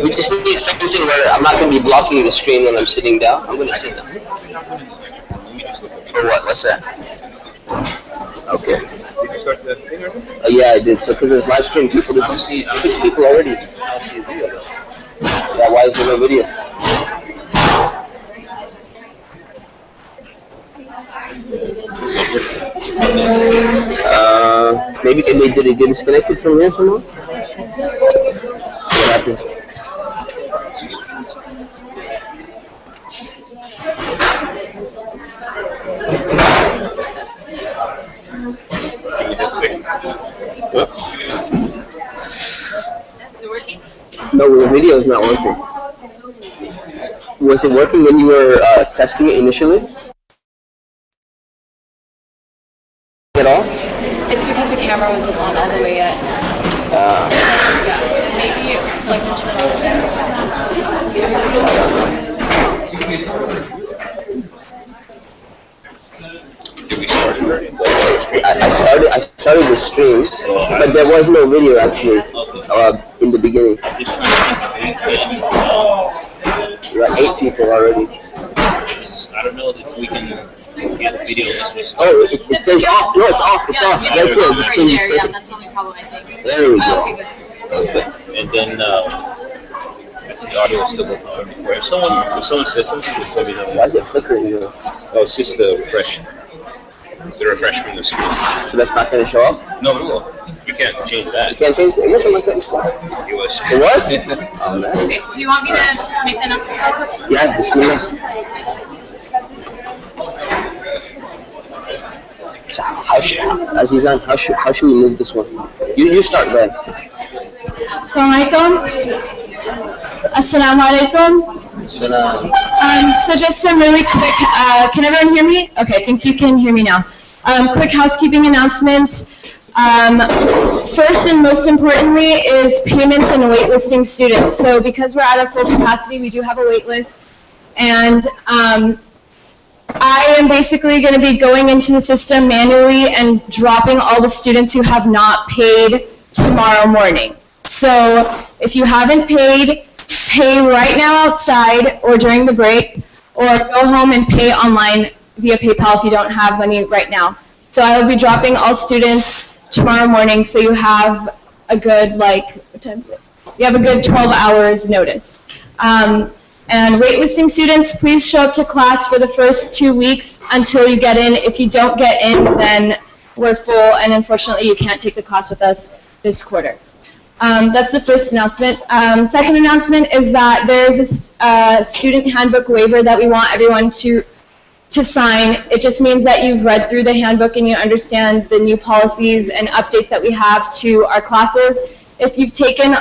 We just need something where I'm not going to be blocking the screen when I'm sitting down. I'm going to sit down. For what? What's that? Okay. Did you start the thing already? Yeah, I did. So because there's live stream, people, there's 6 people already. Yeah, why is there no video? Maybe did it get disconnected from here somehow? What happened? What? Is it working? No, the video is not working. Was it working when you were testing it initially? At all? It's because the camera wasn't on all the way yet. Maybe it was plugged into the wrong Did we start it already? I started the streams, but there was no video actually in the beginning. There are 8 people already. I don't know if we can get the video unless we start. Oh, it says off. No, it's off. It's off. That's good. Just change the Yeah, setting. that's the only problem, I think. There we go. Okay, good. Okay. And then I think the audio is still working on before. If someone says something, just let me know. Why is it flickering here? Oh, it's just the refresh from the screen. So that's not going to show up? No, it will. You can't change that. You can't change it? It wasn't like that before. It was. It was? Oh, man. Okay, do you want me to just make the announcements real quick? Yeah, bismillah. So Azizan, how should we move this one? You start, Ben. Assalamualaikum. Assalamualaikum. So just some really quick, can everyone hear me? Okay, I think you can hear me now. Quick housekeeping announcements. First and most importantly is payments and waitlisting students. So because we're at a full capacity, we do have a waitlist. And I am basically going to be going into the system manually and dropping all the students who have not paid tomorrow morning. So if you haven't paid, pay right now outside or during the break, or go home and pay online via PayPal if you don't have money right now. So I will be dropping all students tomorrow morning, so you have a good, what time is it? You have a good 12 hours notice. And waitlisting students, please show up to class for the first 2 weeks until you get in. If you don't get in, then we're full, and unfortunately you can't take the class with us this quarter. That's the first announcement. Second announcement is that there's a student handbook waiver that we want everyone to sign. It just means that you've read through the handbook and you understand the new policies and updates that we have to our classes. If you've taken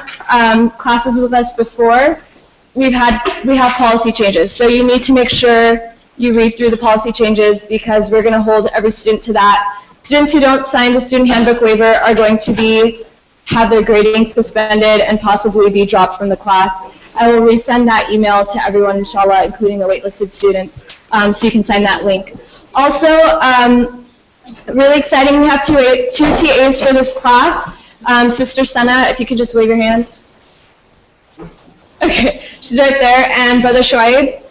classes with us before, we have policy changes. So you need to make sure you read through the policy changes because we're going to hold every student to that. Students who don't sign the student handbook waiver are going to have their grading suspended and possibly be dropped from the class. I will resend that email to everyone, inshallah, including the waitlisted students, so you can sign that link. Also, really exciting, we have two TAs for this class. Sister Sana, if you could just wave your hand. Okay, she's right there, and Brother Shoaib,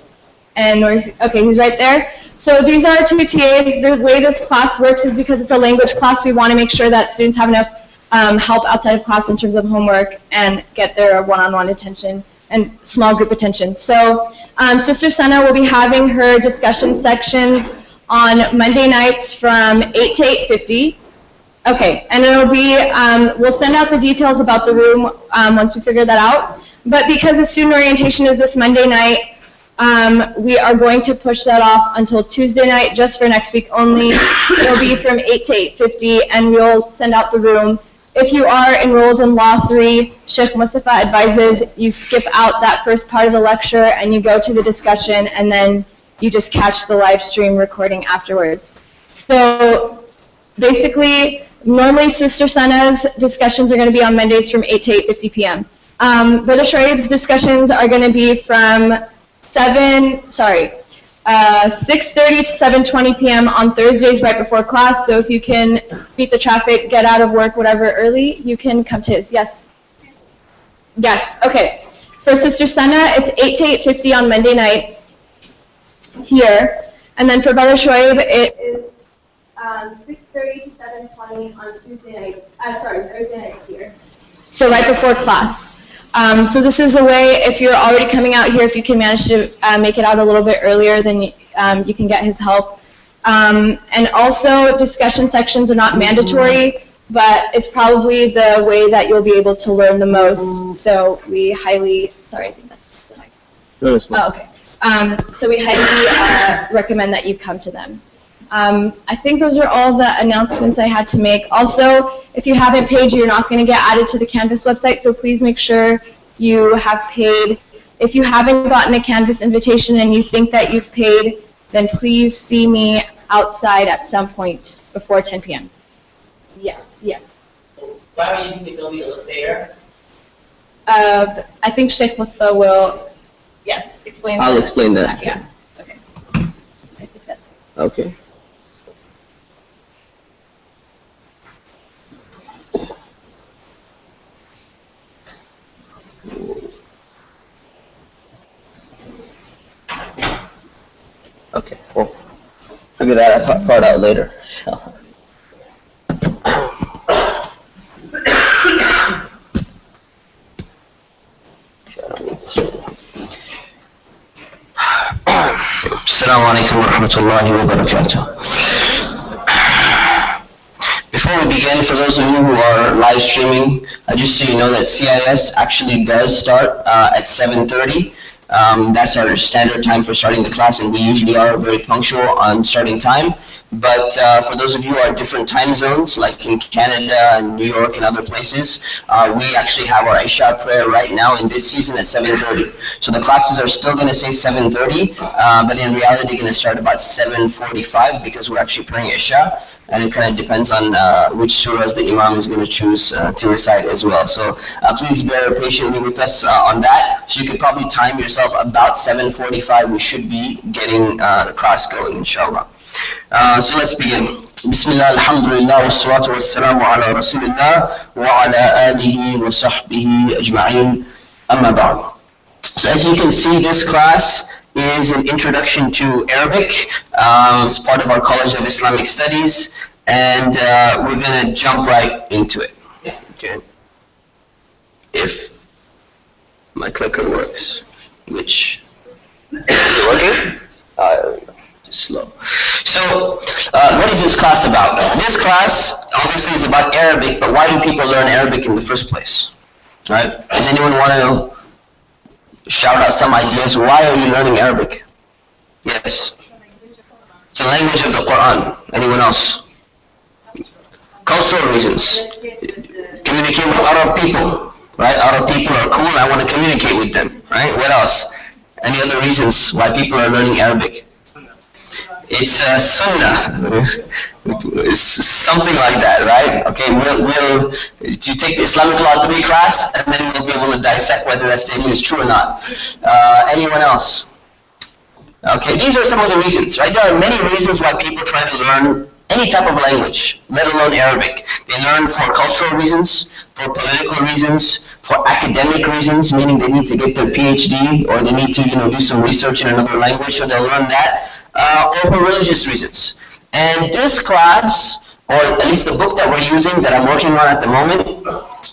and okay, he's right there. So these are 2 TAs. The way this class works is because it's a language class, we want to make sure that students have enough help outside of class in terms of homework and get their one-on-one attention and small group attention. So Sister Sana will be having her discussion sections on Monday nights from 8 to 8:50. Okay, and it'll be, we'll send out the details about the room once we figure that out. But because the student orientation is this Monday night, we are going to push that off until Tuesday night, just for next week only. It'll be from 8 to 8:50, and we'll send out the room. If you are enrolled in Law 3, Sheikh Mustafa advises you skip out that first part of the lecture and you go to the discussion, and then you just catch the live stream recording afterwards. So basically, normally Sister Sana's discussions are going to be on Mondays from 8 to 8:50 p.m. Brother Shoaib's discussions are going to be from 6:30 to 7:20 p.m. on Thursdays right before class. So if you can beat the traffic, get out of work, whatever, early, you can come to his. Yes? Yes, okay. For Sister Sana, it's 8 to 8:50 on Monday nights here. And then for Brother Shoaib, it is 6:30 to 7:20 on Thursday nights here. So right before class. So this is a way, if you're already coming out here, if you can manage to make it out a little bit earlier, then you can get his help. And also, discussion sections are not mandatory, but it's probably the way that you'll be able to learn the most. So we highly, sorry, I think that's the mic. No, it's not. Oh, okay. So we highly recommend that you come to them. I think those are all the announcements I had to make. Also, if you haven't paid, you're not going to get added to the Canvas website, so please make sure you have paid. If you haven't gotten a Canvas invitation and you think that you've paid, then please see me outside at some point before 10 p.m. Yeah, yes. Why do you think they'll be there? I think Sheikh Mustafa will, yes, explain that. I'll explain that. Yeah, okay. I think that's it. Okay. Okay, well, figure that part out later. Assalamu alaikum wa rahmatullahi wa barakatuh. Before we begin, for those of you who are live streaming, just so you know that CIS actually does start at 7:30. That's our standard time for starting the class, and we usually are very punctual on starting time. But for those of you who are different time zones, like in Canada and New York and other places, we actually have our Isha prayer right now in this season at 7:30. So the classes are still going to say 7:30, but in reality they're going to start about 7:45 because we're actually praying Isha, and it kind of depends on which surahs the Imam is going to choose to recite as well. So please bear patiently with us on that. So you could probably time yourself about 7:45. We should be getting the class going, inshallah. So let's begin. Bismillah, alhamdulillah, wassalatu wassalamu ala rasulillah wa ala alihi wa sahbihi ajma'in, amma ba'd. So as you can see, this class is an introduction to Arabic. It's part of our College of Islamic Studies, and we're going to jump right into it. Okay. If my clicker works, which, is it working? There we go. Slow. So, what is this class about? This class obviously is about Arabic, but why do people learn Arabic in the first place? Right? Does anyone want to shout out some ideas? Why are you learning Arabic? Yes. It's a language of the Quran. Anyone else? Cultural reasons. Communicate with Arab people. Right? Arab people are cool. I want to communicate with them. Right? What else? Any other reasons why people are learning Arabic? It's sunnah. It's something like that, right? Okay, we'll you take the Islamic Law 3 class, and then we'll be able to dissect whether that statement is true or not. Anyone else? Okay, these are some of the reasons, right? There are many reasons why people try to learn any type of language, let alone Arabic. They learn for cultural reasons, for political reasons, for academic reasons, meaning they need to get their PhD, or they need to, do some research in another language, so they'll learn that. Or for religious reasons. And this class, or at least the book that we're using, that I'm working on at the moment,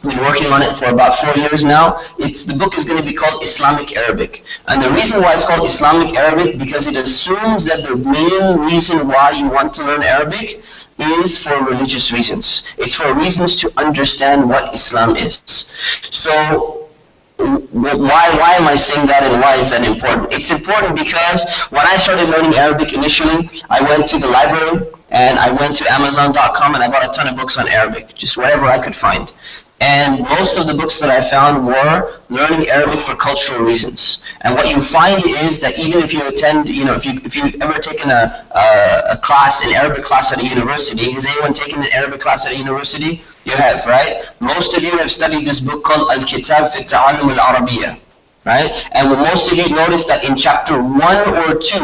we've been working on it for about 4 years now, the book is going to be called Islamic Arabic. And the reason why it's called Islamic Arabic, because it assumes that the main reason why you want to learn Arabic is for religious reasons. It's for reasons to understand what Islam is. So, why am I saying that, and why is that important? It's important because when I started learning Arabic initially, I went to the library and I went to Amazon.com and I bought a ton of books on Arabic, just whatever I could find. And most of the books that I found were learning Arabic for cultural reasons. And what you find is that even if you attend, if you've ever taken a class, an Arabic class at a university, has anyone taken an Arabic class at a university? You have, right? Most of you have studied this book called Al-Kitab fi Ta'allum al-Arabiyyah, right? And most of you notice that in chapter 1 or 2,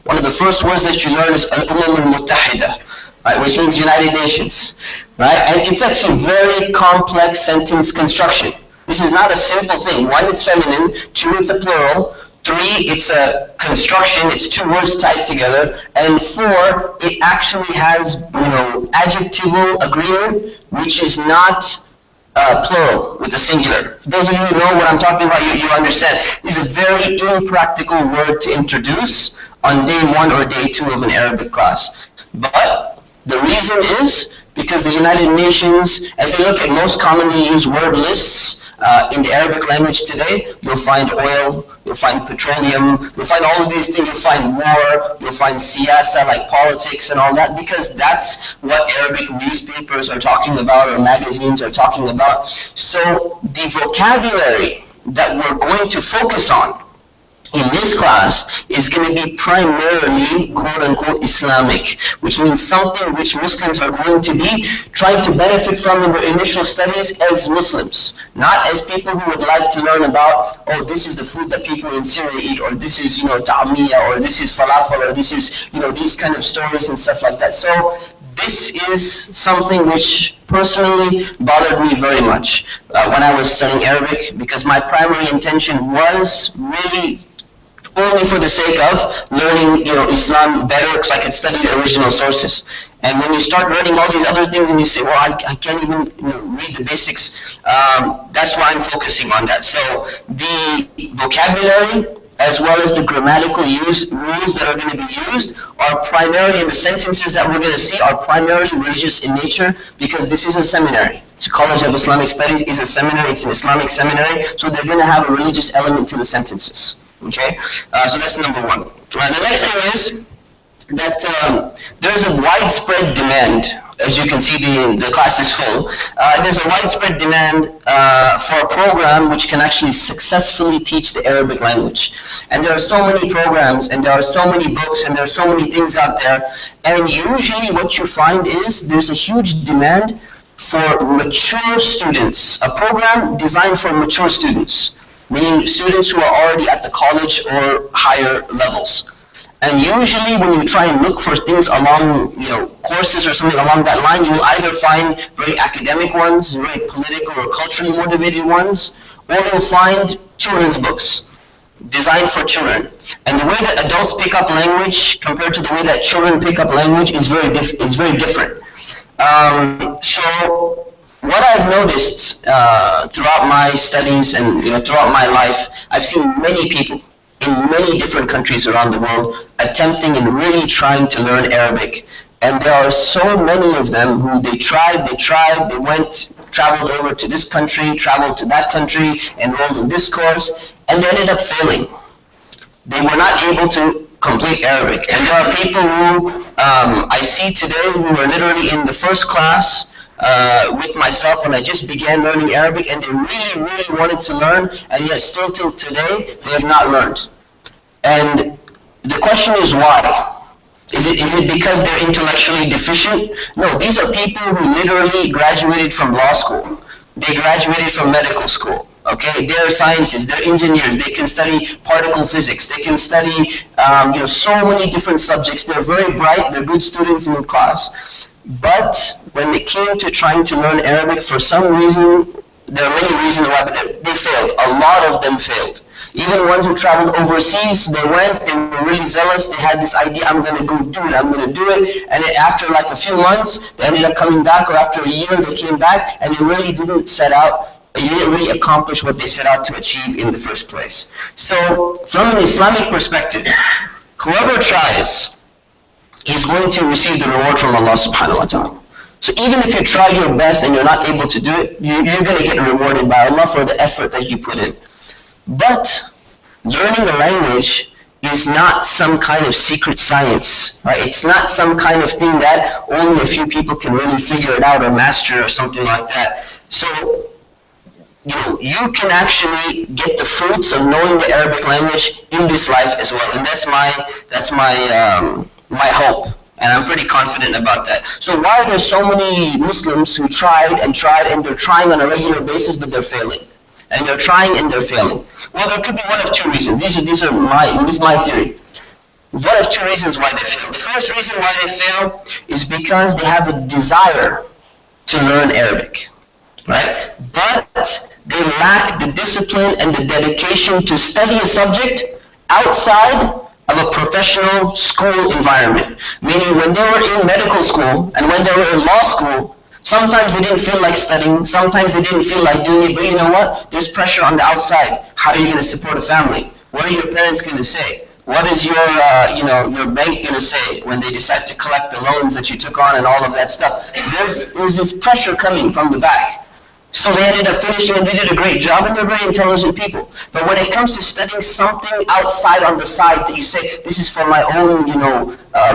one of the first words that you learn is Al-Umam al-Muttahida, right, which means United Nations, right? And it's actually very complex sentence construction, This is not a simple thing. 1, it's feminine. 2, it's a plural. 3, it's a construction. It's 2 words tied together. And 4, it actually has, adjectival agreement, which is not plural with the singular. Those of you who know what I'm talking about, you understand. This is a very impractical word to introduce on day 1 or day 2 of an Arabic class. But the reason is because the United Nations, if you look at most commonly used word lists in the Arabic language today, you'll find oil, you'll find petroleum, you'll find all of these things, you'll find war, you'll find siyasa, like politics and all that, because that's what Arabic newspapers are talking about or magazines are talking about. So the vocabulary that we're going to focus on in this class is going to be primarily quote-unquote Islamic, which means something which Muslims are going to be trying to benefit from in their initial studies as Muslims, not as people who would like to learn about, oh, this is the food that people in Syria eat, or this is, ta'miyah, or this is falafel, or this is, these kind of stories and stuff like that. So this is something which personally bothered me very much when I was studying Arabic, because my primary intention was really only for the sake of learning, Islam better, because I could study the original sources. And when you start learning all these other things and you say, well, I can't even read the basics, that's why I'm focusing on that. So the vocabulary, as well as the grammatical rules that are going to be used, are primarily, and the sentences that we're going to see are primarily religious in nature, because this is a seminary. The College of Islamic Studies is a seminary, it's an Islamic seminary, so they're going to have a religious element to the sentences. Okay? So that's number 1. The next thing is that there's a widespread demand. As you can see, the class is full. There's a widespread demand for a program which can actually successfully teach the Arabic language. And there are so many programs, and there are so many books, and there are so many things out there. And usually what you find is there's a huge demand for mature students, a program designed for mature students, meaning students who are already at the college or higher levels. And usually when you try and look for things along, courses or something along that line, you will either find very academic ones, very political or culturally motivated ones, or you'll find children's books designed for children. And the way that adults pick up language compared to the way that children pick up language is very different. So what I've noticed throughout my studies and throughout my life, I've seen many people in many different countries around the world attempting and really trying to learn Arabic. And there are so many of them who they went, traveled over to this country, traveled to that country, enrolled in this course, and they ended up failing. They were not able to complete Arabic. And there are people who I see today who are literally in the first class with myself when I just began learning Arabic, and they really, really wanted to learn, and yet still till today, they have not learned. And the question is why? Is it because they're intellectually deficient? No, these are people who literally graduated from law school. They graduated from medical school. Okay, they're scientists, they're engineers, they can study particle physics, they can study so many different subjects. They're very bright, they're good students in the class. But when they came to trying to learn Arabic, for some reason, there are many reasons why, but they failed. A lot of them failed. Even ones who traveled overseas, they went, they were really zealous, they had this idea, I'm going to go do it, I'm going to do it. And then after like a few months, they ended up coming back, or after a year, they came back, and they really didn't really accomplish what they set out to achieve in the first place. So, from an Islamic perspective, whoever tries is going to receive the reward from Allah subhanahu wa ta'ala. So even if you try your best and you're not able to do it, you're going to get rewarded by Allah for the effort that you put in. But learning a language is not some kind of secret science, right? It's not some kind of thing that only a few people can really figure it out or master or something like that. So you can actually get the fruits of knowing the Arabic language in this life as well, and that's my hope, and I'm pretty confident about that. So why are there so many Muslims who tried, and they're trying on a regular basis, but they're failing? And they're trying and they're failing. Well, there could be one of two reasons. This is my theory. One of two reasons why they fail. The first reason why they fail is because they have a desire to learn Arabic, right? But they lack the discipline and the dedication to study a subject outside of a professional school environment. Meaning when they were in medical school and when they were in law school, sometimes they didn't feel like studying, sometimes they didn't feel like doing it, but you know what? There's pressure on the outside. How are you going to support a family? What are your parents going to say? What is your bank going to say when they decide to collect the loans that you took on and all of that stuff? There's this pressure coming from the back. So they ended up finishing and they did a great job and they're very intelligent people. But when it comes to studying something outside on the side that you say, this is for my own,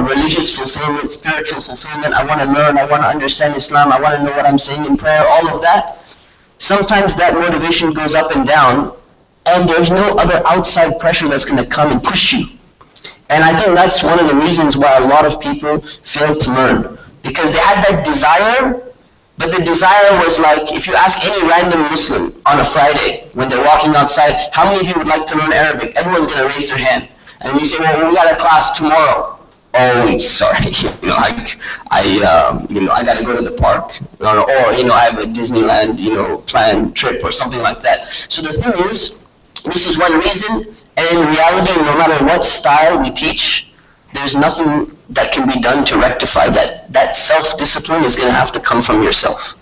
religious fulfillment, spiritual fulfillment, I want to learn, I want to understand Islam, I want to know what I'm saying in prayer, all of that, sometimes that motivation goes up and down and there's no other outside pressure that's going to come and push you. And I think that's one of the reasons why a lot of people fail to learn. Because they had that desire, but the desire was like, if you ask any random Muslim on a Friday, when they're walking outside, how many of you would like to learn Arabic? Everyone's going to raise their hand. And you say, well, we got a class tomorrow. Oh, sorry, I got to go to the park. Or, I have a Disneyland, planned trip or something like that. So the thing is, this is one reason, and in reality, no matter what style we teach, there's nothing that can be done to rectify that. That self-discipline is going to have to come from yourself.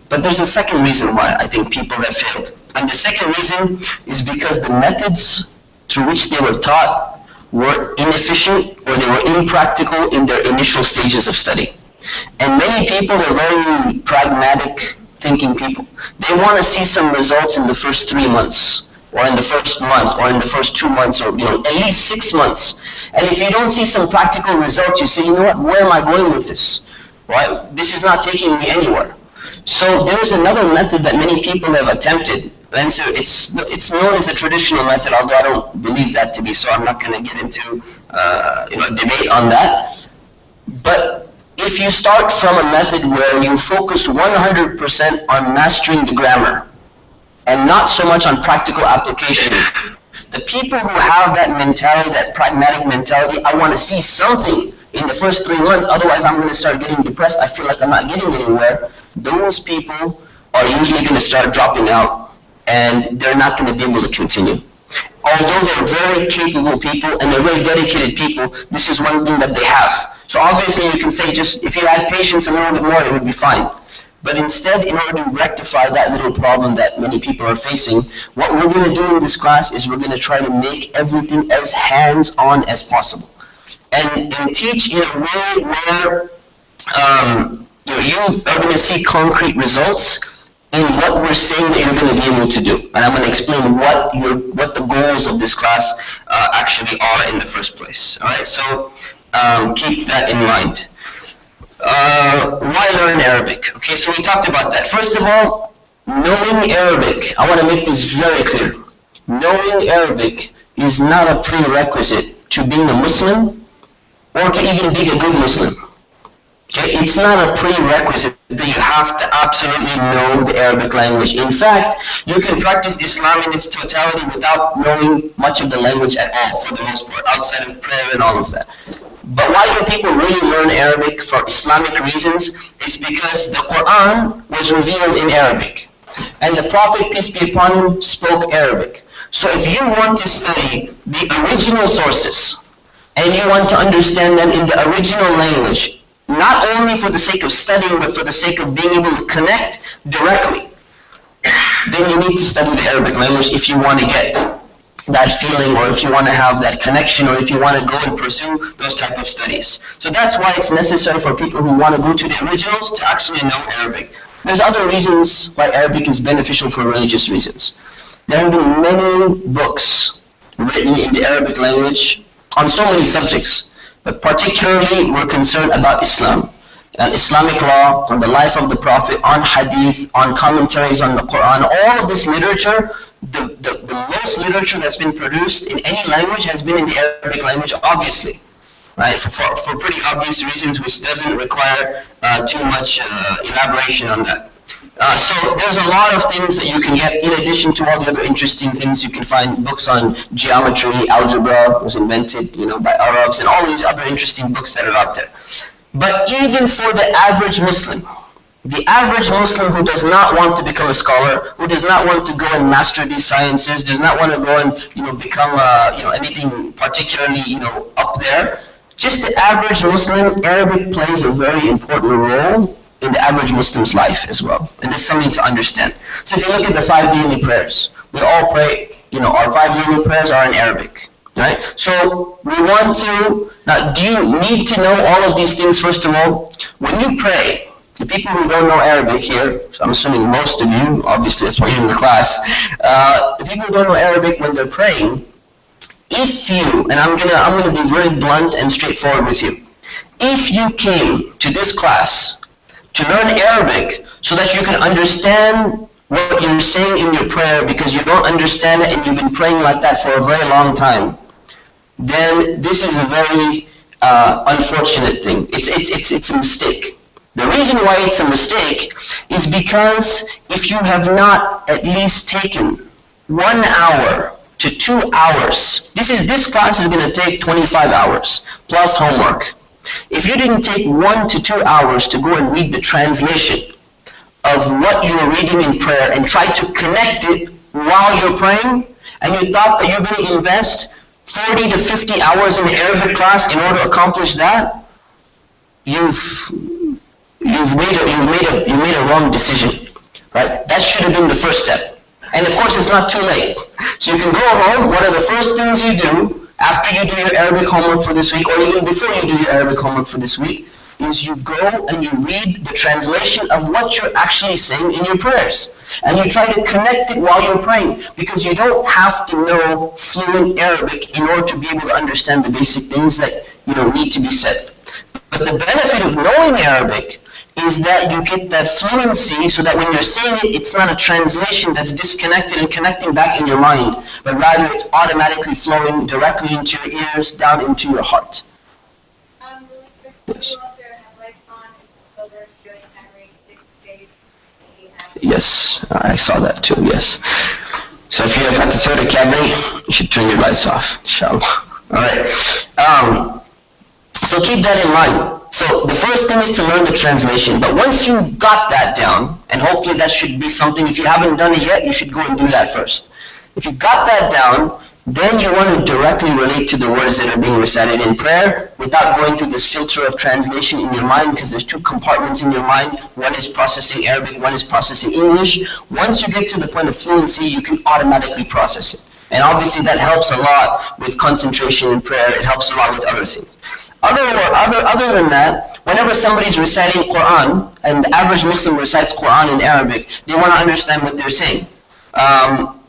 But there's a second reason why I think people have failed. And the second reason is because the methods through which they were taught were inefficient or they were impractical in their initial stages of study. And many people are very pragmatic thinking people. They want to see some results in the first 3 months, or in the first month, or in the first 2 months, or at least 6 months. And if you don't see some practical results, you say, you know what, where am I going with this? Right? This is not taking me anywhere. So there's another method that many people have attempted, and so it's known as a traditional method, although I don't believe that to be so. I'm not going to get into a debate on that. But if you start from a method where you focus 100% on mastering the grammar, and not so much on practical application. The people who have that mentality, that pragmatic mentality, I want to see something in the first 3 months, otherwise I'm going to start getting depressed, I feel like I'm not getting anywhere, those people are usually going to start dropping out, and they're not going to be able to continue. Although they're very capable people, and they're very dedicated people, this is one thing that they have. So obviously you can say, just if you had patience a little bit more, it would be fine. But instead, in order to rectify that little problem that many people are facing, what we're going to do in this class is we're going to try to make everything as hands-on as possible. And teach in a way where you are going to see concrete results in what we're saying that you're going to be able to do. And I'm going to explain what the goals of this class actually are in the first place. All right, so keep that in mind. Why learn Arabic? Okay, so we talked about that. First of all, knowing Arabic. I want to make this very clear. Knowing Arabic is not a prerequisite to being a Muslim or to even being a good Muslim. Okay, it's not a prerequisite that you have to absolutely know the Arabic language. In fact, you can practice Islam in its totality without knowing much of the language at all, for the most part, outside of prayer and all of that. But why do people really learn Arabic for Islamic reasons? It's because the Quran was revealed in Arabic. And the Prophet, peace be upon him, spoke Arabic. So if you want to study the original sources, and you want to understand them in the original language, not only for the sake of studying, but for the sake of being able to connect directly, then you need to study the Arabic language if you want to get that feeling, or if you want to have that connection, or if you want to go and pursue those type of studies. So that's why it's necessary for people who want to go to the originals to actually know Arabic. There's other reasons why Arabic is beneficial for religious reasons. There have been many books written in the Arabic language on so many subjects, but particularly we're concerned about Islam, and Islamic law, on the life of the Prophet, on hadith, on commentaries on the Quran. All of this literature, the most literature that's been produced in any language has been in the Arabic language, obviously, right? For pretty obvious reasons, which doesn't require too much elaboration on that. So there's a lot of things that you can get in addition to all the other interesting things. You can find books on geometry, algebra was invented, by Arabs, and all these other interesting books that are out there. But even for the average Muslim, The average Muslim who does not want to become a scholar, who does not want to go and master these sciences, does not want to go and become anything particularly up there. Just the average Muslim, Arabic plays a very important role in the average Muslim's life as well, and there's something to understand. So if you look at the 5 daily prayers, we all pray. Our 5 daily prayers are in Arabic, right? So we want to. Now, do you need to know all of these things first of all? When you pray, the people who don't know Arabic here, so I'm assuming most of you, obviously that's why you're in the class, the people who don't know Arabic, when they're praying, if you, and I'm gonna be very blunt and straightforward with you, if you came to this class to learn Arabic so that you can understand what you're saying in your prayer because you don't understand it and you've been praying like that for a very long time, then this is a very unfortunate thing. It's a mistake. The reason why it's a mistake is because if you have not at least taken 1 hour to 2 hours, this class is going to take 25 hours plus homework. If you didn't take 1 to 2 hours to go and read the translation of what you're reading in prayer and try to connect it while you're praying, and you thought that you're going to invest 40 to 50 hours in the Arabic class in order to accomplish that, you've made a wrong decision, right? That should have been the first step. And of course, it's not too late. So you can go home. What are the first things you do after you do your Arabic homework for this week, or even before you do your Arabic homework for this week, is you go and you read the translation of what you're actually saying in your prayers. And you try to connect it while you're praying, because you don't have to know fluent Arabic in order to be able to understand the basic things that need to be said. But the benefit of knowing Arabic is that you get that fluency so that when you're saying it, it's not a translation that's disconnected and connecting back in your mind, but rather it's automatically flowing directly into your ears, down into your heart. Yes. Yes, I saw that too, yes. So if you have got the soda Cabri, you should turn your lights off, inshallah. Alright. So keep that in mind. So the first thing is to learn the translation. But once you got that down, and hopefully that should be something, if you haven't done it yet, you should go and do that first. If you got that down, then you want to directly relate to the words that are being recited in prayer without going through this filter of translation in your mind, because there's 2 compartments in your mind. One is processing Arabic, one is processing English. Once you get to the point of fluency, you can automatically process it. And obviously that helps a lot with concentration in prayer. It helps a lot with other things. Other than that, whenever somebody's reciting Quran, and the average Muslim recites Quran in Arabic, they want to understand what they're saying.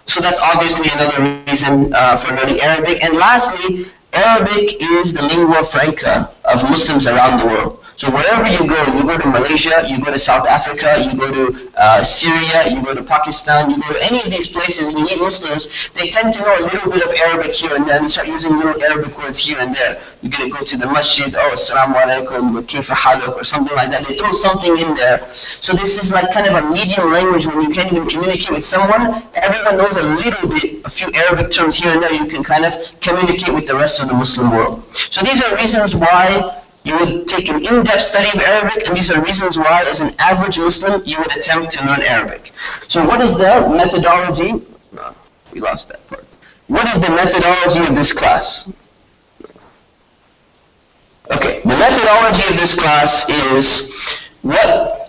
So that's obviously another reason for learning Arabic. And lastly, Arabic is the lingua franca of Muslims around the world. So wherever you go to Malaysia, you go to South Africa, you go to Syria, you go to Pakistan, you go to any of these places and you meet Muslims, they tend to know a little bit of Arabic here and there, and they start using little Arabic words here and there. You're going to go to the masjid, assalamu alaikum, kayfa haluk, or something like that. They throw something in there. So this is like kind of a medium language when you can't even communicate with someone. Everyone knows a little bit, a few Arabic terms here and there. You can kind of communicate with the rest of the Muslim world. So these are reasons why you would take an in-depth study of Arabic, and these are reasons why, as an average Muslim, you would attempt to learn Arabic. So what is the methodology? We lost that part. What is the methodology of this class? Okay, the methodology of this class is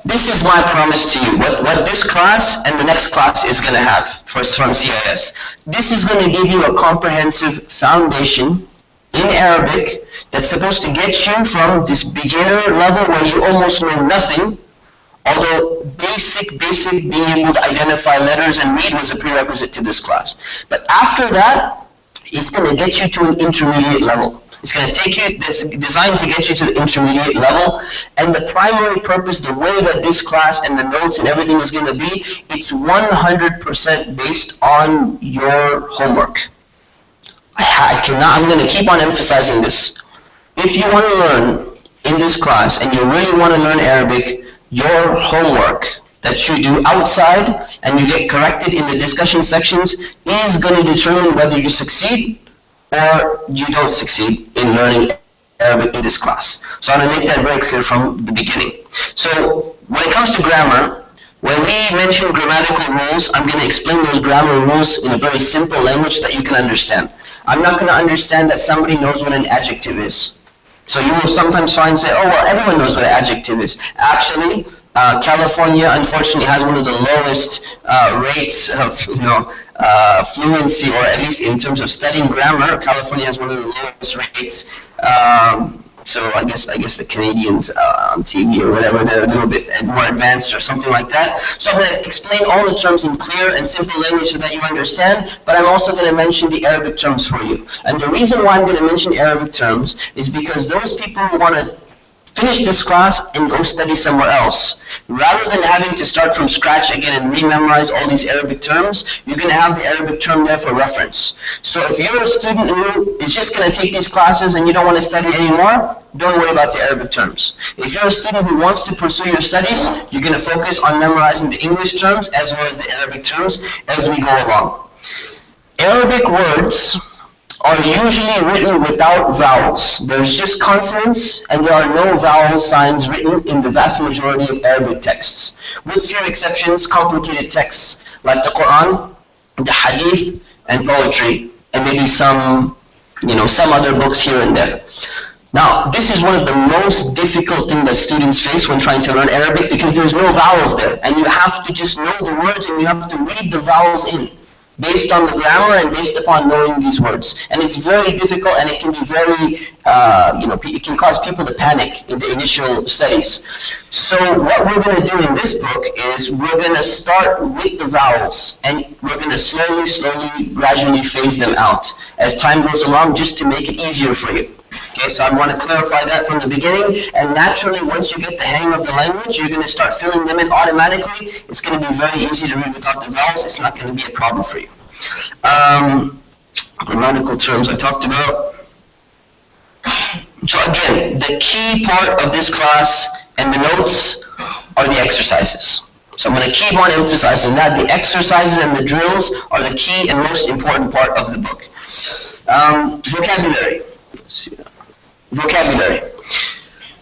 this is my promise to you, what this class and the next class is going to have from CIS. This is going to give you a comprehensive foundation in Arabic that's supposed to get you from this beginner level where you almost know nothing, although basic being able to identify letters and read was a prerequisite to this class. But after that, it's going to get you to an intermediate level. It's going to take you, it's designed to get you to the intermediate level, and the primary purpose, the way that this class and the notes and everything is going to be, it's 100% based on your homework. I'm going to keep on emphasizing this. If you want to learn in this class and you really want to learn Arabic, your homework that you do outside and you get corrected in the discussion sections is going to determine whether you succeed or you don't succeed in learning Arabic in this class. So I'm going to make that very clear from the beginning. So when it comes to grammar, when we mention grammatical rules, I'm going to explain those grammar rules in a very simple language that you can understand. I'm not going to understand that somebody knows what an adjective is. So you will sometimes find say, oh, well, everyone knows what an adjective is. Actually, California, unfortunately, has one of the lowest rates of, fluency, or at least in terms of studying grammar. California has one of the lowest rates. So I guess the Canadians on TV or whatever, they're a little bit more advanced or something like that. So I'm going to explain all the terms in clear and simple language so that you understand, but I'm also going to mention the Arabic terms for you. And the reason why I'm going to mention Arabic terms is because those people who want to finish this class and go study somewhere else, rather than having to start from scratch again and rememorize all these Arabic terms, you're going to have the Arabic term there for reference. So if you're a student who is just going to take these classes and you don't want to study anymore, don't worry about the Arabic terms. If you're a student who wants to pursue your studies, you're going to focus on memorizing the English terms as well as the Arabic terms as we go along. Arabic words are usually written without vowels. There's just consonants, and there are no vowel signs written in the vast majority of Arabic texts, with few exceptions, complicated texts like the Quran, the Hadith, and poetry, and maybe some other books here and there. Now, this is one of the most difficult things that students face when trying to learn Arabic, because there's no vowels there, and you have to just know the words and you have to read the vowels in, based on the grammar and based upon knowing these words. And it's very difficult, and it can be very, it can cause people to panic in the initial studies. So what we're going to do in this book is we're going to start with the vowels, and we're going to slowly, gradually phase them out as time goes along, just to make it easier for you. Okay, so I want to clarify that from the beginning, and naturally once you get the hang of the language, you're going to start filling them in automatically. It's going to be very easy to read without the vowels. It's not going to be a problem for you. Grammatical terms I talked about. So again, the key part of this class and the notes are the exercises. So I'm going to keep on emphasizing that. The exercises and the drills are the key and most important part of the book. Vocabulary. Vocabulary.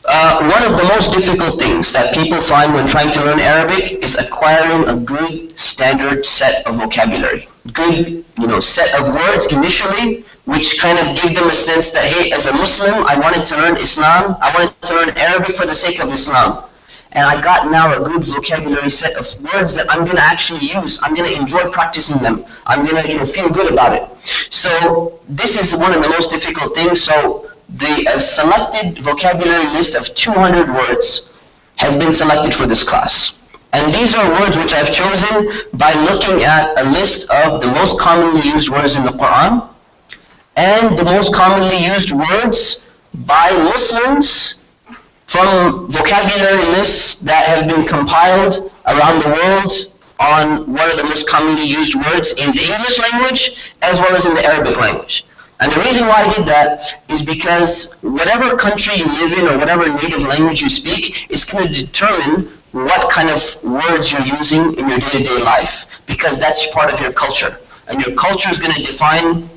One of the most difficult things that people find when trying to learn Arabic is acquiring a good standard set of vocabulary. Good, set of words initially, which kind of give them a sense that, hey, as a Muslim, I wanted to learn Islam, I wanted to learn Arabic for the sake of Islam. And I got now a good vocabulary set of words that I'm going to actually use. I'm going to enjoy practicing them. I'm going to feel good about it. So this is one of the most difficult things. So the selected vocabulary list of 200 words has been selected for this class. And these are words which I've chosen by looking at a list of the most commonly used words in the Quran and the most commonly used words by Muslims from vocabulary lists that have been compiled around the world on what are the most commonly used words in the English language as well as in the Arabic language. And the reason why I did that is because whatever country you live in or whatever native language you speak is going to determine what kind of words you're using in your day-to-day life, because that's part of your culture. And your culture is going to define,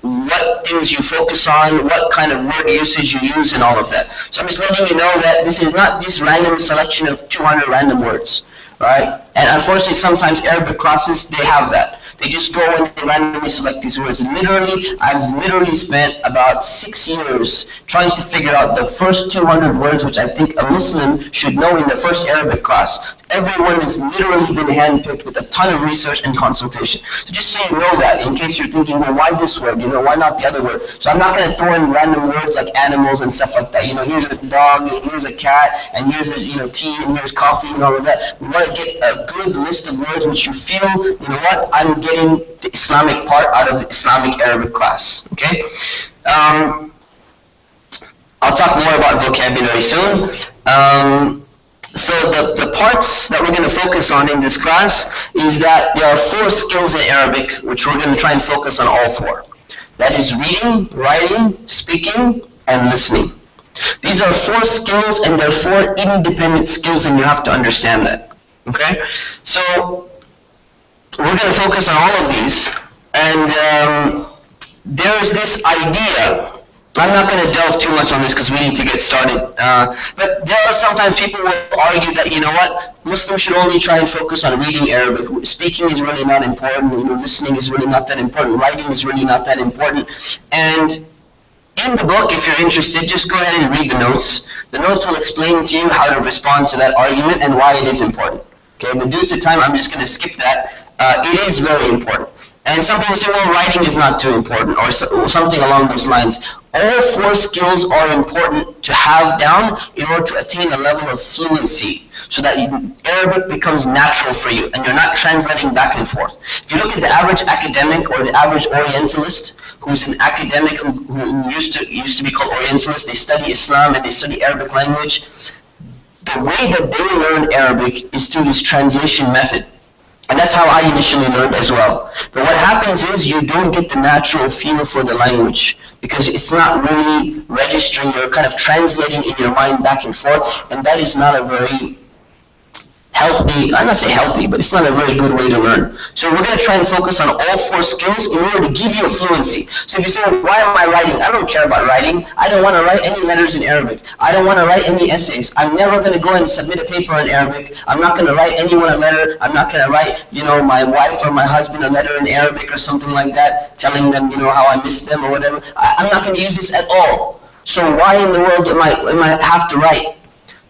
what things you focus on, what kind of word usage you use, and all of that. So I'm just letting you know that this is not this random selection of 200 random words, right? And unfortunately, sometimes Arabic classes, they have that. They just go and they randomly select these words. I've literally spent about 6 years trying to figure out the first 200 words which I think a Muslim should know in the first Arabic class. Everyone has literally been handpicked with a ton of research and consultation. So just so you know that, in case you're thinking, well, why this word? Why not the other word? So I'm not going to throw in random words like animals and stuff like that. Here's a dog, and here's a cat, and here's tea, and here's coffee, and all of that. We want to get a good list of words which you feel, I'm getting the Islamic part out of the Islamic Arabic class. Okay? I'll talk more about vocabulary soon. So the parts that we're going to focus on in this class is that there are 4 skills in Arabic which we're going to try and focus on all 4. That is reading, writing, speaking, and listening. These are 4 skills, and they're 4 independent skills, and you have to understand that. Okay? So we're going to focus on all of these, and there's this idea I'm not going to delve too much on this because we need to get started. But there are sometimes people will argue that, you know what, Muslims should only try and focus on reading Arabic. Speaking is really not important. Listening is really not that important. Writing is really not that important. And in the book, if you're interested, just go ahead and read the notes. The notes will explain to you how to respond to that argument and why it is important. Okay, but due to time, I'm just going to skip that. It is very important. And some people say, well, writing is not too important, or something along those lines. All 4 skills are important to have down in order to attain a level of fluency, so that Arabic becomes natural for you, and you're not translating back and forth. If you look at the average academic or the average Orientalist, who's an academic who used to be called Orientalist, they study Islam and they study Arabic language, the way that they learn Arabic is through this translation method. And that's how I initially learned as well. But what happens is you don't get the natural feel for the language because it's not really registering. You're kind of translating in your mind back and forth, and that is not a very healthy, I'm not saying healthy, but it's not a very good way to learn. So we're going to try and focus on all 4 skills in order to give you a fluency. So if you say, well, why am I writing? I don't care about writing. I don't want to write any letters in Arabic. I don't want to write any essays. I'm never going to go and submit a paper in Arabic. I'm not going to write anyone a letter. I'm not going to write, my wife or my husband a letter in Arabic or something like that, telling them, how I miss them or whatever. I'm not going to use this at all. So why in the world am I have to write?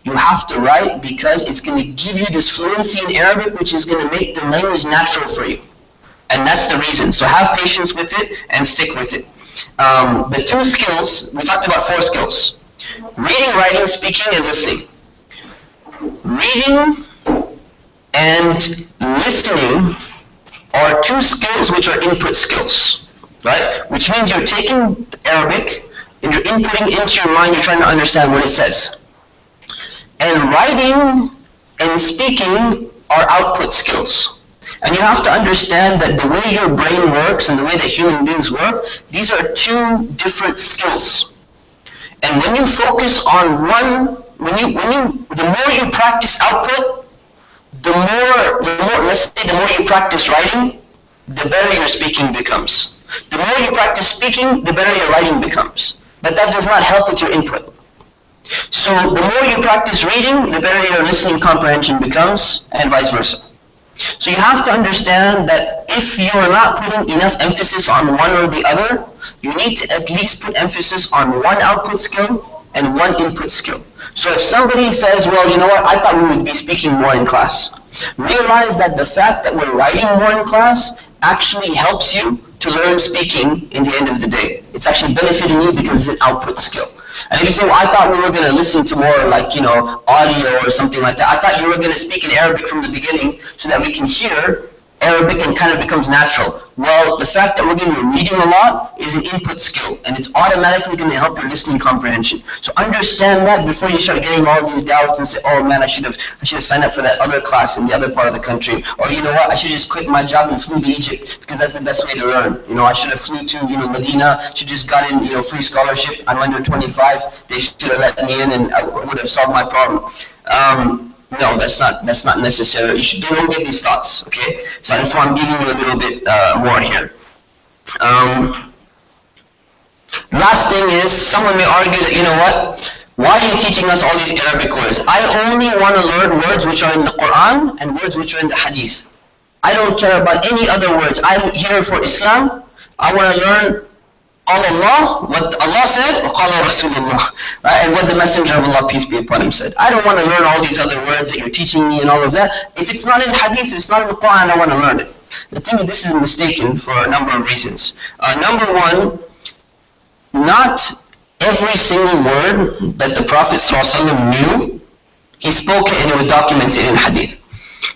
You have to write because it's going to give you this fluency in Arabic, which is going to make the language natural for you. And that's the reason. So have patience with it and stick with it. The 2 skills, we talked about 4 skills. Reading, writing, speaking, and listening. Reading and listening are 2 skills which are input skills, right? Which means you're taking Arabic and you're inputting into your mind, you're trying to understand what it says. And writing and speaking are output skills. And you have to understand that the way your brain works and the way that human beings work, these are 2 different skills. And when you focus on one, the more you practice output, the more, let's say the more you practice writing, the better your speaking becomes. The more you practice speaking, the better your writing becomes. But that does not help with your input. So the more you practice reading, the better your listening comprehension becomes, and vice versa. So you have to understand that if you are not putting enough emphasis on one or the other, you need to at least put emphasis on one output skill and one input skill. So if somebody says, well, you know what, I thought we would be speaking more in class. Realize that the fact that we're writing more in class actually helps you to learn speaking in the end of the day. It's actually benefiting you because it's an output skill. And if you say, well, I thought we were going to listen to more like, audio or something like that. I thought you were going to speak in Arabic from the beginning so that we can hear Arabic and kind of becomes natural. Well, the fact that we're going to be reading a lot is an input skill, and it's automatically going to help your listening comprehension. So understand that before you start getting all these doubts and say, oh man, I should have signed up for that other class in the other part of the country, or you know what, I should just quit my job and flew to Egypt because that's the best way to learn. I should have flew to Medina, should just got in free scholarship. I'm under 25. They should have let me in, and I would have solved my problem. No, that's not necessary. You don't get these thoughts, okay? So that's why I'm giving you a little bit more here. Last thing is, someone may argue that, you know what? Why are you teaching us all these Arabic words? I only want to learn words which are in the Quran and words which are in the Hadith. I don't care about any other words. I'm here for Islam. I want to learn Allah, what Allah said, وَقَالَ رَسُولُ اللَّهِ, right? And what the Messenger of Allah, peace be upon him, said. I don't want to learn all these other words that you're teaching me and all of that. If it's not in Hadith, if it's not in the Quran, I don't want to learn it. The thing is, this is mistaken for a number of reasons. Number one, not every single word that the Prophet ﷺ knew, he spoke it and it was documented in Hadith.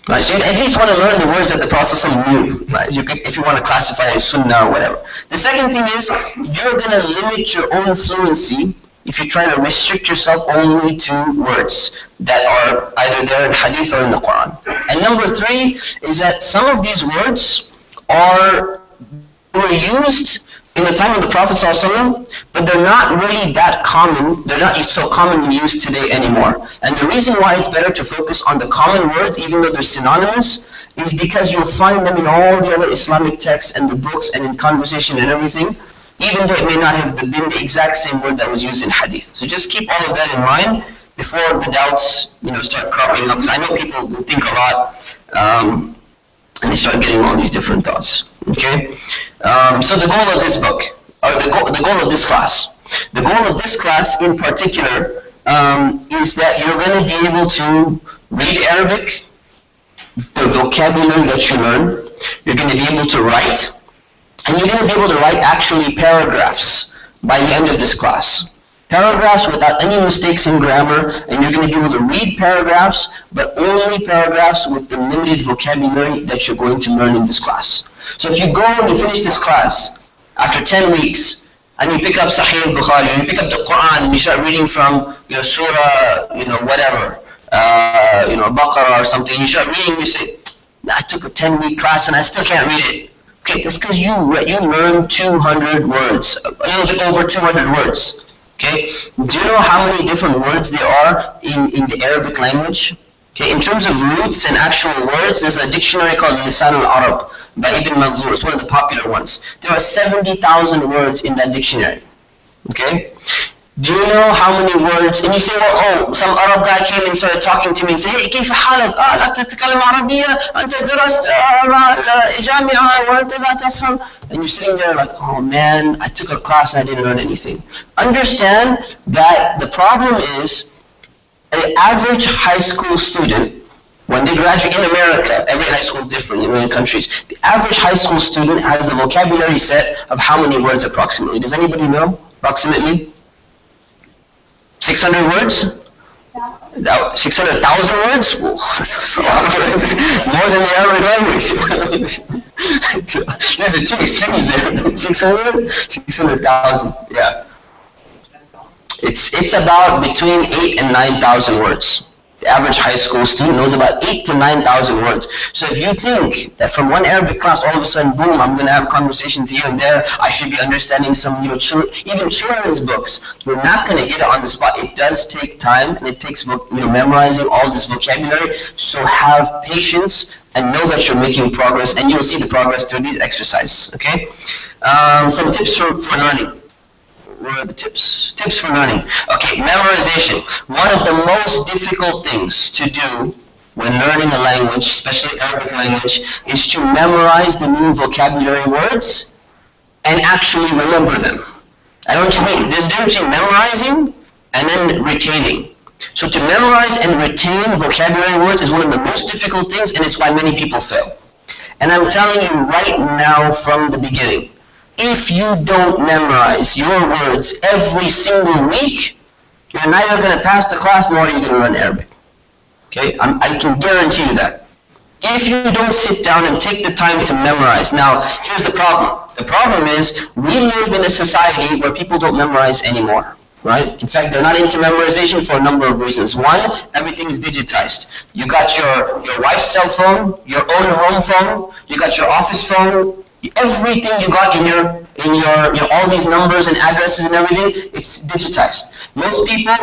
Right, so you at least want to learn the words that the Prophet ﷺ knew, right? If you want to classify it as Sunnah or whatever. The second thing is, you're going to limit your own fluency if you try to restrict yourself only to words that are either there in Hadith or in the Quran. And number three is that some of these words were used in the time of the Prophet ﷺ, but they're not really that common. They're not so commonly used today anymore. And the reason why it's better to focus on the common words, even though they're synonymous, is because you'll find them in all the other Islamic texts and the books and in conversation and everything. even though it may not have been the exact same word that was used in hadith. So just keep all of that in mind before the doubts, start cropping up. Because I know people will think a lot, and they start getting all these different thoughts. Okay. So the goal of this book, or the goal of this class, the goal of this class in particular is that you're going to be able to read Arabic, the vocabulary that you learn. You're going to be able to write, and you're going to be able to write actually paragraphs by the end of this class. Paragraphs without any mistakes in grammar, and you're going to be able to read paragraphs, but only paragraphs with the limited vocabulary that you're going to learn in this class. So if you go and you finish this class after 10 weeks, and you pick up Sahih al-Bukhari, and you pick up the Quran, and you start reading from surah, whatever, Baqarah or something, you start reading, you say, I took a 10-week class and I still can't read it. Okay, that's because you learned 200 words, a little bit over 200 words. Okay, do you know how many different words there are in the Arabic language? Okay, in terms of roots and actual words, there's a dictionary called Lisan al-Arab by Ibn Manzur. It's one of the popular ones. There are 70,000 words in that dictionary. Okay? Do you know how many words? And you say, well, some Arab guy came and started talking to me and said, hey, كيف حالك؟ لا تتكلم عربية؟ أنت درست جامعة وأنت لا تفهم. And you're sitting there like, oh man, I took a class and I didn't learn anything. Understand that the problem is, an average high school student, when they graduate in America, every high school is different in many countries. The average high school student has a vocabulary set of how many words approximately? Does anybody know? Approximately? 600 words? 600,000 words? Whoa, that's a lot of words. More than the Arabic language. These are two extremes there. 600? 600,000, yeah. It's about between 8,000 and 9,000 words. The average high school student knows about 8,000 to 9,000 words. So if you think that from one Arabic class, all of a sudden, boom, I'm going to have conversations here and there, I should be understanding some, even children's books, you're not going to get it on the spot. It does take time, and it takes, memorizing all this vocabulary. So have patience and know that you're making progress, and you'll see the progress through these exercises. Okay? Some tips for learning. What are the tips? Tips for learning. Okay, memorization. One of the most difficult things to do when learning a language, especially Arabic language, is to memorize the new vocabulary words and actually remember them. I don't know what you mean. There's a difference between memorizing and then retaining. So to memorize and retain vocabulary words is one of the most difficult things, and it's why many people fail. And I'm telling you right now from the beginning, if you don't memorize your words every single week, you're neither going to pass the class nor are you going to learn Arabic. Okay, I can guarantee you that. If you don't sit down and take the time to memorize. Now, here's the problem. The problem is we live in a society where people don't memorize anymore. Right? In fact, they're not into memorization for a number of reasons. One, everything is digitized. You got your wife's cell phone, your own home phone, you got your office phone. Everything you got in your all these numbers and addresses and everything, it's digitized. Most people,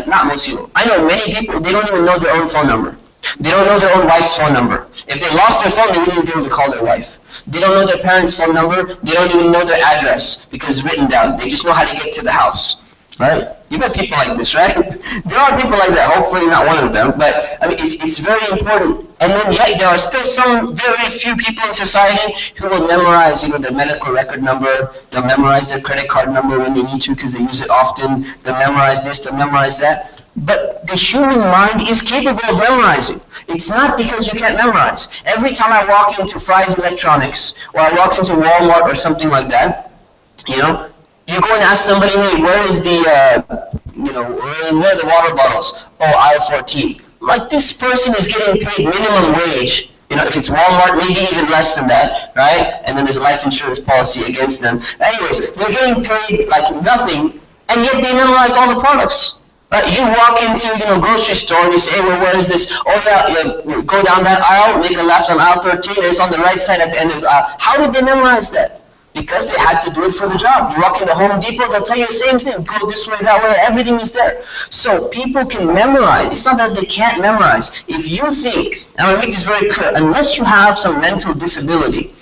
not most people, I know many people, they don't even know their own phone number. They don't know their own wife's phone number. If they lost their phone, they wouldn't even be able to call their wife. They don't know their parents' phone number. They don't even know their address because it's written down. They just know how to get to the house. Right? You got people like this, right? There are people like that. Hopefully not one of them, but I mean, it's very important. And then yet there are still some very few people in society who will memorize, their medical record number. They'll memorize their credit card number when they need to because they use it often. They'll memorize this. They'll memorize that. But the human mind is capable of memorizing. It's not because you can't memorize. Every time I walk into Fry's Electronics or I walk into Walmart or something like that, you go and ask somebody, hey, where is the, where are the water bottles? Oh, aisle 14. Like, this person is getting paid minimum wage. If it's Walmart, maybe even less than that, right? And then there's a life insurance policy against them. Anyways, they're getting paid like nothing, and yet they memorize all the products. Right? You walk into, grocery store and you say, hey, well, where is this? Oh, yeah, go down that aisle, make a left on aisle 13, and it's on the right side at the end of the aisle. How did they memorize that? Because they had to do it for the job. You walk into Home Depot, they'll tell you the same thing. Go this way, that way, everything is there. So people can memorize. It's not that they can't memorize. If you think, and I'll make this very clear, unless you have some mental disability,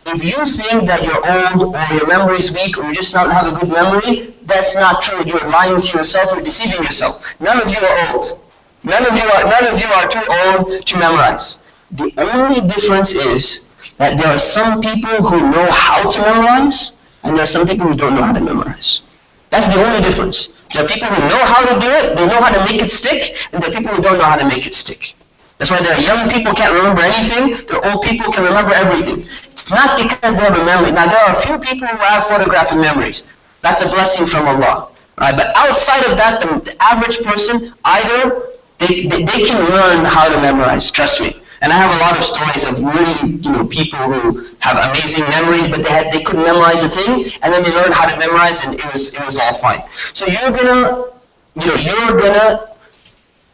if you think that you're old or your memory is weak or you just not have a good memory, that's not true. You're lying to yourself or deceiving yourself. None of you are old. None of you are too old to memorize. The only difference is that there are some people who know how to memorize and there are some people who don't know how to memorize. That's the only difference. There are people who know how to do it, they know how to make it stick, and there are people who don't know how to make it stick. That's why there are young people who can't remember anything, there are old people who can remember everything. It's not because they have a memory. Now there are a few people who have photographic memories. That's a blessing from Allah. Right? But outside of that, the average person, either they can learn how to memorize, trust me. And I have a lot of stories of really, people who have amazing memory, but they couldn't memorize a thing, and then they learned how to memorize, and it was all fine. So you're gonna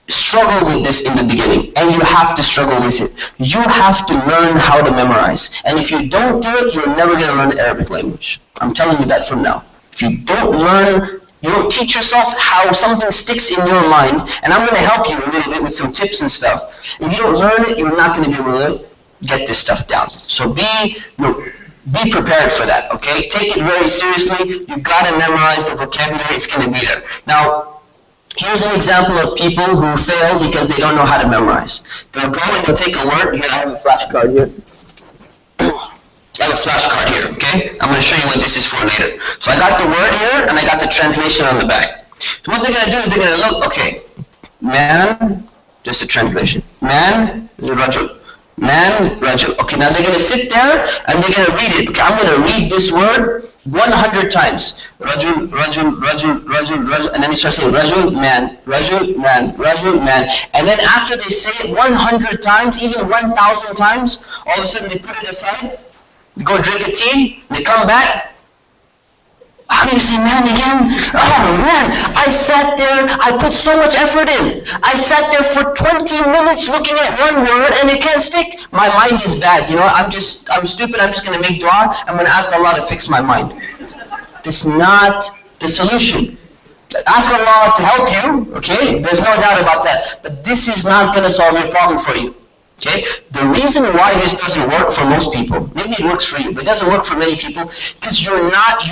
struggle with this in the beginning, and you have to struggle with it. You have to learn how to memorize, and if you don't do it, you're never gonna learn the Arabic language. I'm telling you that from now. If you don't teach yourself how something sticks in your mind, and I'm going to help you a little bit with some tips and stuff. If you don't learn it, you're not going to be able to get this stuff down. So be prepared for that, okay? Take it very seriously. You've got to memorize the vocabulary. It's going to be there. Now, here's an example of people who fail because they don't know how to memorize. They'll go and they'll take a word. Here, I have a flashcard here. I have a flashcard here, okay? I'm going to show you what this is for later. So I got the word here, and I got the translation on the back. So what they're going to do is they're going to look, okay, man, just a translation. Man, rajul. Man, rajul. Okay, now they're going to sit there, and they're going to read it. Okay, I'm going to read this word 100 times. Rajul, rajul, rajul, rajul, rajul. And then he starts saying rajul, man, rajul, man, rajul, man. And then after they say it 100 times, even 1,000 times, all of a sudden they put it aside. They go drink a tea, they come back. How do you say man again? Oh man, I sat there, I put so much effort in. I sat there for 20 minutes looking at one word and it can't stick. My mind is bad, I'm stupid, I'm just going to make dua. I'm going to ask Allah to fix my mind. This is not the solution. Ask Allah to help you, okay? There's no doubt about that. But this is not going to solve your problem for you. Okay? The reason why this doesn't work for most people, maybe it works for you, but it doesn't work for many people, because you're not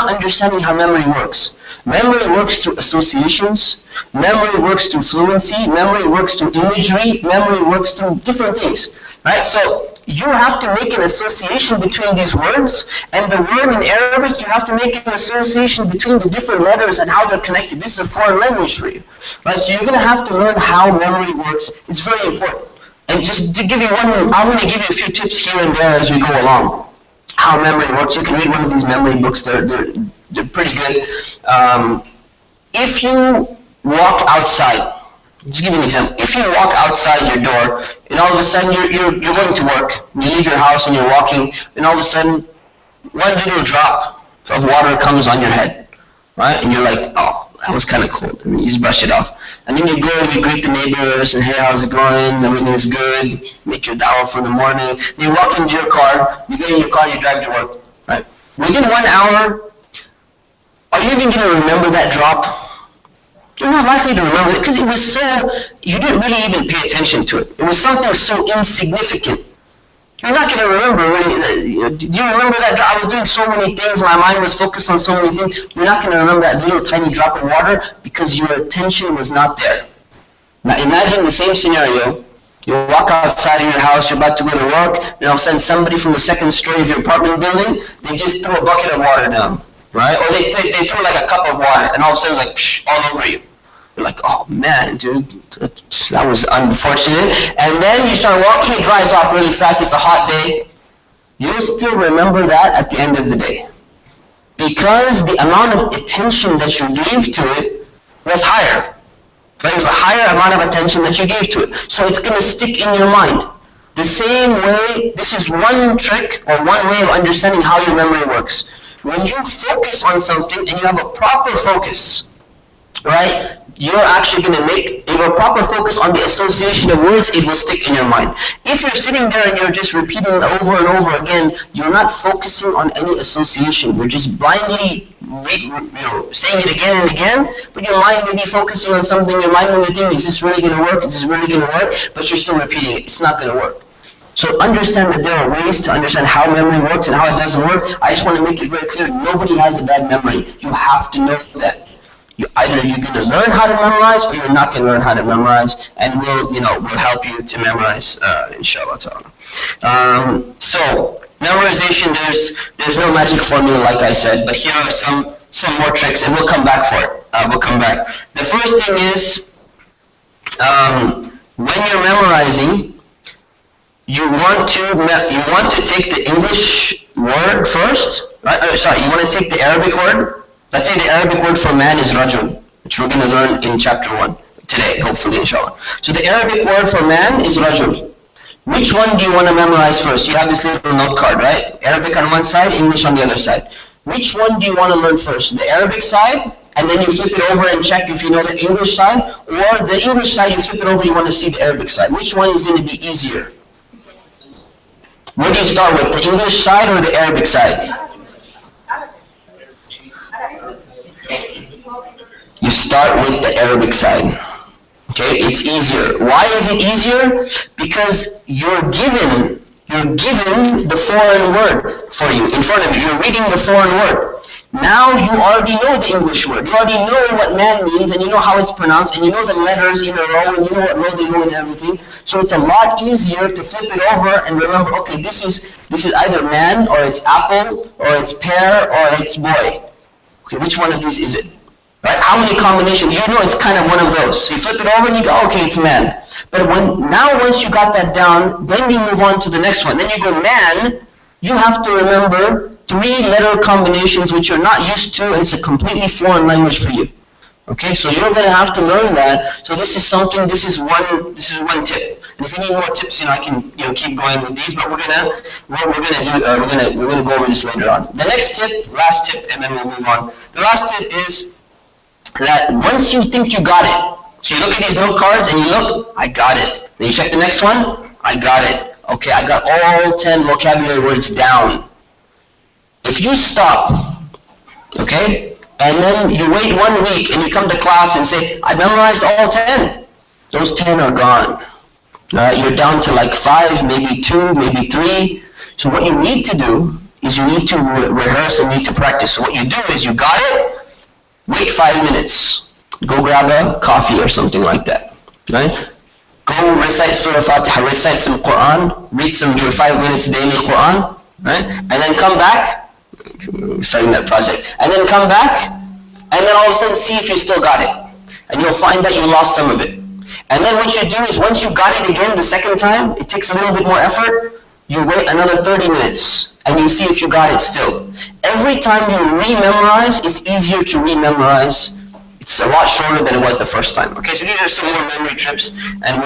understanding how memory works. Memory works through associations, memory works through fluency, memory works through imagery, memory works through different things. Right? So you have to make an association between these words, and the word in Arabic, you have to make an association between the different letters and how they're connected. This is a foreign language for you. Right? So you're going to have to learn how memory works. It's very important. And just to give you I'm going to give you a few tips here and there as we go along. How memory works. You can read one of these memory books. They're pretty good. If you walk outside, just give you an example. If you walk outside your door, and all of a sudden you're going to work, you leave your house and you're walking, and all of a sudden one little drop of water comes on your head, right? And you're like, oh, that was kind of cold, and you just brush it off. And then you go and you greet the neighbors, and hey, how's it going? Everything is good. Make your dawah for the morning. You walk into your car, you get in your car, you drive to work, right? Within 1 hour, are you even going to remember that drop? You're not likely to remember it, because it was you didn't really even pay attention to it. It was something so insignificant. You're not going to remember really. Do you remember that I was doing so many things, my mind was focused on so many things? You're not going to remember that little tiny drop of water because your attention was not there. Now imagine the same scenario. You walk outside of your house, you're about to go to work, and all of a sudden somebody from the second story of your apartment building, they just throw a bucket of water down, right? Or they throw like a cup of water, and all of a sudden it's like all over you. You're like, oh man, dude, that was unfortunate. And then you start walking, it dries off really fast, it's a hot day. You'll still remember that at the end of the day. Because the amount of attention that you gave to it was higher. There was a higher amount of attention that you gave to it. So it's going to stick in your mind. The same way, this is one trick or one way of understanding how your memory works. When you focus on something and you have a proper focus, right? You're actually going to if you have a proper focus on the association of words, it will stick in your mind. If you're sitting there and you're just repeating it over and over again, you're not focusing on any association. You're just blindly saying it again and again, but your mind may be focusing on something. Your mind may be thinking, is this really going to work? Is this really going to work? But you're still repeating it. It's not going to work. So understand that there are ways to understand how memory works and how it doesn't work. I just want to make it very clear, nobody has a bad memory. You have to know that. Either you're going to learn how to memorize or you're not going to learn how to memorize, and we'll help you to memorize, inshallah ta'ala. So, memorization, there's no magic formula like I said, but here are some more tricks, and we'll come back for it. We'll come back. The first thing is, when you're memorizing, you want to take the English word first, right? You want to take the Arabic word. Let's say the Arabic word for man is rajul, which we're going to learn in chapter 1 today, hopefully, inshallah. So the Arabic word for man is rajul. Which one do you want to memorize first? You have this little note card, right? Arabic on one side, English on the other side. Which one do you want to learn first? The Arabic side, and then you flip it over and check if you know the English side, or the English side, you flip it over, you want to see the Arabic side. Which one is going to be easier? Where do you start with, the English side or the Arabic side? You start with the Arabic side. Okay, it's easier. Why is it easier? Because you're given the foreign word for you in front of you. You're reading the foreign word. Now you already know the English word. You already know what man means, and you know how it's pronounced, and you know the letters in a row, and you know what row they go in and everything. So it's a lot easier to flip it over and remember, okay, this is either man, or it's apple, or it's pear, or it's boy. Okay, which one of these is it? Right? How many combinations? You know it's kind of one of those. So you flip it over and you go, okay, it's man. But once you got that down, then you move on to the next one. Then you go man, you have to remember 3-letter combinations which you're not used to, and it's a completely foreign language for you. Okay, so you're going to have to learn that. So this is one tip. And if you need more tips, I can keep going with these, but we're gonna go over this later on. The next tip, last tip, and then we'll move on. The last tip is that once you think you got it, so you look at these note cards and you look, I got it. Then you check the next one, I got it. Okay, I got all 10 vocabulary words down. If you stop, okay, and then you wait 1 week and you come to class and say, I memorized all 10, those 10 are gone. You're down to like 5, maybe 2, maybe 3. So what you need to do is you need to rehearse and you need to practice. So what you do is you got it, wait 5 minutes. Go grab a coffee or something like that. Right? Go recite Surah Fatiha, recite some Quran, read your 5 minutes daily Quran, right? And then come back, starting that project, and then come back, and then all of a sudden see if you still got it. And you'll find that you lost some of it. And then what you do is once you got it again the second time, it takes a little bit more effort, you wait another 30 minutes, and you see if you got it still. Every time you re-memorize, it's easier to re-memorize. It's a lot shorter than it was the first time. Okay, so these are some more memory trips, and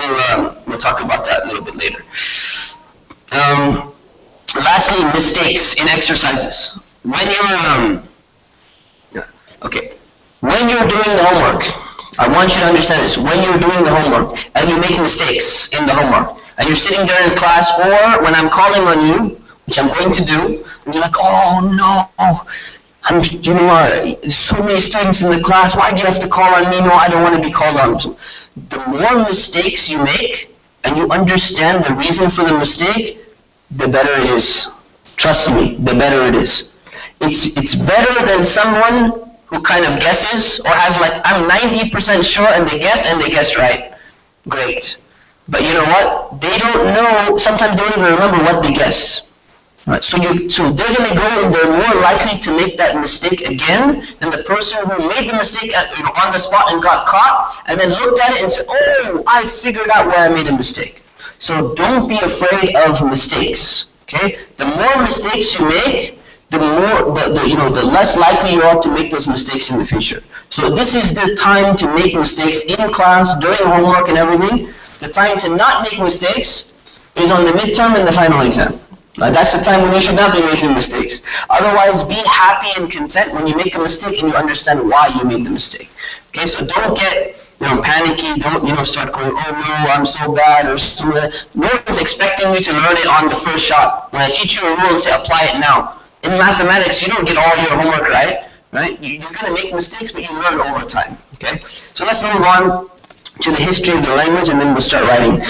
we'll talk about that a little bit later. Lastly, mistakes in exercises. When you're doing the homework, I want you to understand this. When you're doing the homework and you make mistakes in the homework, and you're sitting there in class, or when I'm calling on you, which I'm going to do, and you're like, oh no, there's so many students in the class, why do you have to call on me? No, I don't want to be called on. So the more mistakes you make, and you understand the reason for the mistake, the better it is. Trust me, the better it is. It's better than someone who kind of guesses, or has like, I'm 90% sure, and they guess right. Great. But you know what? They don't know, sometimes they don't even remember what they guessed. Right, so they're going to go and they're more likely to make that mistake again than the person who made the mistake on the spot and got caught and then looked at it and said, oh, I figured out where I made a mistake. So don't be afraid of mistakes. Okay? The more mistakes you make, the less likely you are to make those mistakes in the future. So this is the time to make mistakes in class, during homework and everything. The time to not make mistakes is on the midterm and the final exam. That's the time when you should not be making mistakes. Otherwise, be happy and content when you make a mistake and you understand why you made the mistake. Okay, so don't get panicky. Don't start going, oh no, I'm so bad or something like that. No one's expecting you to learn it on the first shot. When I teach you a rule and say apply it now. In mathematics, you don't get all your homework right? You're going to make mistakes, but you learn over time. Okay, so let's move on to the history of the language, and then we'll start writing.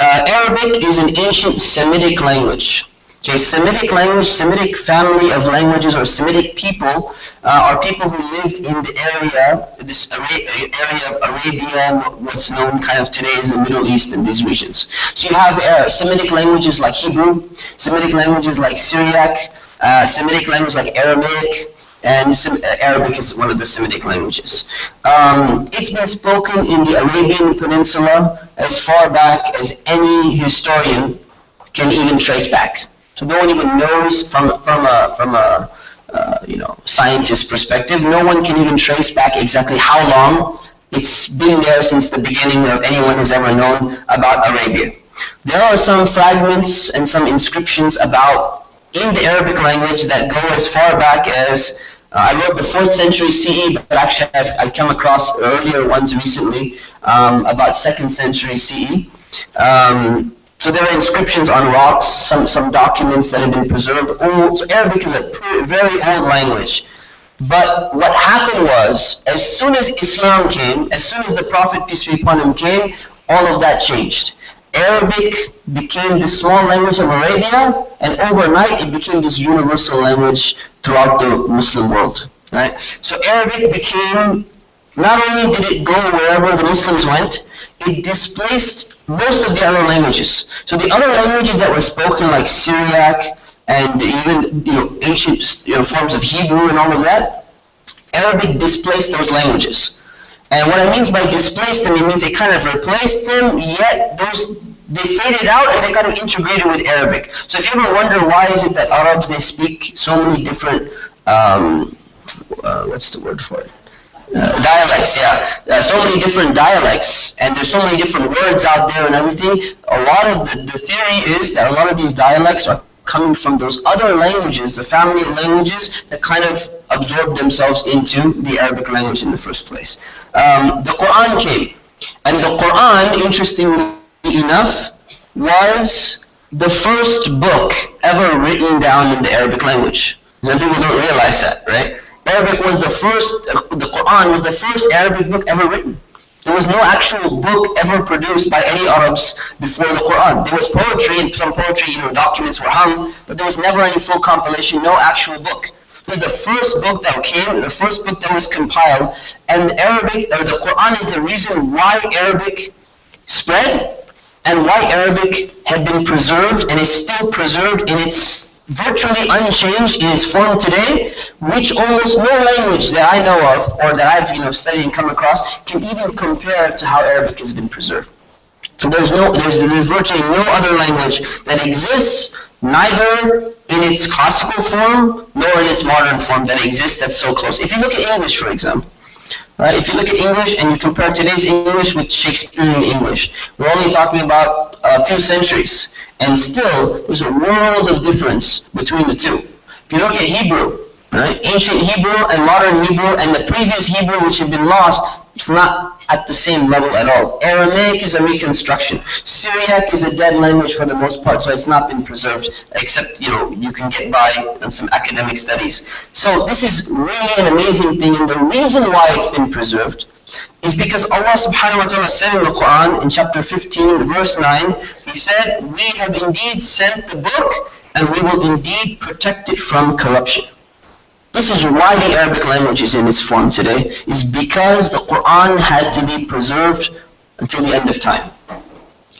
Arabic is an ancient Semitic language. Okay, Semitic language, Semitic family of languages, or Semitic people are people who lived in the area, this area of Arabia, what's known kind of today as the Middle East and these regions. So you have Semitic languages like Hebrew, Semitic languages like Syriac, Semitic language like Aramaic, and Arabic is one of the Semitic languages. It's been spoken in the Arabian Peninsula as far back as any historian can even trace back. So no one even knows from a scientist perspective. No one can even trace back exactly how long it's been there since the beginning of anyone has ever known about Arabia. There are some fragments and some inscriptions about in the Arabic language that go as far back as I wrote the 4th century CE, but actually I've come across earlier ones recently about 2nd century CE. So there are inscriptions on rocks, some documents that have been preserved. So Arabic is a very old language. But what happened was, as soon as Islam came, as soon as the Prophet, peace be upon him, came, all of that changed. Arabic became the small language of Arabia, and overnight it became this universal language throughout the Muslim world. Right? So Arabic became, not only did it go wherever the Muslims went, it displaced most of the other languages. So the other languages that were spoken, like Syriac and even ancient forms of Hebrew and all of that, Arabic displaced those languages. And what it means by displaced them, it means they kind of replaced them, yet they faded out and they kind of integrated with Arabic. So if you ever wonder why is it that Arabs, they speak so many different, what's the word for it? Dialects, yeah. So many different dialects, and there's so many different words out there and everything. A lot of the theory is that a lot of these dialects are coming from those other languages, the family of languages that kind of absorbed themselves into the Arabic language in the first place. The Quran came, and the Quran, interestingly enough, was the first book ever written down in the Arabic language. Some people don't realize that, right? Arabic was the Quran was the first Arabic book ever written. There was no actual book ever produced by any Arabs before the Quran. There was poetry, and some poetry, documents were hung, but there was never any full compilation, no actual book. It was the first book that came, the first book that was compiled, and the Quran is the reason why Arabic spread, and why Arabic had been preserved, and is still preserved in its virtually unchanged in its form today, which almost no language that I know of, or that I've studied and come across, can even compare to how Arabic has been preserved. So there's virtually no other language that exists, neither in its classical form, nor in its modern form that exists that's so close. If you look at English, for example, right? If you look at English and you compare today's English with Shakespearean English, we're only talking about a few centuries. And still, there's a world of difference between the two. If you look at Hebrew, right? Ancient Hebrew and modern Hebrew, and the previous Hebrew which had been lost, it's not at the same level at all. Aramaic is a reconstruction. Syriac is a dead language for the most part, so it's not been preserved, except, you can get by on some academic studies. So this is really an amazing thing, and the reason why it's been preserved is because Allah subhanahu wa ta'ala said in the Quran, in chapter 15, verse 9, He said, "We have indeed sent the book, and we will indeed protect it from corruption." This is why the Arabic language is in its form today, is because the Quran had to be preserved until the end of time.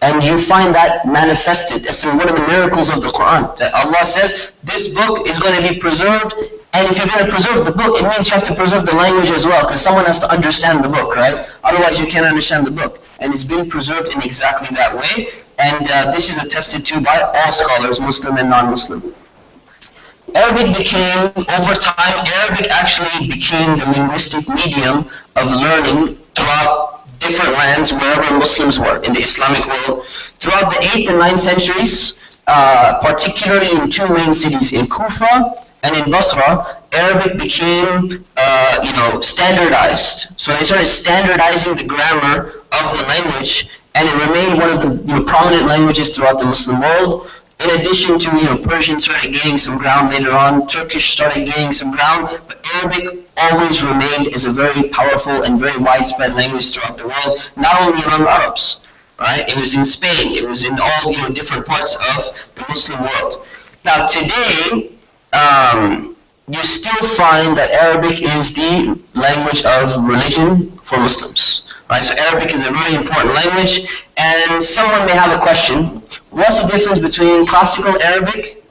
And you find that manifested as one of the miracles of the Quran, that Allah says, this book is going to be preserved, and if you're going to preserve the book, it means you have to preserve the language as well, because someone has to understand the book, right? Otherwise you can't understand the book. And it's been preserved in exactly that way, and this is attested to by all scholars, Muslim and non-Muslim. Arabic became, over time, Arabic actually became the linguistic medium of learning throughout different lands, wherever Muslims were in the Islamic world. Throughout the 8th and 9th centuries, particularly in two main cities, in Kufa and in Basra, Arabic became, standardized. So they started standardizing the grammar of the language, and it remained one of the prominent languages throughout the Muslim world. In addition to, Persian started gaining some ground later on, Turkish started gaining some ground, but Arabic always remained as a very powerful and very widespread language throughout the world, not only among Arabs, right? It was in Spain. It was in all different parts of the Muslim world. Now today, you still find that Arabic is the language of religion for Muslims. Right? So Arabic is a really important language, and someone may have a question. What's the difference between classical Arabic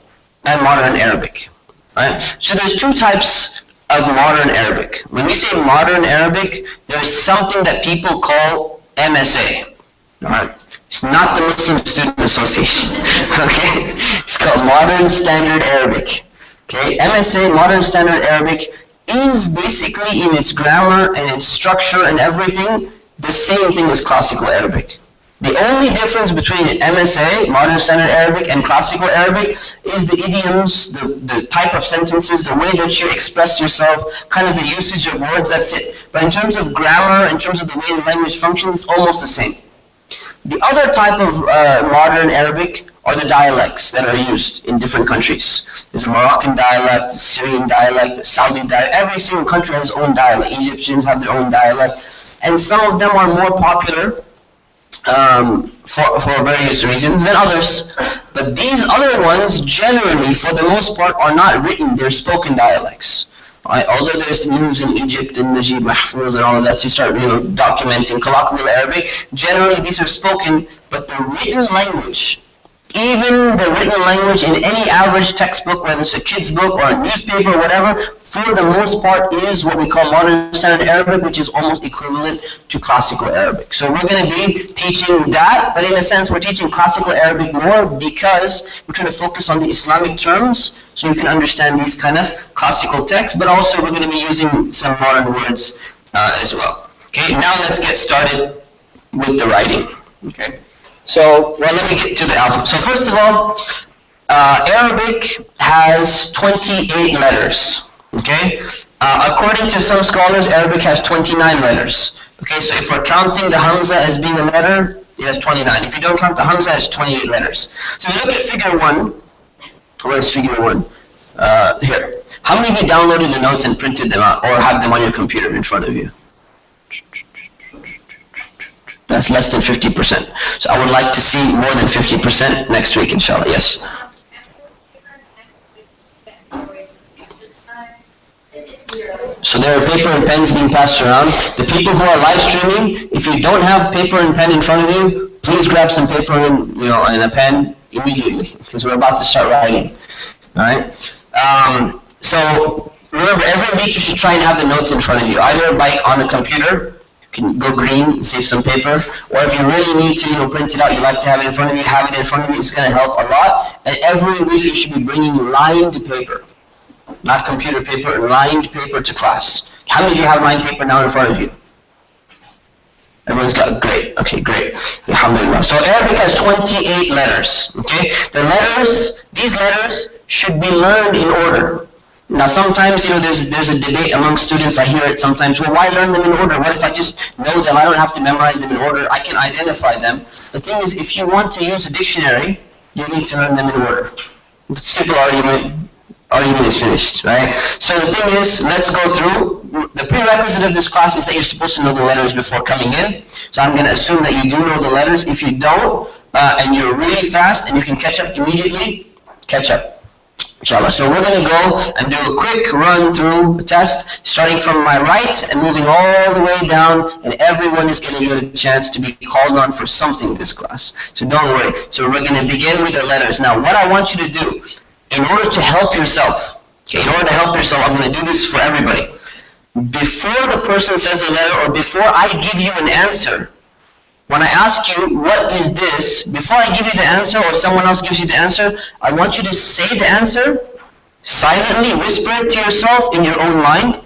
and modern Arabic? Right? So there's two types of modern Arabic. When we say modern Arabic, there's something that people call MSA. Right? It's not the Muslim Student Association. Okay? It's called Modern Standard Arabic. Okay? MSA, Modern Standard Arabic, is basically in its grammar and its structure and everything the same thing as classical Arabic. The only difference between MSA, Modern Standard Arabic, and classical Arabic is the idioms, the type of sentences, the way that you express yourself, kind of the usage of words, that's it. But in terms of grammar, in terms of the way the language functions, it's almost the same. The other type of modern Arabic are the dialects that are used in different countries. There's a Moroccan dialect, a Syrian dialect, a Saudi dialect. Every single country has its own dialect. Egyptians have their own dialect. And some of them are more popular for various reasons than others. But these other ones, generally, for the most part, are not written. They're spoken dialects. Right? Although there's moves in Egypt and Najib Mahfouz and all of that to start documenting colloquial Arabic, generally these are spoken, but the written language, even the written language in any average textbook, whether it's a kid's book or a newspaper or whatever, for the most part is what we call Modern Standard Arabic, which is almost equivalent to classical Arabic. So we're going to be teaching that, but in a sense we're teaching classical Arabic more because we're trying to focus on the Islamic terms so you can understand these kind of classical texts, but also we're going to be using some modern words as well. Okay, now let's get started with the writing. Okay. So, well, let me get to the alphabet. So first of all, Arabic has 28 letters, okay? According to some scholars, Arabic has 29 letters. Okay, so if we're counting the Hamza as being a letter, it has 29. If you don't count the Hamza, it has 28 letters. So if you look at figure 1, where's figure 1? Here. How many of you downloaded the notes and printed them out, or have them on your computer in front of you? That's less than 50%. So I would like to see more than 50% next week, inshallah. Yes. So there are paper and pens being passed around. The people who are live streaming, if you don't have paper and pen in front of you, please grab some paper and and a pen immediately, because we're about to start writing. All right. So remember, every week you should try and have the notes in front of you, either on the computer. Can go green, save some paper, or if you really need to, print it out, you like to have it in front of you, have it in front of you, it's going to help a lot. And every week you should be bringing lined paper, not computer paper, lined paper to class. How many of you have lined paper now in front of you? Everyone's got, great, okay, great. Alhamdulillah. So Arabic has 28 letters, okay? These letters should be learned in order. Now sometimes, there's a debate among students, I hear it sometimes, well, why learn them in order? What if I just know them? I don't have to memorize them in order. I can identify them. The thing is, if you want to use a dictionary, you need to learn them in order. It's a simple argument is finished, right? So the thing is, let's go through. The prerequisite of this class is that you're supposed to know the letters before coming in. So I'm going to assume that you do know the letters. If you don't, and you're really fast and you can catch up immediately, catch up. Inshallah. So we're going to go and do a quick run through the test, starting from my right and moving all the way down, and everyone is going to get a chance to be called on for something this class. So don't worry. So we're going to begin with the letters. Now, what I want you to do, in order to help yourself, I'm going to do this for everybody. Before the person says a letter, or before I give you an answer, when I ask you, what is this, before I give you the answer or someone else gives you the answer, I want you to say the answer, silently whisper it to yourself in your own mind,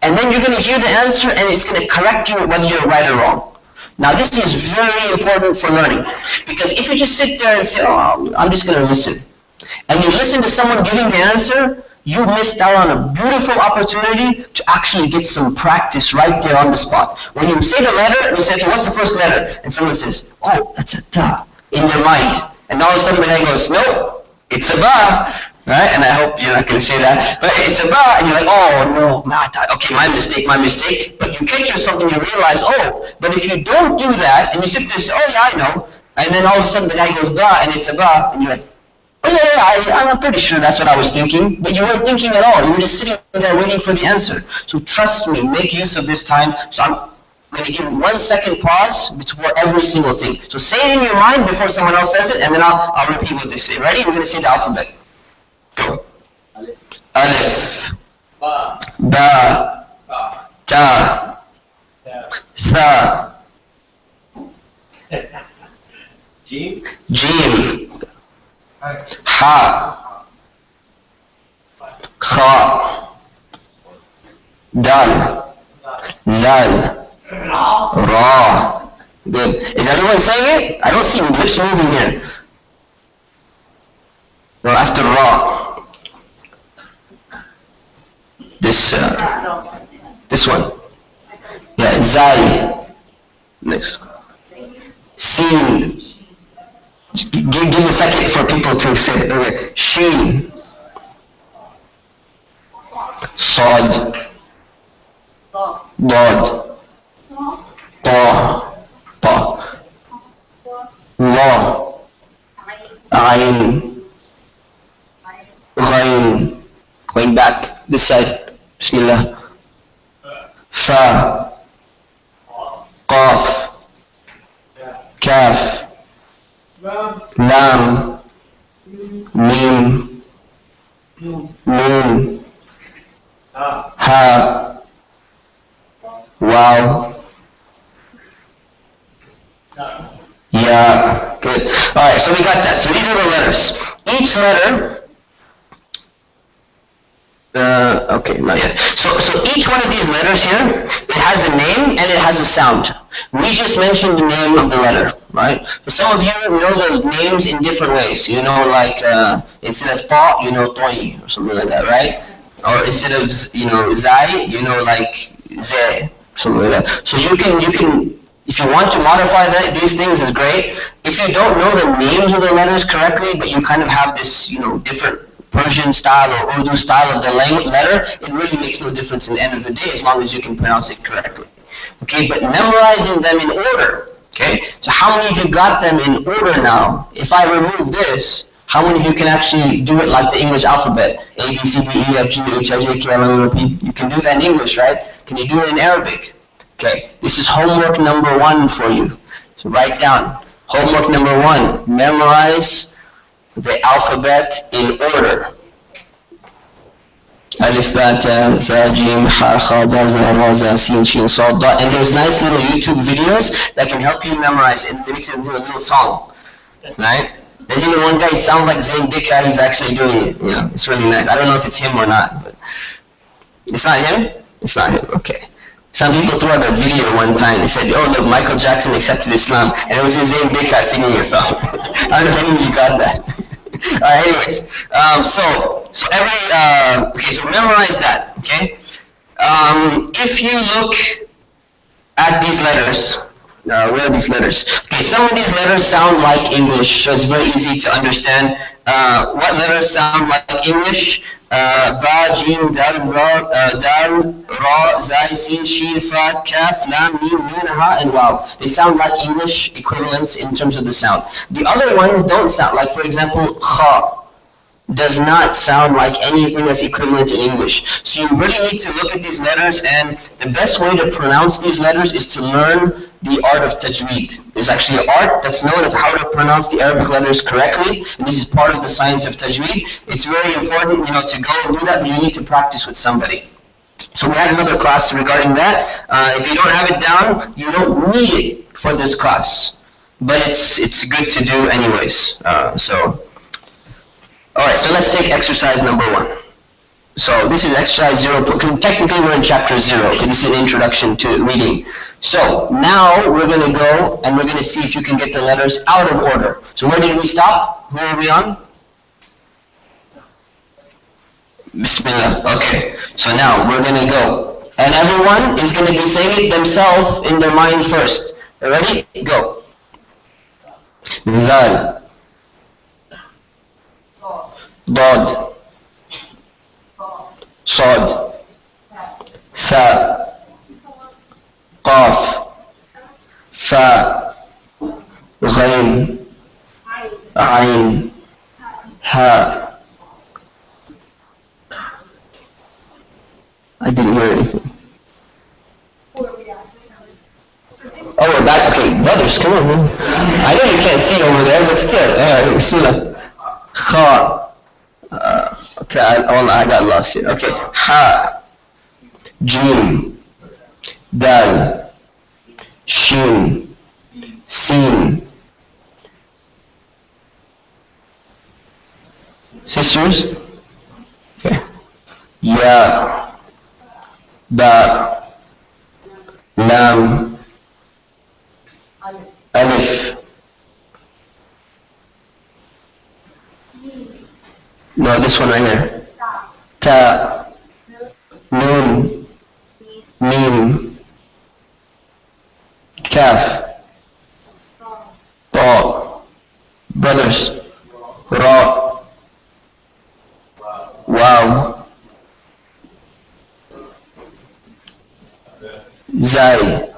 and then you're going to hear the answer and it's going to correct you whether you're right or wrong. Now this is very important for learning, because if you just sit there and say, oh, I'm just going to listen, and you listen to someone giving the answer, you missed out on a beautiful opportunity to actually get some practice right there on the spot. When you say the letter, and you say, okay, what's the first letter? And someone says, oh, that's a ta, in their mind. And all of a sudden the guy goes, no, it's a ba. right? And I hope you're not going to say that. But it's about, and you're like, oh no, okay, my mistake. But you catch yourself and you realize, oh, but if you don't do that, and you sit there and say, oh yeah, I know, and then all of a sudden the guy goes ba, and it's a ba, and you're like, oh yeah, I'm pretty sure that's what I was thinking. But you weren't thinking at all. You were just sitting there waiting for the answer. So trust me, make use of this time. So I'm going to give 1 second pause before every single thing. So say it in your mind before someone else says it, and then I'll repeat what they say. Ready? We're going to say the alphabet. Go. Alif. Ba. Ta. Tha. Jim. Ha. Kha. Dal. Zal. Ra. Good. Is everyone saying it? I don't see lips moving here. No, after Ra. This one. Yeah, Zal. Next. Sin. Give a second for people to say it. Okay. Shin. Sod. Dod. Ta. Ta. La. Ain. Ghain. Going back this side. Bismillah. Fa. Qaf. Kaf. Lam. Mim. Nun. Ha. Wow. Yeah. Good. Alright, so we got that. So these are the letters. Each letter, okay, not yet. So each one of these letters here, it has a name and it has a sound. We just mentioned the name of the letter, right? So some of you know the names in different ways. You know, like instead of ta, you know toi or something like that, right? Or instead of zai, you know like ze, something like that. So you can. If you want to modify these things, is great. If you don't know the names of the letters correctly, but you kind of have this, different Persian style or Urdu style of the letter, it really makes no difference in the end of the day as long as you can pronounce it correctly. Okay, but memorizing them in order. Okay, so how many of you got them in order now? If I remove this, how many of you can actually do it like the English alphabet? A, B, C, D, E, F, G, H, I, J, K, L, M, N, O, P. You can do that in English, right? Can you do it in Arabic? Okay, this is homework number 1 for you. So write down. Homework number 1, memorize the alphabet in order. Alif, ba, ta, tha, jim, ha, kha, dal, za, ra, za, sin, shin, sad, da. And there's nice little YouTube videos that can help you memorize it. It makes it into a little song. Right? There's even one guy, he sounds like Zayn Bika, he's actually doing it. It's really nice. I don't know if it's him or not, but it's not him? It's not him, okay. Some people threw out a video one time. They said, oh look, Michael Jackson accepted Islam. And it was Zayn Bika singing a song. I don't know if any of you got that. Anyways, so memorize that, okay? If you look at these letters, where are these letters? Okay, some of these letters sound like English, so it's very easy to understand. What letters sound like English? Ba, Jim, Dal, Dal, Ra, Zai, Sin, Shin, Fa, Kaf, Lam, Mim, Nun, Ha, and Waw. They sound like English equivalents in terms of the sound. The other ones don't sound like, for example, Kha does not sound like anything that's equivalent in English. So you really need to look at these letters, and the best way to pronounce these letters is to learn the art of tajweed. There's actually an art that's known of how to pronounce the Arabic letters correctly, and this is part of the science of tajweed. It's very important, to go and do that, but you need to practice with somebody. So we had another class regarding that. If you don't have it down, you don't need it for this class, but it's good to do anyways. Alright, so let's take exercise number 1. So this is exercise 0. Technically we're in chapter 0, because this is an introduction to reading. So now we're going to go and we're going to see if you can get the letters out of order. So where did we stop? Who are we on? Bismillah. Okay, so now we're going to go. And everyone is going to be saying it themselves in their mind first. Ready? Go. Zal. Dod. صاد ثاء قاف فاء غين عين هاء. I didn't hear anything. Oh, we're back. Okay, brothers, come on, man. I know you can't see over there, but still. Bismillah. Kha. Okay, I got lost here. Okay. Ha. Jim. Dal. Shin. Sin. Sisters? Okay. Ya. Ba. Lam. Alif. No, this one right here. Ta. Noon. Mim. Kaf. Ta. Brothers. Ra. Wow. Zai.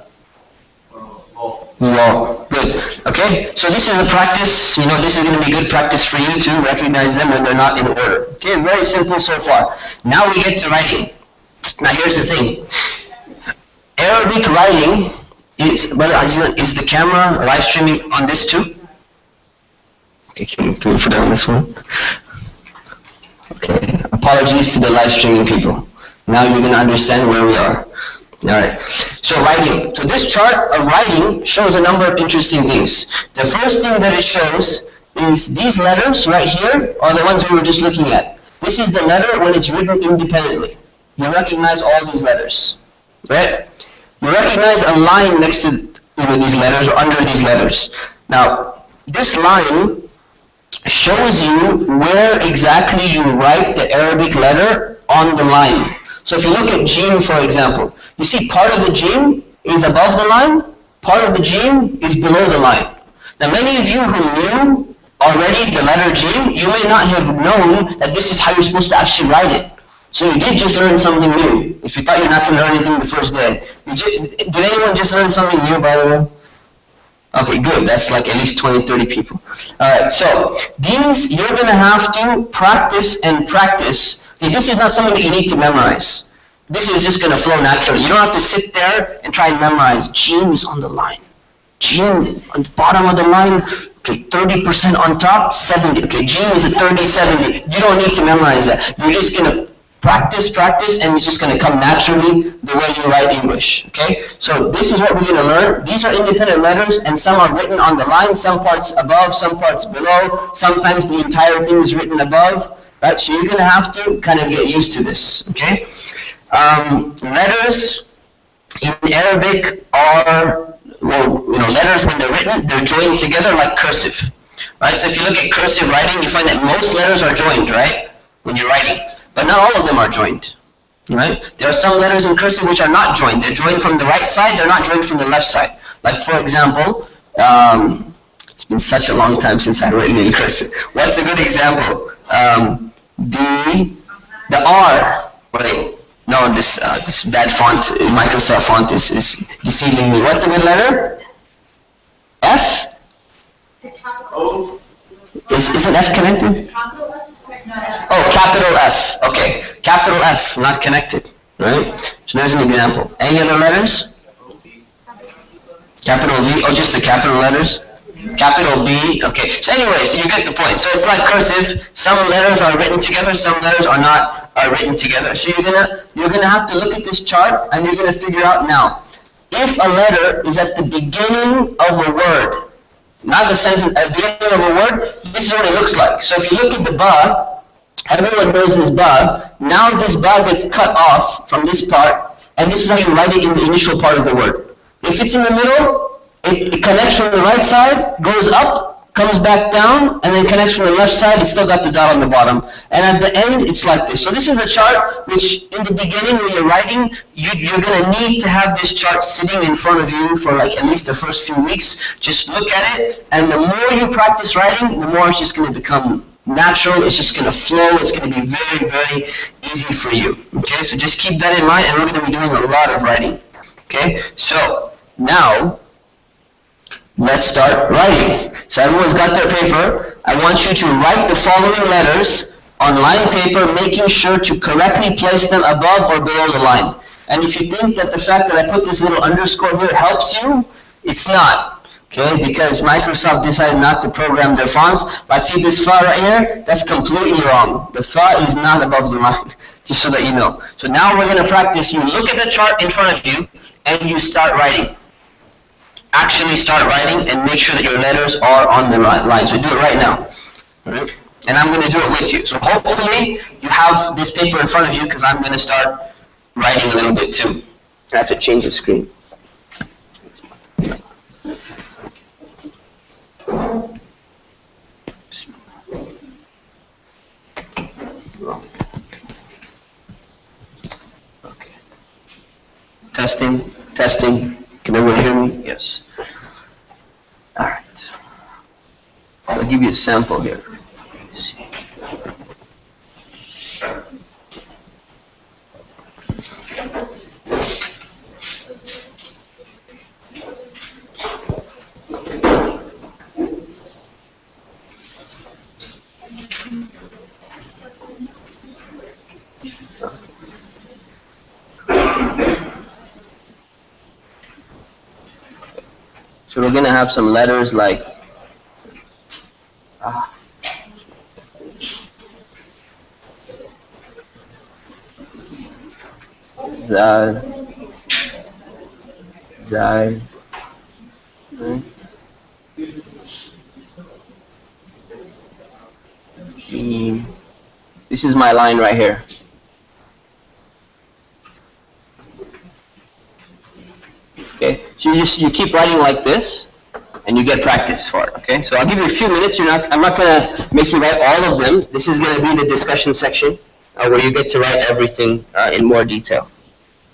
Wow. Good. Okay, so this is a practice. You know, this is going to be good practice for you to recognize them when they're not in order. Okay, very simple so far. Now we get to writing. Now here's the thing. Arabic writing is the camera live streaming on this too? Okay, can we put it on this one? Okay, apologies to the live streaming people. Now you're going to understand where we are. Alright, so writing. So this chart of writing shows a number of interesting things. The first thing that it shows is these letters right here are the ones we were just looking at. This is the letter when it's written independently. You recognize all these letters, right? You recognize a line next to these letters or under these letters. Now, this line shows you where exactly you write the Arabic letter on the line. So if you look at Jim, for example, you see part of the Jim is above the line, part of the Jim is below the line. Now many of you who knew already the letter Jim, you may not have known that this is how you're supposed to actually write it. So you did just learn something new. If you thought you're not going to learn anything the first day. Did anyone just learn something new, by the way? Okay, good. That's like at least 20, 30 people. Alright, so these you're going to have to practice and practice. Okay, this is not something that you need to memorize. This is just going to flow naturally. You don't have to sit there and try and memorize. Jim is on the line. Jim on the bottom of the line. Okay, 30% on top, 70. Okay, Jim is at 30, 70. You don't need to memorize that. You're just going to practice, and it's just going to come naturally the way you write English. Okay, so this is what we're going to learn. These are independent letters, and some are written on the line, some parts above, some parts below. Sometimes the entire thing is written above. Right, so you're going to have to kind of get used to this. Okay, letters in Arabic are, letters when they're written, they're joined together like cursive. Right, so if you look at cursive writing, you find that most letters are joined, right, when you're writing. But not all of them are joined, right? There are some letters in cursive which are not joined. They're joined from the right side, they're not joined from the left side. Like for example, it's been such a long time since I've written in cursive. What's a good example? The R, right? No, this bad font, Microsoft font is deceiving me. What's a good letter? F? Isn't F connected? Oh, capital F. Okay, capital F, not connected, right? So there's an example. Any other letters? Capital V, oh, just the capital letters? Capital B, okay. So anyway, so you get the point. So it's like cursive. Some letters are written together, some letters are written together. So you're gonna have to look at this chart and you're gonna figure out now. If a letter is at the beginning of a word, not the sentence, at the beginning of a word, this is what it looks like. So if you look at the ba, everyone knows this ba. Now this ba gets cut off from this part, and this is how you write it in the initial part of the word. If it's in the middle, it connects from the right side, goes up, comes back down, and then connects from the left side, it's still got the dot on the bottom. And at the end, it's like this. So this is the chart which, in the beginning when you're writing, you're going to need to have this chart sitting in front of you for like at least the first few weeks. Just look at it, and the more you practice writing, the more it's just going to become natural, it's just going to flow, it's going to be very, very easy for you. Okay, so just keep that in mind, and we're going to be doing a lot of writing. Okay, so now let's start writing. So everyone's got their paper. I want you to write the following letters on line paper, making sure to correctly place them above or below the line. And if you think that the fact that I put this little underscore here helps you, it's not. Okay, because Microsoft decided not to program their fonts. Like, see this fa right here? That's completely wrong. The fa is not above the line, just so that you know. So now we're going to practice. You look at the chart in front of you, and you start writing. Actually start writing, and make sure that your letters are on the right line. So do it right now. All right? And I'm going to do it with you. So hopefully you have this paper in front of you, because I'm going to start writing a little bit too. I have to change the screen. Okay. Testing, testing. Can everyone hear me? Yes. All right. I'll give you a sample here. Let's see. So we're going to have some letters like Zai, This is my line right here. Okay, so you keep writing like this, and you get practice for it. Okay, so I'll give you a few minutes. I'm not going to make you write all of them. This is going to be the discussion section where you get to write everything in more detail.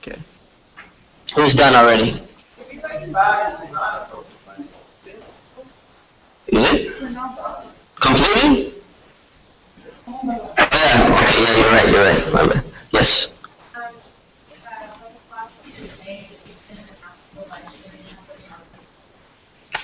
Okay, who's done already? Is it completely? Yeah. Okay. Yeah, you're right. You're right. My bad. Yes.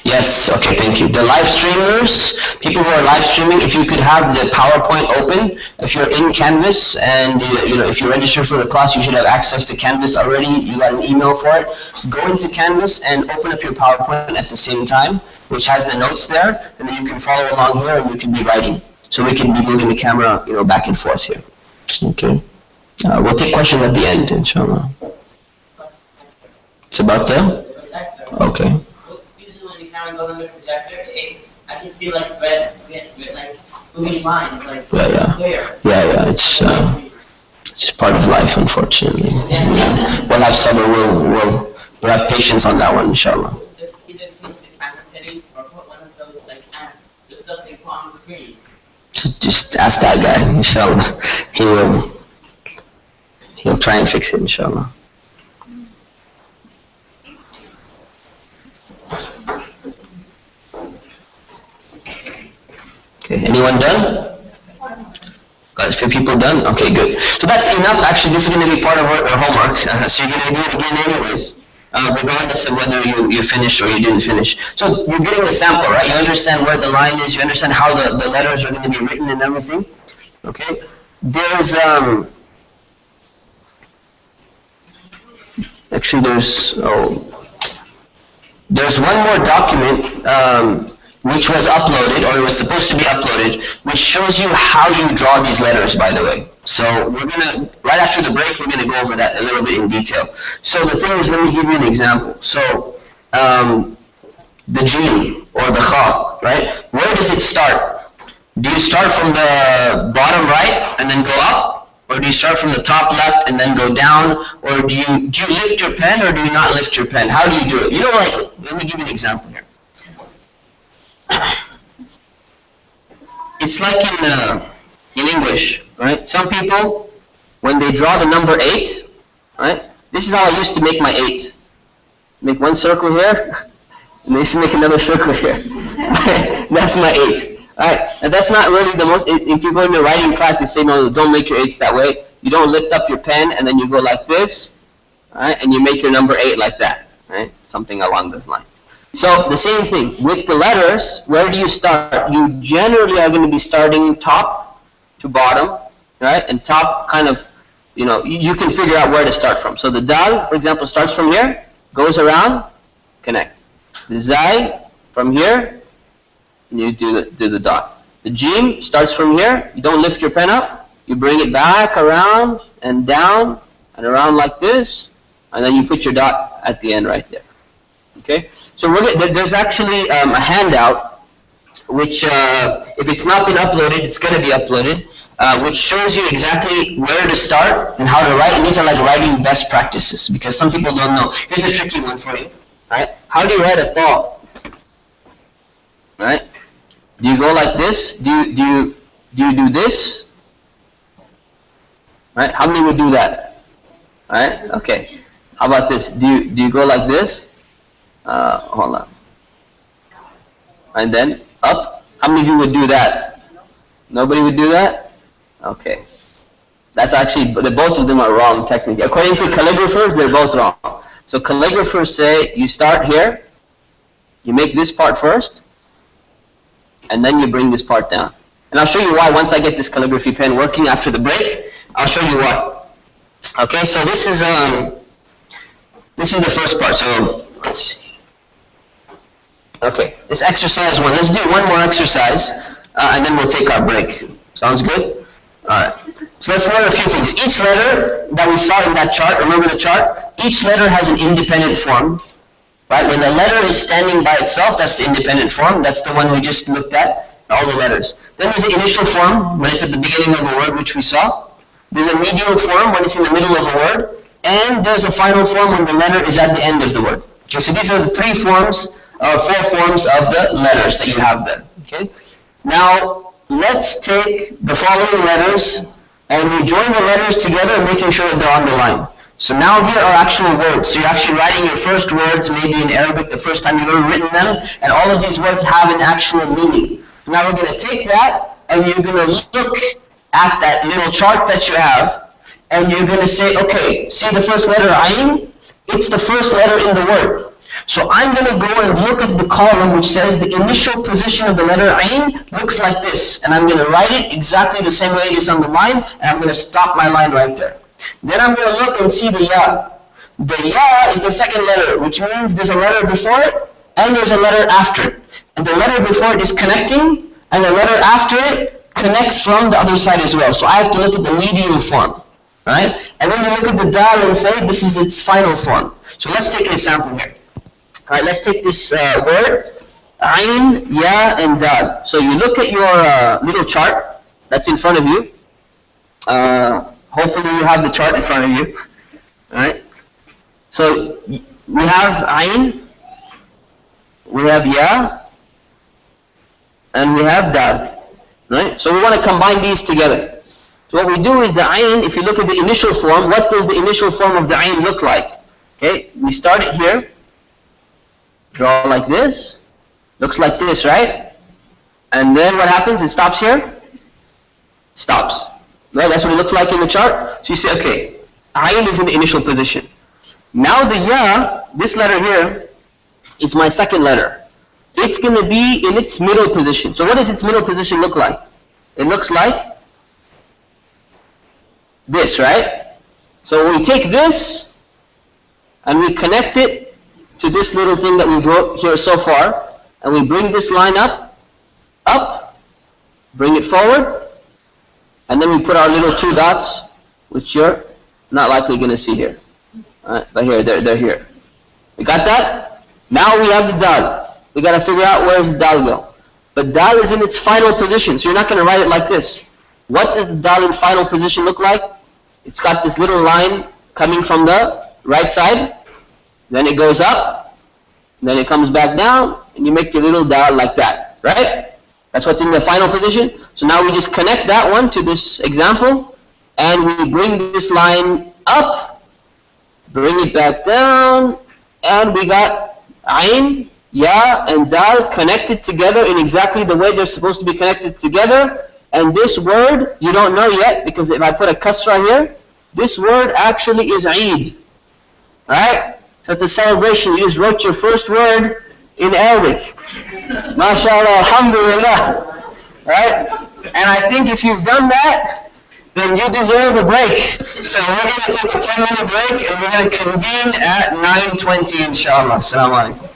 Yes, okay, thank you. The live streamers, people who are live streaming, if you could have the PowerPoint open, if you're in Canvas and if you register for the class, you should have access to Canvas already. You got an email for it. Go into Canvas and open up your PowerPoint at the same time, which has the notes there, and then you can follow along here and you can be writing. So we can be moving the camera, back and forth here. Okay. We'll take questions at the end, inshallah. It's about to? Okay. Goes on the projector, I can see like red like moving lines, like clear. Yeah, it's just part of life, unfortunately. Yeah. We'll have summer. We'll have patience on that one, inshallah. Just either change the camera settings or put one of those like just stuff they put on the screen. Just ask that guy, inshallah. He'll try and fix it, inshallah. Okay, anyone done? Got a few people done? Okay, good. So that's enough. Actually, this is going to be part of our homework. So you're going to do it again anyways, regardless of whether you finished or you didn't finish. So you're getting a sample, right? You understand where the line is. You understand how the letters are going to be written and everything. Okay? There's one more document which was uploaded, or it was supposed to be uploaded, which shows you how you draw these letters, by the way. So we're going to, right after the break, we're going to go over that a little bit in detail. So the thing is, let me give you an example. So the jim, or the kha, right? Where does it start? Do you start from the bottom right and then go up? Or do you start from the top left and then go down? Or do you lift your pen, or do you not lift your pen? How do you do it? Let me give you an example here. It's like in English, right? Some people, when they draw the number 8, right? This is how I used to make my 8. Make one circle here, and I used to make another circle here. That's my 8. Alright, and that's not really the most, if you go into writing class, they say, no, don't make your 8s that way. You don't lift up your pen, and then you go like this, alright, and you make your number 8 like that, right? Something along those lines. So, the same thing, with the letters, where do you start? You generally are going to be starting top to bottom, right? And top kind of, you can figure out where to start from. So the dal, for example, starts from here, goes around, connect. The zai, from here, and you do the dot. The jim starts from here, you don't lift your pen up, you bring it back around and down and around like this, and then you put your dot at the end right there. Okay? So there's actually a handout, which if it's not been uploaded, it's going to be uploaded, which shows you exactly where to start and how to write. And these are like writing best practices, because some people don't know. Here's a tricky one for you. Right? How do you write a thought? Right? Do you go like this? Do you do this? Right? How many would do that? Right? Okay. How about this? Do you go like this? Hold on. And then up. How many of you would do that? Nobody would do that? Okay. That's actually, both of them are wrong technically. According to calligraphers, they're both wrong. So calligraphers say you start here, you make this part first, and then you bring this part down. And I'll show you why once I get this calligraphy pen working after the break. I'll show you why. Okay, so this is the first part. So let's see. Okay, this exercise one. Let's do one more exercise, and then we'll take our break. Sounds good? Alright. So let's learn a few things. Each letter that we saw in that chart, remember the chart? Each letter has an independent form. Right? When the letter is standing by itself, that's the independent form. That's the one we just looked at, all the letters. Then there's the initial form, when it's at the beginning of a word, which we saw. There's a medial form, when it's in the middle of a word. And there's a final form when the letter is at the end of the word. Okay, so these are the four forms of the letters that you have there. Okay? Now, let's take the following letters, and we join the letters together, making sure that they're on the line. So now here are actual words. So you're actually writing your first words, maybe in Arabic, the first time you've ever written them, and all of these words have an actual meaning. Now we're going to take that, and you're going to look at that little chart that you have, and you're going to say, okay, see the first letter, Ayn? It's the first letter in the word. So I'm going to go and look at the column which says the initial position of the letter Ayn looks like this, and I'm going to write it exactly the same way it is on the line, and I'm going to stop my line right there. Then I'm going to look and see the ya. The ya is the second letter, which means there's a letter before it and there's a letter after it. And the letter before it is connecting, and the letter after it connects from the other side as well. So I have to look at the medial form, right? And then you look at the dal and say this is its final form. So let's take an example here. All right, let's take this word, Ayn, Ya, and Dal. So you look at your little chart that's in front of you. Hopefully you have the chart in front of you. All right. So we have Ayn, we have Ya, and we have Dal. Right. So we want to combine these together. So what we do is the Ayn, if you look at the initial form, what does the initial form of the Ayn look like? Okay, we start it here. Draw like this. Looks like this, right? And then what happens? It stops here. Stops. Right? That's what it looks like in the chart. So you say, okay, Ayn is in the initial position. Now the Ya, this letter here, is my second letter. It's going to be in its middle position. So what does its middle position look like? It looks like this, right? So we take this and we connect it to this little thing that we wrote here so far, and we bring this line up, bring it forward, and then we put our little two dots, which you're not likely going to see here. Alright, but here, they're here. We got that? Now we have the dal. We got to figure out where's the dal go. But dal is in its final position, so you're not going to write it like this. What does the dal in final position look like? It's got this little line coming from the right side, then it goes up, then it comes back down, and you make your little dal like that, right? That's what's in the final position. So now we just connect that one to this example, and we bring this line up, bring it back down, and we got Ayn, Ya and Dal connected together in exactly the way they're supposed to be connected together. And this word, you don't know yet, because if I put a kasra here, this word actually is Eid. Right? So it's a celebration. You just wrote your first word in Arabic. MashaAllah, alhamdulillah. Right? And I think if you've done that, then you deserve a break. So we're going to take a 10-minute break, and we're going to convene at 9:20, inshallah. Assalamu alaikum.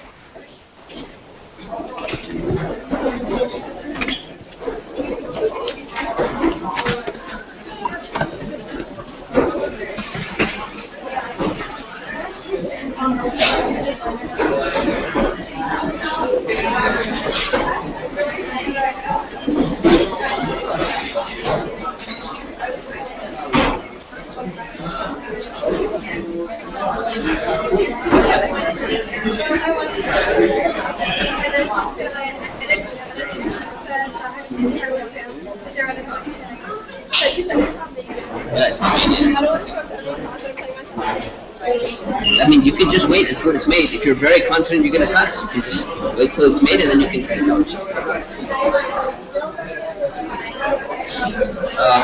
I mean, you can just wait until it's made. If you're very confident you're going to pass, you can just wait till it's made and then you can test out.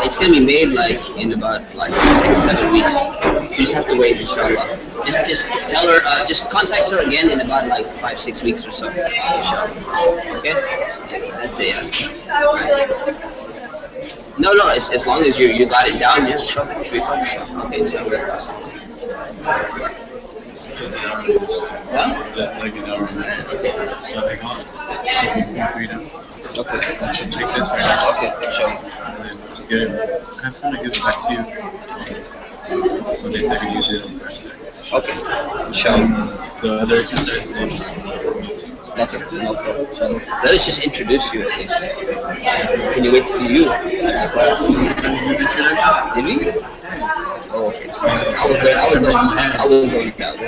It's going to be made like in about 6-7 weeks. You just have to wait, inshallah. Just tell her, just contact her again in about 5-6 weeks or so, inshallah. Okay? That's it, yeah. No, as long as you got it down, yeah, inshallah, it should be fine, inshallah. Okay, inshallah. What? Like an hour and a half. Okay. I should take this right now. Okay, sure. And then just get it. Have somebody give it back to you. When they say I can use it on Thursday. Okay, inshallah. The other exercise they just Okay, no problem. So let us just introduce you at least. Can you wait till you? Did we? Oh, okay. I was on down.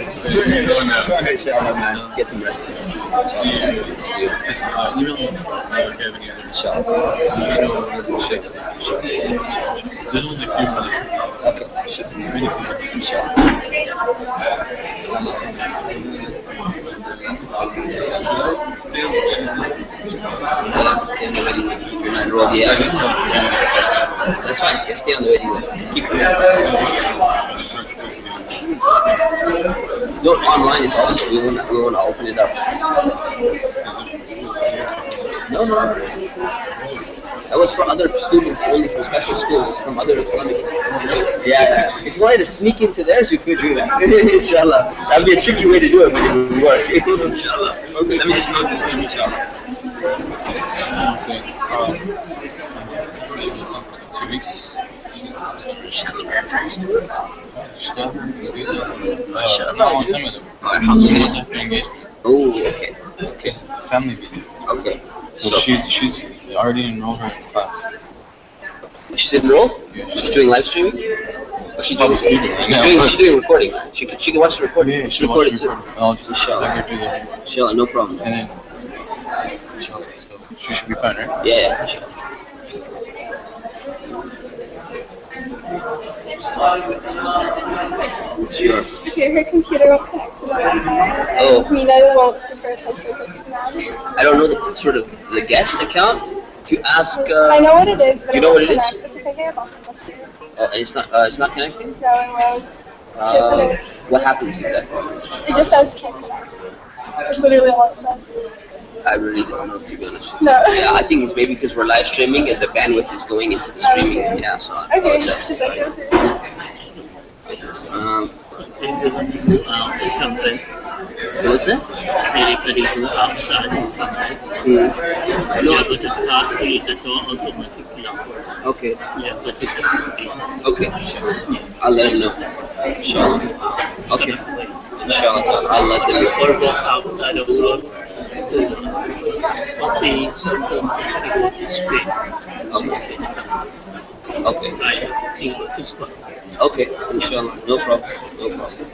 Inshallah, man. Get some rest. see you. See you. Just email me if you have any other Inshallah. check. There's only a few minutes. Okay, sure. Inshallah. Stay on the If you're not enrolled yet, that's fine. Just stay on the waiting list. Keep No, online is also. We want to open it up. No. That was for other students, only from special schools, from other Islamic schools. Yeah. If you wanted to sneak into theirs, you could do that. Inshallah. That would be a tricky way to do it, but it would work. Inshallah. Okay. Let me just note this thing, inshallah. Okay. 2 weeks. She's coming that fast. Long time ago. 2 months after engagement. Oh, okay. Okay. Family visa. Okay. So she's already enrolled her in class. She's enrolled? Yeah. She's doing live streaming? Or she's Probably sleeping right now. She's doing recording. She can watch the recording. Yeah, she recorded too. I'll just Inshallah. let her do that. Inshallah, no problem. And then, inshallah, so she should be fine, right? Yeah, inshallah. Sure. If her computer won't connect to the Wi-Fi, Oh. and Mina won't give her attention because she's mad. I don't know the guest account to ask. I know what it is, but You it know what won't it is? connect. It's a thing about them. And it's not connecting. It's going rogue. She has it. What happens exactly? It just says can't connect. That's literally all it says. I really don't know, to be honest. No. Yeah, I think it's maybe because we're live streaming and the bandwidth is going into the streaming. Okay. Yeah, so I Okay, apologize. she's like, okay. What was that? Everybody go outside and come back. Yeah, but the car key is automatically locked. Okay. Yeah, but it's a Okay, sure. I'll let him know. Inshallah. Okay. Inshallah, I'll let them know. or go outside of road. Coffee, something, go to Spain. Okay. I think it's fine. Okay, inshallah. No problem. No problem.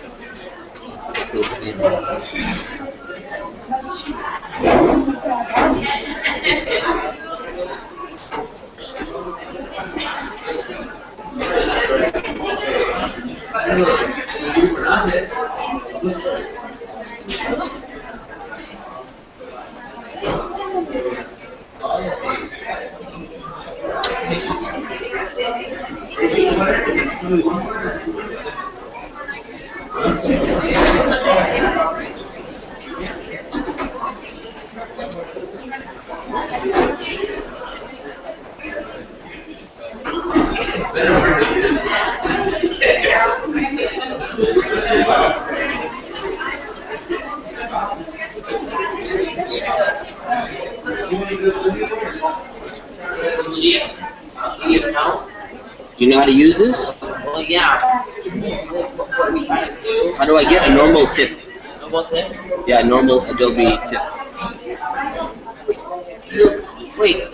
Chief, you need help? Do you know how to use this? Well, yeah. What we trying to do? How do I get a normal tip? What's it? Yeah, normal Adobe tip. Wait,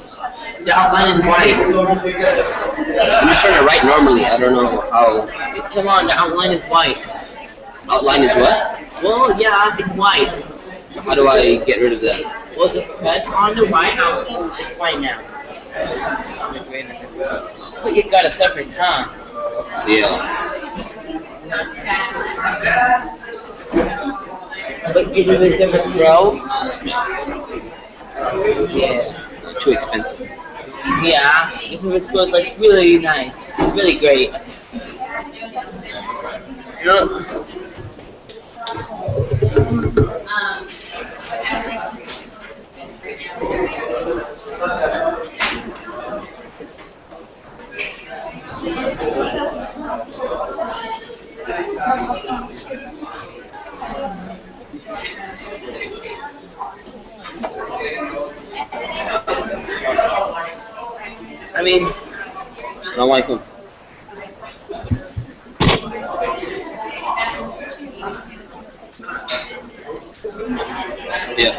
the outline is white. I'm just trying to write normally. I don't know how. Come on, the outline is white. Outline is what? Well, yeah, it's white. So how do I get rid of that? Well, just press on the white outline. It's white now. But you got a surface, huh? Yeah. But is it a Surface Pro? Yeah. Too expensive. Yeah, the Surface Pro is like really nice. It's really great. You know, I mean, Assalamualaikum. Yeah.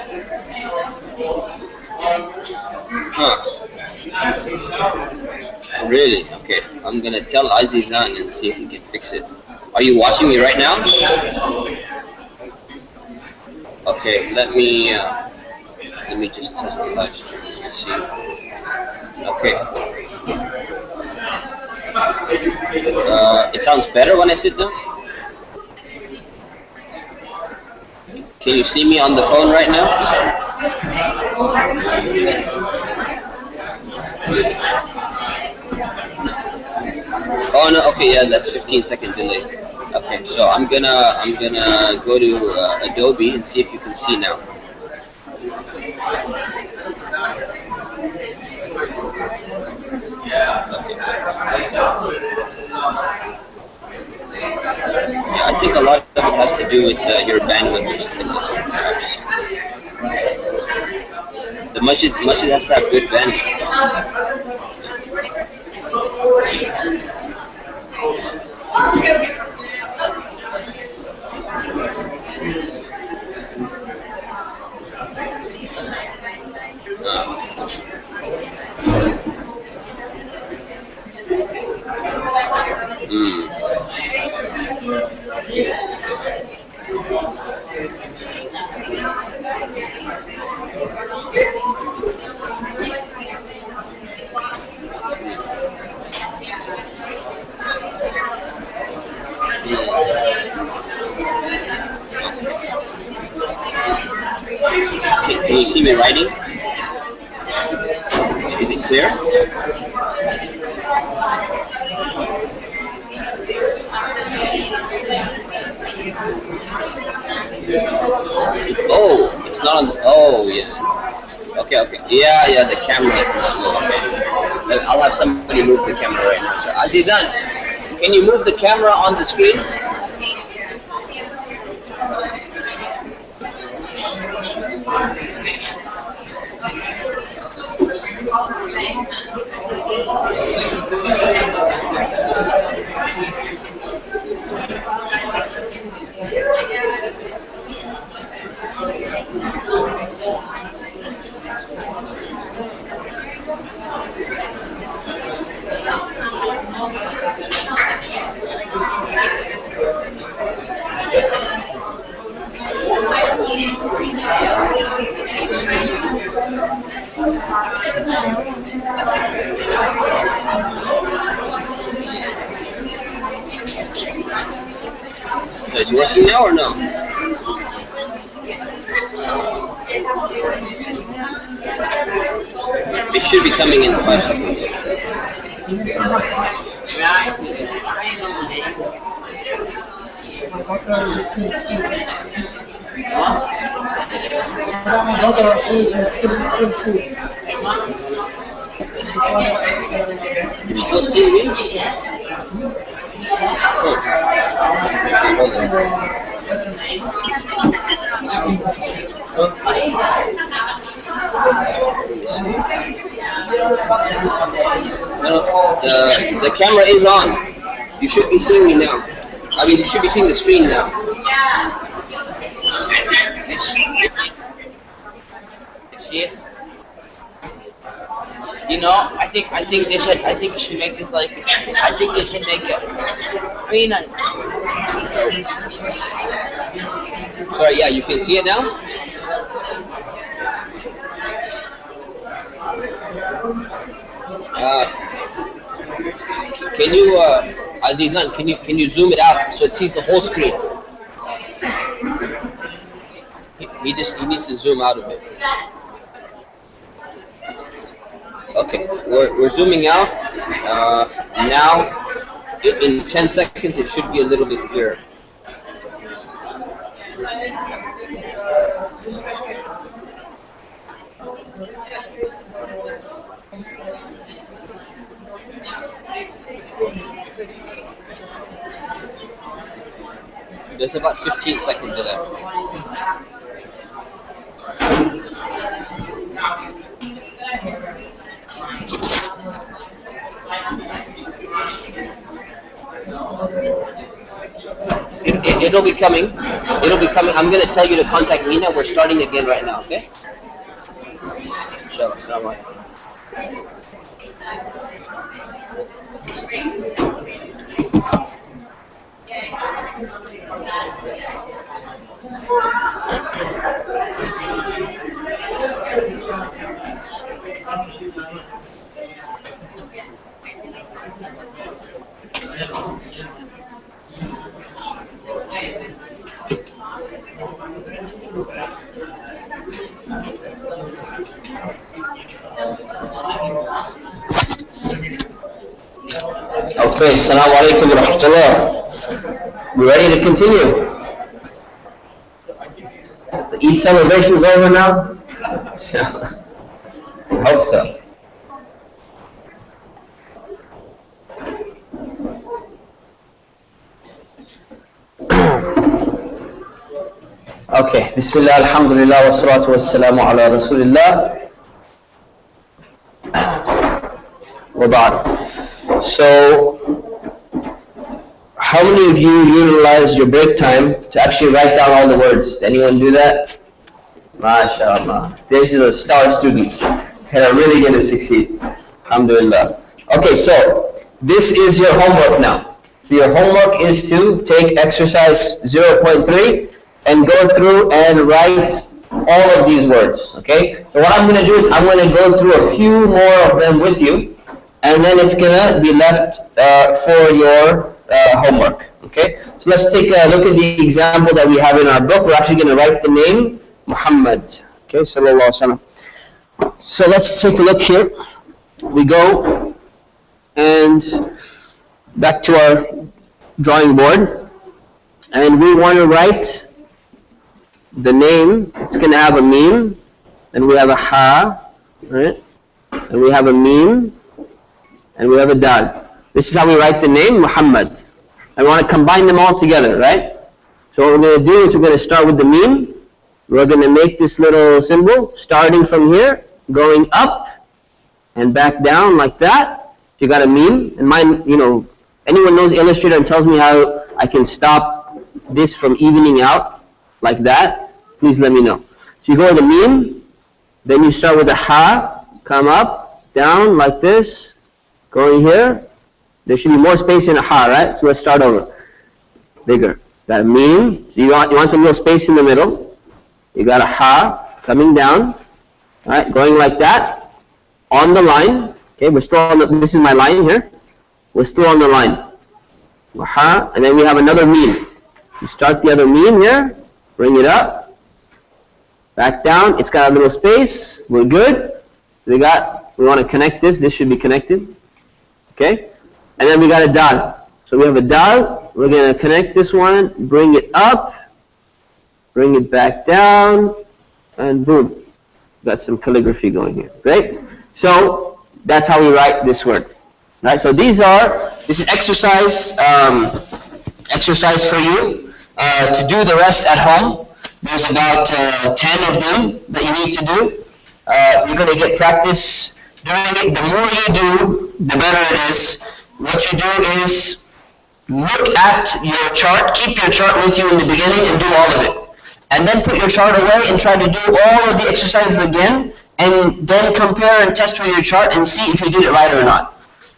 Huh. Really? Okay. I'm gonna tell Azizan and see if he can fix it. Are you watching me right now? Okay. Let me just test the live stream and see. Okay. It sounds better when I sit down. Can you see me on the phone right now? Oh no, okay, yeah, that's 15-second delay. Okay, so I'm gonna go to Adobe and see if you can see now. Yeah, I think a lot of it has to do with your bandwidth or something like that. The masjid has to have good bandwidth. Can you see me writing? Is it clear? Oh, it's not on the, oh yeah. Okay. Yeah, the camera is not low. Okay. I'll have somebody move the camera right now. So, Azizan, can you move the camera on the screen? Is it working now or no? It should be coming in 5 seconds. You still see me? Oh. Hold on. No, the camera is on. You should be seeing me now. I mean, you should be seeing the screen now. Sheikh, you know, I think they should make this like, I think they should make it. I mean, Sorry, yeah, you can see it now? Can you, Azizan, can you zoom it out so it sees the whole screen? He needs to zoom out a bit. Okay, we're zooming out. Now, in 10 seconds, it should be a little bit clearer. There's about 15 seconds of that. It'll be coming. It'll be coming. I'm going to tell you to contact Mina. We're starting again right now, okay? Inshallah. Assalamu alaikum. Okay, assalamu alaikum wa rahmatullah. We ready to continue? The Eid celebration's over now? I hope so. Okay, Bismillah, Alhamdulillah, wa salatu wa salamu ala Rasulillah. Wa ba'd. So, how many of you utilized your break time to actually write down all the words? Did anyone do that? MashaAllah. These are the star students that are really going to succeed. Alhamdulillah. Okay, so this is your homework now. So your homework is to take exercise 0.3 and go through and write all of these words. Okay? So what I'm going to do is I'm going to go through a few more of them with you, and then it's going to be left for your homework. Okay? So let's take a look at the example that we have in our book. We're actually going to write the name Muhammad. Okay? Sallallahu Alaihi Wasallam. So let's take a look here. We go and back to our drawing board, and we want to write the name. It's going to have a meme, and we have a ha, right? And we have a meme, and we have a dal. This is how we write the name Muhammad. I want to combine them all together, right? So what we're going to do is we're going to start with the meme. We're going to make this little symbol starting from here, going up and back down like that. You got a meme, and mine, you know, anyone knows Illustrator and tells me how I can stop this from evening out like that, please let me know. So you go with the meme, then you start with the ha, come up, down like this, going here. There should be more space in a ha, right? So let's start over. Bigger. Got a meme, so you want a little space in the middle. You got a ha coming down, right? Going like that, on the line. Okay, we're still on the, this is my line here. We're still on the line. Ha, and then we have another meme. You start the other meme here, bring it up, back down. It's got a little space. We're good. We want to connect this. This should be connected. Okay, and then we got a dal. So we have a dal. we're going to connect this one, bring it up, bring it back down, and boom. Got some calligraphy going here. Great. So that's how we write this word. Right? So this is exercise for you to do the rest at home. There's about 10 of them that you need to do. You're going to get practice doing it. The more you do, the better it is. What you do is look at your chart, keep your chart with you in the beginning and do all of it. And then put your chart away and try to do all of the exercises again, and then compare and test with your chart and see if you did it right or not.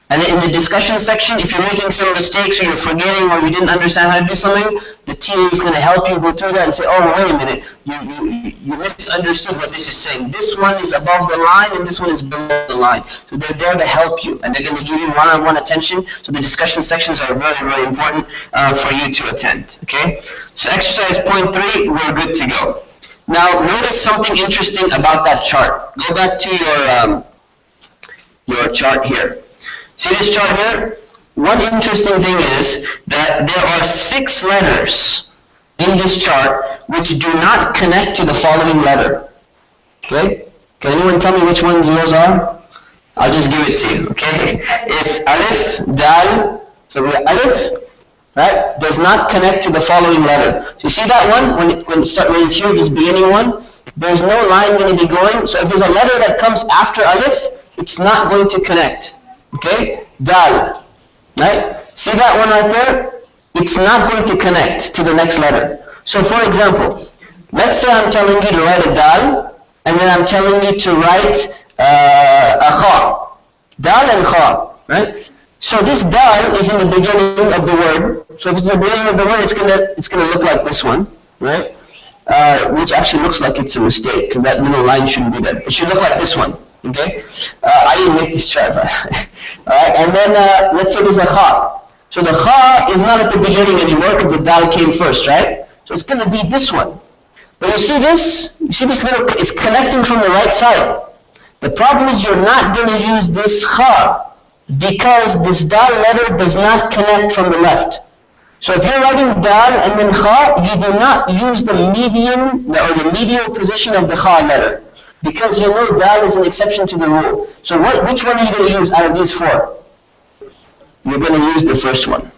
And in the discussion section, if you're making some mistakes or you're forgetting or you didn't understand how to do something, the TA is going to help you go through that and say, oh, wait a minute, you misunderstood what this is saying. This one is above the line and this one is below the line. So they're there to help you, and they're going to give you one-on-one attention. So the discussion sections are very, very important for you to attend. Okay? So exercise point 3, we're good to go. Now, notice something interesting about that chart. Go back to your chart here. See this chart here? One interesting thing is that there are 6 letters in this chart which do not connect to the following letter. Okay? Can anyone tell me which ones those are? I'll just give it to you. Okay? It's Alif, Dal. So we have Alif, right? Does not connect to the following letter. So you see that one? When it's here, this beginning one, there's no line going to be going. So if there's a letter that comes after Alif, it's not going to connect. Okay? Dal. Right? See that one right there? It's not going to connect to the next letter. So for example, let's say I'm telling you to write a dal, and then I'm telling you to write a kha. Dal and kha. Right? So this dal is in the beginning of the word. So if it's in the beginning of the word, it's gonna look like this one. Right? Which actually looks like it's a mistake, because that little line shouldn't be there. It should look like this one. Okay? I didn't make this chart. Alright, and then let's say there's a kha. So the kha is not at the beginning anymore because the dal came first, right? So it's going to be this one. But you see this? You see this little, it's connecting from the right side. The problem is you're not going to use this kha because this dal letter does not connect from the left. So if you're writing dal and then kha, you do not use the median or the medial position of the kha letter. Because you know dal is an exception to the rule. So which one are you going to use out of these 4? You're going to use the first one.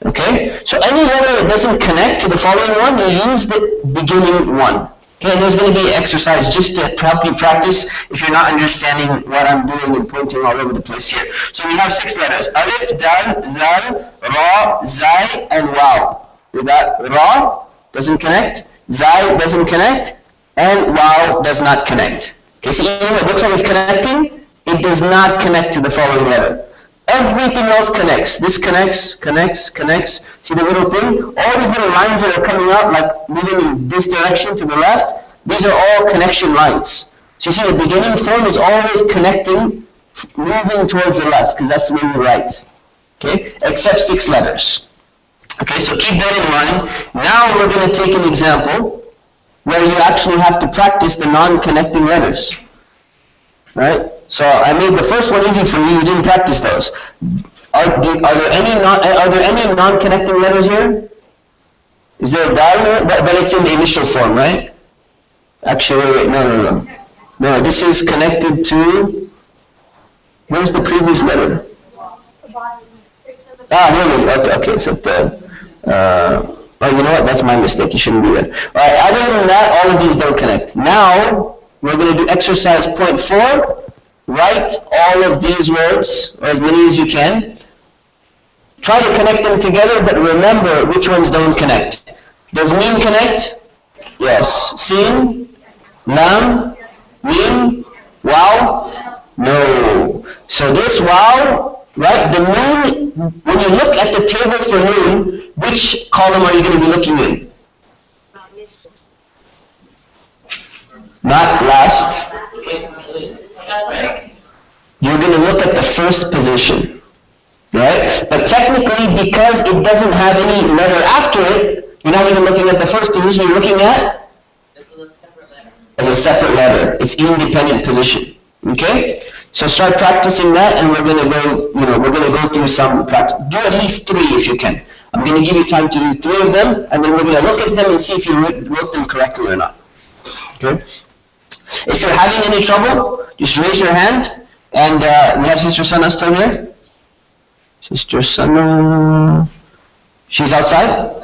Okay? So any letter that doesn't connect to the following one, you use the beginning one. Okay, and there's going to be an exercise just to help you practice if you're not understanding what I'm doing and pointing all over the place here. So we have 6 letters. Alif, Dal, Zal, Ra, Zai, and Waw. With that, Ra doesn't connect, Zai doesn't connect, and Waw does not connect. Okay, so even though it looks like it's connecting, it does not connect to the following letter. Everything else connects. This connects, connects, connects. See the little thing? All these little lines that are coming out, like moving in this direction to the left, these are all connection lines. So you see the beginning form is always connecting, moving towards the left, because that's the way we write. Okay? Except 6 letters. Okay, so keep that in mind. Now we're going to take an example where you actually have to practice the non-connecting letters. Right? So I made the first one easy for you. You didn't practice those. Are there any non-connecting letters here? Is there a dal here? But it's in the initial form, right? Actually, wait, no. No, this is connected to. Where's the previous letter? Really? Okay. So oh, you know what? That's my mistake. You shouldn't do that. All right. Other than that, all of these don't connect. Now we're going to do exercise point 4. Write all of these words, or as many as you can. Try to connect them together, but remember which ones don't connect. Does mim connect? Yes. Sin? Lam? Mim? Wow? No. So this wow, right, the noon, when you look at the table for noon, which column are you going to be looking in? Not last. You're going to look at the first position, right? But technically, because it doesn't have any letter after it, you're not even looking at the first position. You're looking at as a separate letter. It's independent position. Okay? So start practicing that, and we're going to go. We're going to go through some practice. Do at least 3 if you can. I'm going to give you time to do 3 of them, and then we're going to look at them and see if you wrote them correctly or not. Okay? If you're having any trouble, just raise your hand, and we have Sister Sana still here? Sister Sana, she's outside?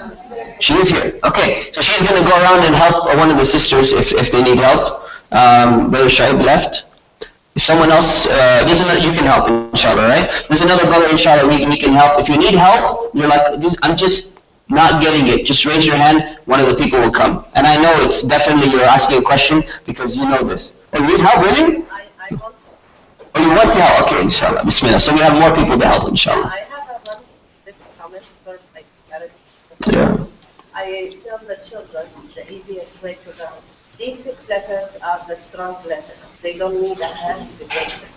She is here. Okay, so she's going to go around and help one of the sisters if they need help. Brother Shaib left. If someone else, you can help, inshallah, right? There's another brother, inshallah, we can help. If you need help, you're like, I'm just not getting it. Just raise your hand, one of the people will come. And I know it's definitely you're asking a question because you know this. Oh, you need help, really? I want. Oh, you want to help? Okay, inshallah. Bismillah. So we have more people to help, inshallah. I have a one little comment because I got it. Yeah. I tell the children the easiest way to learn. These 6 letters are the strong letters. They don't need a hand to take them.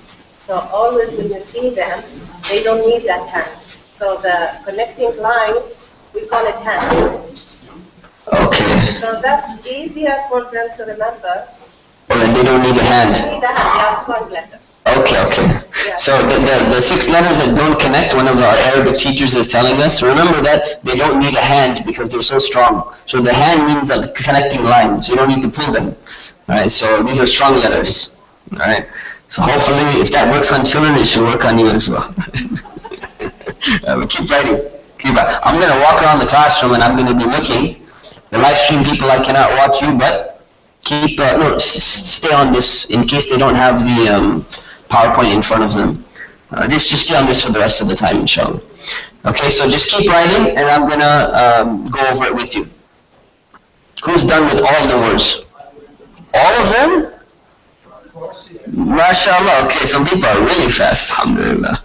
So always when you see them, they don't need that hand. So the connecting line, we call it hand. Okay. So that's easier for them to remember. Well, then they don't need a hand. They don't need a hand. They are strong letters. Okay. Yeah. So the 6 letters that don't connect, one of our Arabic teachers is telling us, remember that they don't need a hand because they're so strong. So the hand means a connecting line, so you don't need to pull them. Alright, so these are strong letters. Alright, so hopefully if that works on children, it should work on you as well. But keep writing. I'm going to walk around the classroom and I'm going to be looking. The live stream people, I cannot watch you, but keep, stay on this in case they don't have the PowerPoint in front of them. Just stay on this for the rest of the time, inshallah. Okay, so just keep writing, and I'm gonna go over it with you. Who's done with all the words? All of them? MashaAllah. Okay, some people are really fast, alhamdulillah.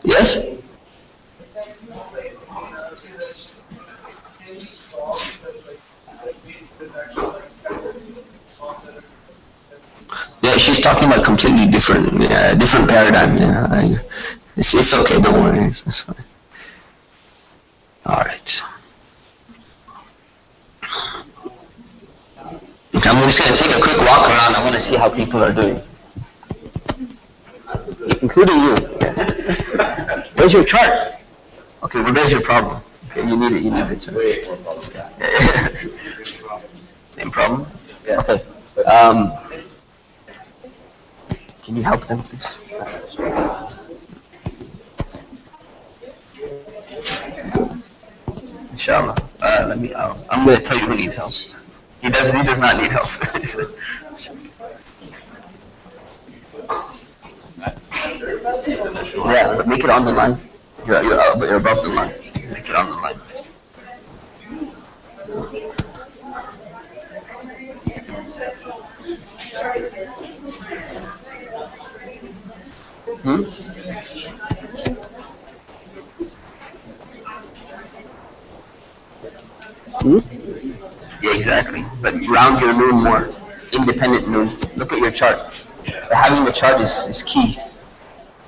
Yes? Yeah, she's talking about completely different paradigm. Yeah, it's okay. Don't worry. It's fine. All right. Okay, I'm just going to take a quick walk around. I want to see how people are doing, including you. Yes. Where's your chart? Okay, well, there's your problem. Okay, you need it. You need it. Same problem. Yeah. Okay. Can you help them, please? Inshallah. I'm going to tell you who needs help. He does not need help. Yeah, make it on the line. You're above the line. Make it on the line. Yeah, exactly. But round your noon more. Independent noon. Look at your chart. Having the chart is key.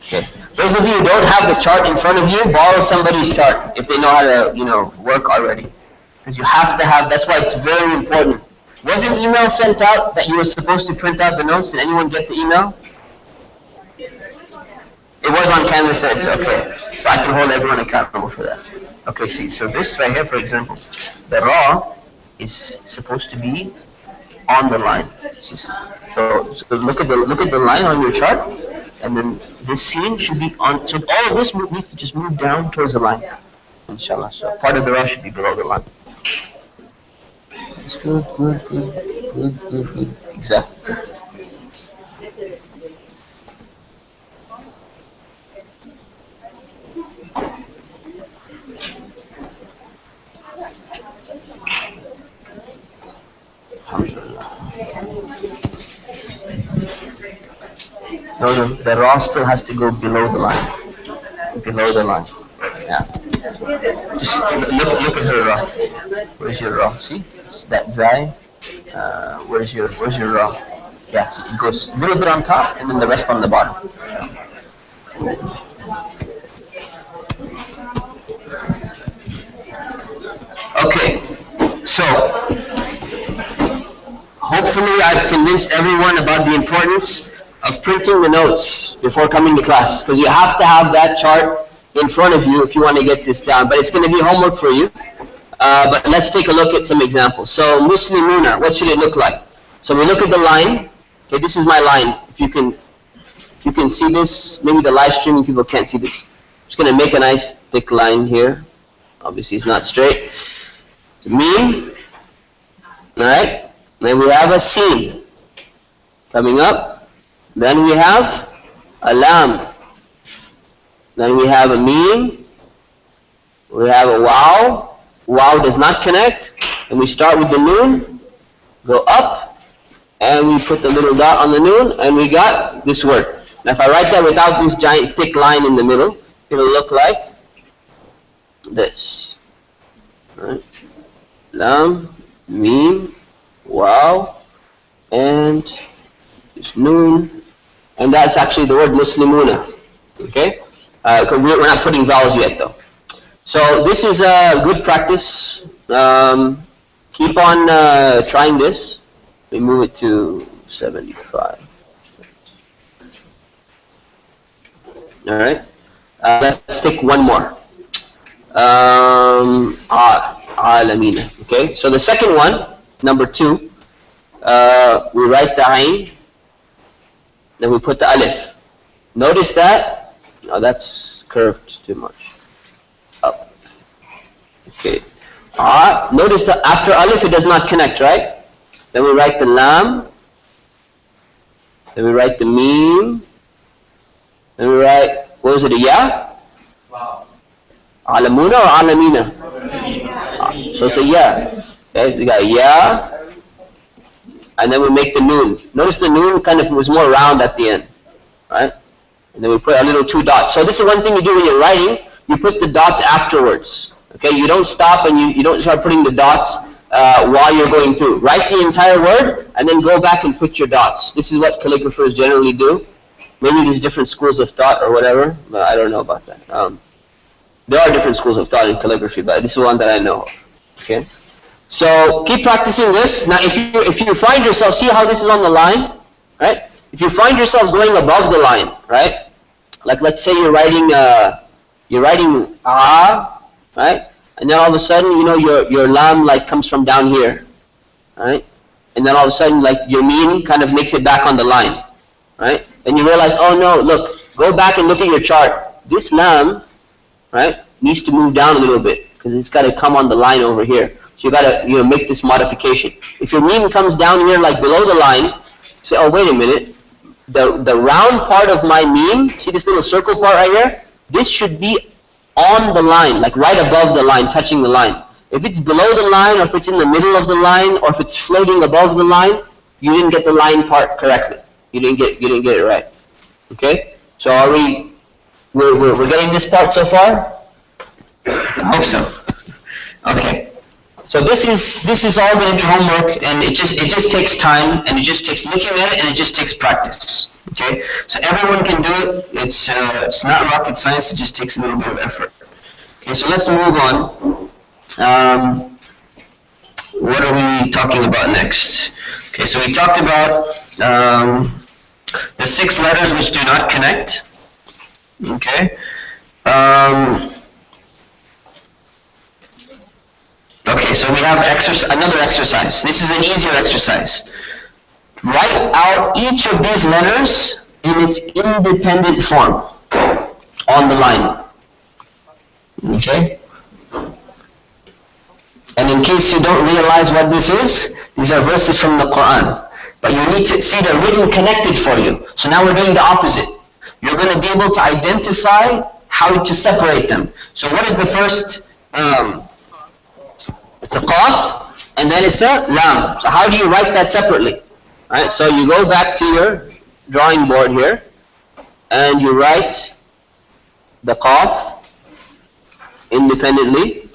Okay. Those of you who don't have the chart in front of you, borrow somebody's chart if they know how to, work already. Because you have to have. That's why it's very important. Was an email sent out that you were supposed to print out the notes? Did anyone get the email? It was on Canvas, that's okay. So I can hold everyone accountable for that. Okay, see, so this right here, for example, the raw is supposed to be on the line. So look at the line on your chart, and then this scene should be on. So all of this needs to just move down towards the line, inshallah. So part of the raw should be below the line. It's good. Exactly. No, the raw still has to go below the line. Below the line. Yeah. Just look at her raw. Where's your raw? See? It's that zai. Where's your raw? Yeah, so it goes a little bit on top and then the rest on the bottom. Okay, so hopefully I've convinced everyone about the importance of printing the notes before coming to class, because you have to have that chart in front of you if you want to get this down, but it's going to be homework for you. But let's take a look at some examples. So Muslimuna, what should it look like? So we look at the line. Okay, this is my line. If you can see this, maybe the live streaming people can't see this. I'm just going to make a nice thick line here. Obviously it's not straight. It's a meme. Alright, then we have a sin coming up. Then we have a lam. Then we have a meme. We have a wow. Wow does not connect. And we start with the noon, go up, and we put the little dot on the noon, and we got this word. Now if I write that without this giant thick line in the middle, it'll look like this. Right? Lam, meme, wow, and this noon, and that's actually the word Muslimuna. Okay? We're not putting vowels yet though. So this is a good practice. Keep on trying this. We move it to 75. All right. Let's take one more. Alamina. Okay. So the second one, number 2, we write the ayn, then we put the alif. Notice that. No, that's curved too much. Up. Okay. Notice that after alif it does not connect, right? Then we write the lam. Then we write the meme. Then we write, what was it, a ya? Wow. Alamuna or alamina? So it's a ya. Okay, we got ya. And then we make the noon. Notice the noon kind of was more round at the end, right? And then we put a little 2 dots. So this is one thing you do when you're writing. You put the dots afterwards. Okay, you don't stop and you don't start putting the dots while you're going through. Write the entire word and then go back and put your dots. This is what calligraphers generally do. Maybe there's different schools of thought or whatever, but I don't know about that. There are different schools of thought in calligraphy, but this is one that I know of. Okay, so keep practicing this. Now, if you find yourself, see how this is on the line, right? If you find yourself going above the line, right? Like let's say you're writing right? And then all of a sudden, you know, your lam like comes from down here, right? And then all of a sudden, like your meme kind of makes it back on the line, right? And you realize, oh no, look, go back and look at your chart. This lam, right, needs to move down a little bit because it's got to come on the line over here. So you got to, you know, make this modification. If your meme comes down here like below the line, say, oh wait a minute, the round part of my meme, see this little circle part right here? This should be on the line, like right above the line, touching the line. If it's below the line, or if it's in the middle of the line, or if it's floating above the line, you didn't get the line part correctly. You didn't get it right. Okay? So are we're getting this part so far? I hope so. Okay. So this is all going to be homework, and it just takes time, and it just takes looking at it, and it just takes practice. Okay, so everyone can do it. It's not rocket science. It just takes a little bit of effort. Okay, so let's move on. What are we talking about next? Okay, so we talked about the 6 letters which do not connect. Okay. Okay, so we have another exercise. This is an easier exercise. Write out each of these letters in its independent form on the line. Okay? And in case you don't realize what this is, these are verses from the Quran. But you need to see they're written connected for you. So now we're doing the opposite. You're going to be able to identify how to separate them. So what is the first? It's a qaf, and then it's a lam. So how do you write that separately? Alright, so you go back to your drawing board here, and you write the qaf independently,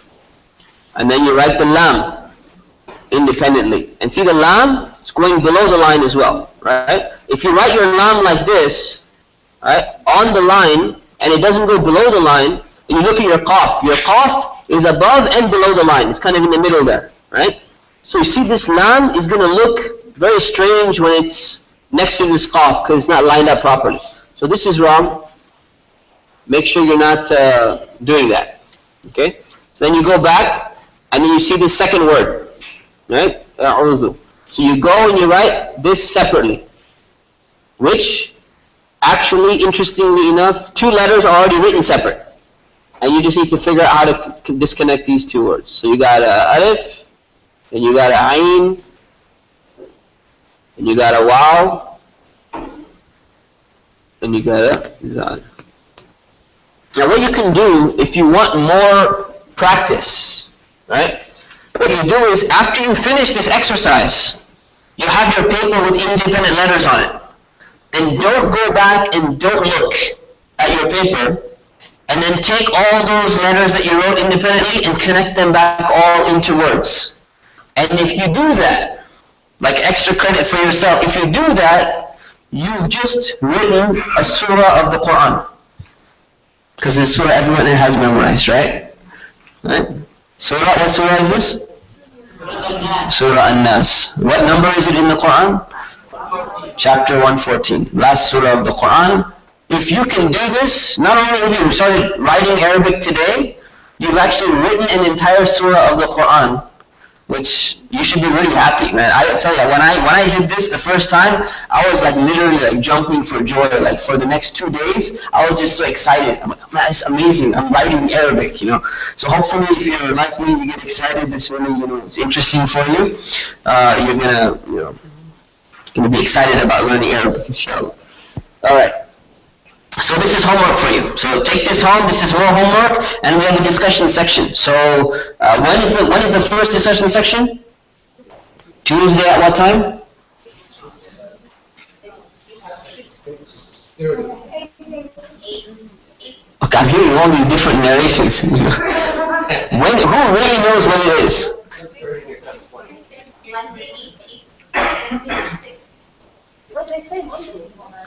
and then you write the lam independently. And see the lam is going below the line as well, right? If you write your lam like this, right, on the line, and it doesn't go below the line, and you look at your qaf is above and below the line. It's kind of in the middle there, right? So you see this lam is going to look very strange when it's next to this qaf because it's not lined up properly. So this is wrong. Make sure you're not doing that. Okay? So then you go back, and then you see the second word, right? So you go and you write this separately, which actually, interestingly enough, 2 letters are already written separate. And you just need to figure out how to disconnect these 2 words. So you got a alif, and you got a ayn, and you got a waw, and you got a zal. Now what you can do, if you want more practice, right? What you do is, after you finish this exercise, you have your paper with independent letters on it. Then don't go back and don't look at your paper, and then take all those letters that you wrote independently and connect them back all into words. And if you do that, like extra credit for yourself, if you do that, you've just written a surah of the Quran. Because this surah everyone has memorized, right? Right? Surah, what surah is this? Surah An-Nas. What number is it in the Quran? Chapter 114. Last surah of the Quran. If you can do this, not only have you started writing Arabic today, you've actually written an entire surah of the Quran, which you should be really happy, man. I tell you, when I did this the first time, I was like literally like jumping for joy. Like for the next 2 days, I was just so excited. I'm like, man, it's amazing. I'm writing Arabic, you know. So hopefully, if you're like me, you get excited. This really, you know, it's interesting for you. You're gonna be excited about learning Arabic, inshallah. All right. So this is homework for you. So take this home. This is more homework, and we have a discussion section. So when is the first discussion section? Tuesday at what time? 6:30. Okay, I'm hearing all these different narrations. Who really knows when it is? 6:30 to 7:20. What did I say?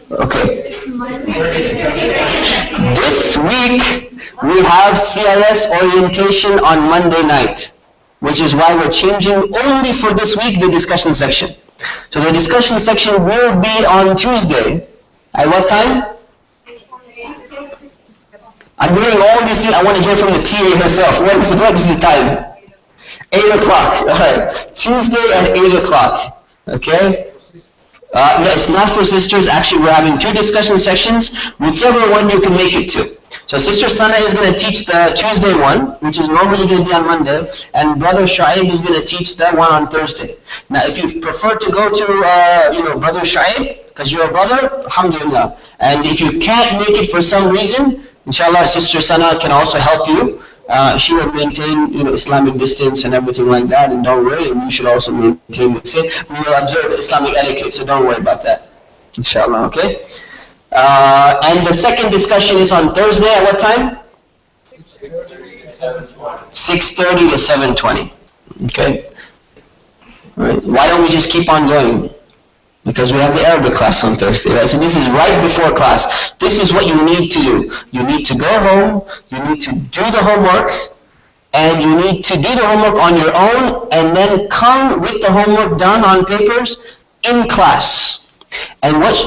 Okay. This week we have CIS orientation on Monday night, which is why we're changing only for this week the discussion section. So the discussion section will be on Tuesday. At what time? I'm hearing all these things. I want to hear from the TA herself. What is the time? 8 o'clock. All right. Tuesday at 8 o'clock. Okay? No, it's not for sisters. Actually, we're having 2 discussion sections, whichever one you can make it to. So Sister Sana is going to teach the Tuesday one, which is normally going to be on Monday, and Brother Shaib is going to teach that one on Thursday. Now, if you prefer to go to, Brother Shaib, because you're a brother, alhamdulillah. And if you can't make it for some reason, inshallah, Sister Sana can also help you. She will maintain, Islamic distance and everything like that, and don't worry, and you should also maintain the same. We will observe Islamic etiquette, so don't worry about that, inshallah, okay? And the second discussion is on Thursday at what time? 6:30 to 7:20, okay? All right. Why don't we just keep on going? Because we have the Arabic class on Thursday, right? So this is right before class. This is what you need to do. You need to go home, you need to do the homework, and you need to do the homework on your own, and then come with the homework done on papers in class. And what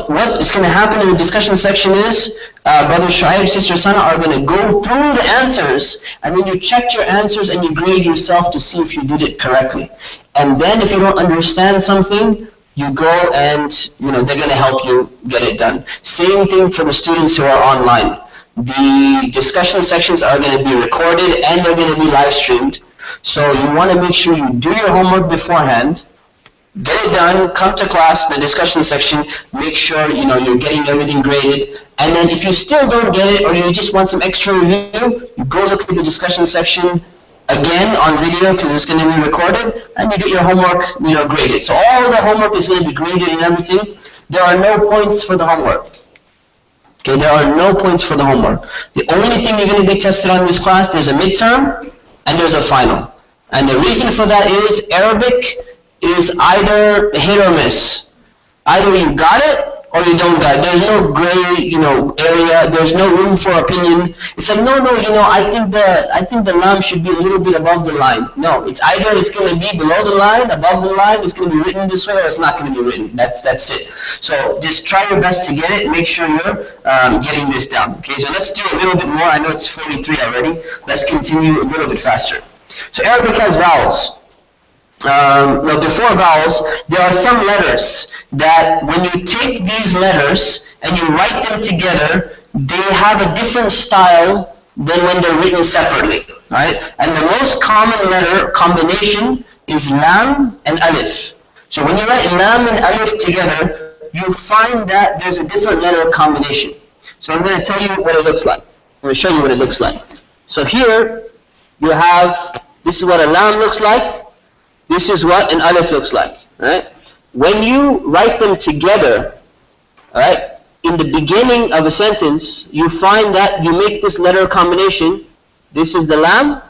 is going to happen in the discussion section is, Brother Shuaib, Sister Sana are going to go through the answers, and then you check your answers and you grade yourself to see if you did it correctly. And then if you don't understand something, you go and, they're going to help you get it done. Same thing for the students who are online. The discussion sections are going to be recorded and they're going to be live streamed. So you want to make sure you do your homework beforehand, get it done, come to class, the discussion section, make sure, you're getting everything graded. And then if you still don't get it or you just want some extra review, you go look at the discussion section again on video because it's going to be recorded, and you get your homework, graded. So all the homework is going to be graded and everything. There are no points for the homework. Okay, there are no points for the homework. The only thing you're going to be tested on this class, there's a midterm and there's a final. And the reason for that is Arabic is either hit or miss. Either you got it or you don't got it. There's no gray, area. There's no room for opinion. It's like, no, I think the lam should be a little bit above the line. No, it's either it's going to be below the line, above the line, it's going to be written this way, or it's not going to be written. That's it. So just try your best to get it. Make sure you're getting this down. Okay, so let's do a little bit more. I know it's 43 already. Let's continue a little bit faster. So Arabic has vowels. Before vowels, there are some letters that when you take these letters and you write them together, they have a different style than when they're written separately, right? And the most common letter combination is lam and alif. So when you write lam and alif together, you find that there's a different letter combination. So I'm going to tell you what it looks like. I'm going to show you what it looks like. So here you have, this is what a lam looks like. This is what an alif looks like, right? When you write them together, right, in the beginning of a sentence, you find that you make this letter combination. This is the lam,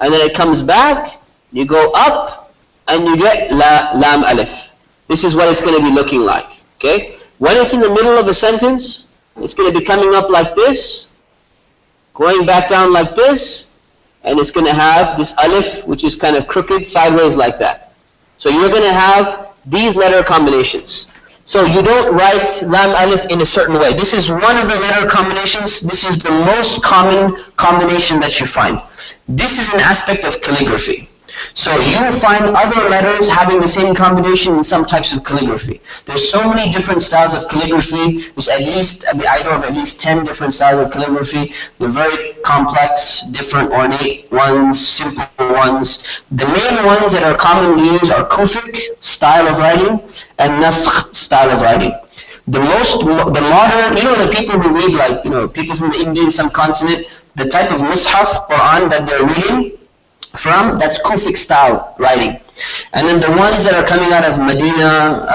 and then it comes back, you go up, and you get lam alif. This is what it's going to be looking like, okay? When it's in the middle of a sentence, it's going to be coming up like this, going back down like this, and it's going to have this alif, which is kind of crooked sideways like that. So you're going to have these letter combinations. So you don't write lam alif in a certain way. This is one of the letter combinations. This is the most common combination that you find. This is an aspect of calligraphy. So you find other letters having the same combination in some types of calligraphy. There's so many different styles of calligraphy. There's I know of at least 10 different styles of calligraphy. They're very complex, different ornate ones, simple ones. The main ones that are commonly used are Kufic style of writing and Naskh style of writing. The modern, the people who read people from the Indian subcontinent, the type of Mus'haf, Quran that they're reading from, that's Kufic style writing. And then the ones that are coming out of Medina,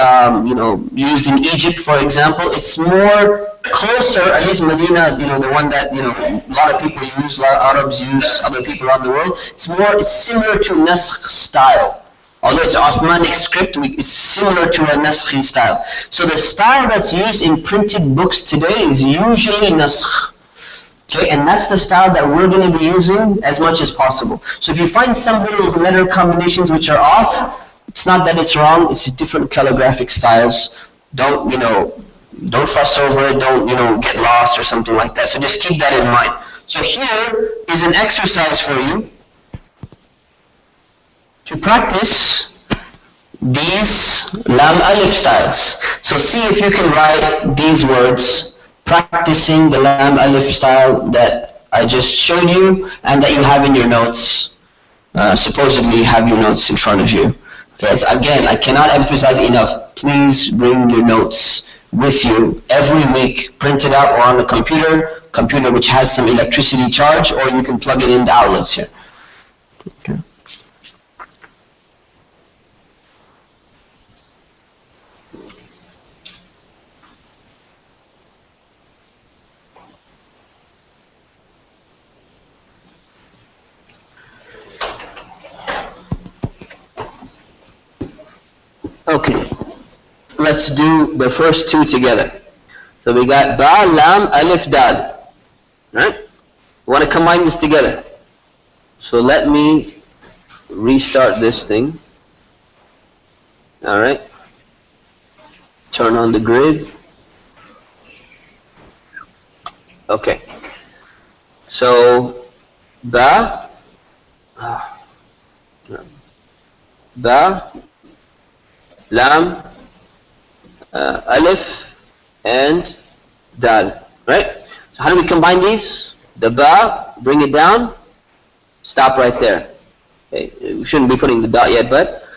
used in Egypt, for example, it's more closer, at least Medina, the one that, a lot of people use, a lot of Arabs use, other people around the world, it's similar to Naskh style. Although it's Osmanic script, it's similar to a Naskhi style. So the style that's used in printed books today is usually Naskh. Okay, and that's the style that we're going to be using as much as possible. So if you find some little letter combinations which are off, it's not that it's wrong, it's different calligraphic styles. Don't fuss over it, don't, get lost or something like that. So just keep that in mind. So here is an exercise for you to practice these lam alif styles. So see if you can write these words practicing the lam alif style that I just showed you and that you have in your notes. Supposedly you have your notes in front of you. Okay, so again, I cannot emphasize enough, please bring your notes with you every week, print it out or on the computer which has some electricity charge, or you can plug it in the outlets here. Okay. Okay, let's do the first two together. So we got ba, lam, alif, dal. Right? We want to combine this together. So let me restart this thing. Alright. Turn on the grid. Okay. So ba, lam, alif, and dal, right? So how do we combine these? The ba, bring it down, stop right there. Okay, we shouldn't be putting the dot yet, but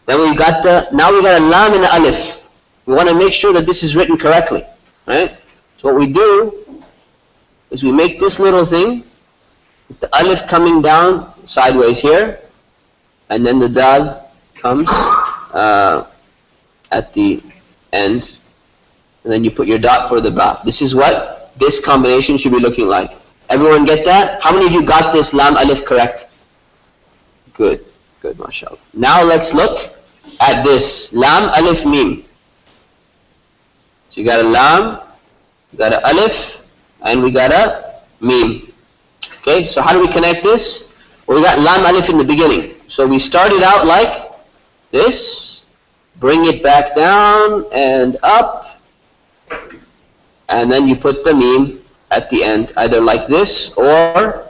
then now we got a lam and an alif. We want to make sure that this is written correctly, right? So what we do is we make this little thing, with the alif coming down sideways here, and then the dal comes at the end, and then you put your dot for the ba. This is what this combination should be looking like. Everyone get that? How many of you got this lam alif correct? Good, mashallah. Now let's look at this lam alif mim. So you got a lam, we got a alif, and we got a mim. Okay, so how do we connect this? Well, we got lam alif in the beginning. So we started out like this, bring it back down and up, and then you put the mim at the end, either like this or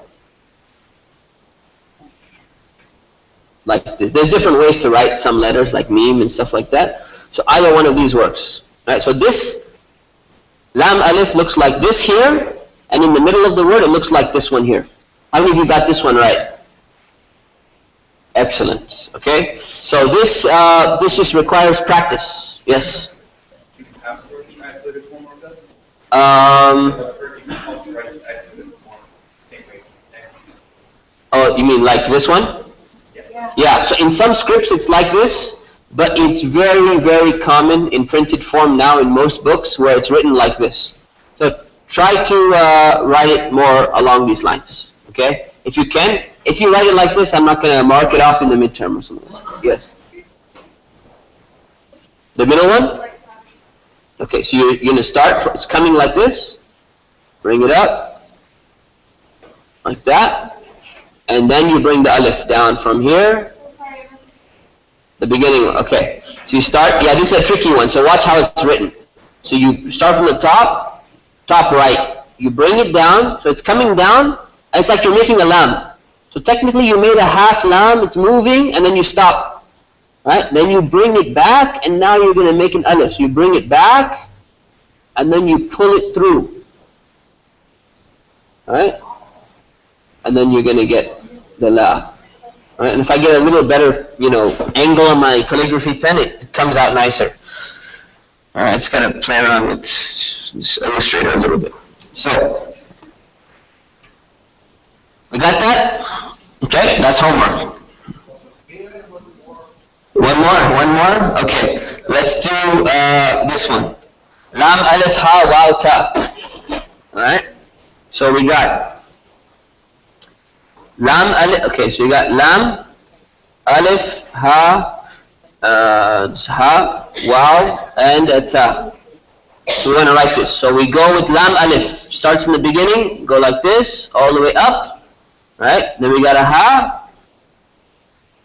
like this. There's different ways to write some letters, like mim and stuff like that. So either one of these works. Right? So this lam alif looks like this here, and in the middle of the word it looks like this one here. How many of you got this one right? Excellent. Okay. So this just requires practice. Yes. You can have 13 isolated form of that? Oh, you mean like this one? Yeah. So in some scripts it's like this, but it's very, very common in printed form now in most books where it's written like this. So try to write it more along these lines. Okay. If you can. If you write it like this, I'm not going to mark it off in the midterm or something. Yes. The middle one? Okay, so you're going to start, it's coming like this. Bring it up. Like that. And then you bring the alif down from here. The beginning one, okay. So you start, yeah, this is a tricky one, so watch how it's written. So you start from the top right. You bring it down, so it's coming down, and it's like you're making a lam. So technically you made a half lam, it's moving, and then you stop. Right? Then you bring it back, and now you're going to make an alif. So you bring it back, and then you pull it through. Right? And then you're going to get the la. Right? And if I get a little better, angle on my calligraphy pen, it comes out nicer. All right, just got to play around with this Illustrator a little bit. So, we got that? Okay, that's homework. One more? Okay, let's do this one. Lam, alif, ha, waw, ta. Alright? So we got lam, alif, okay, so you got lam, alif, ha, waw, and ta. So we're going to write this. So we go with lam, alif. Starts in the beginning, go like this, all the way up. Right? Then we got a ha,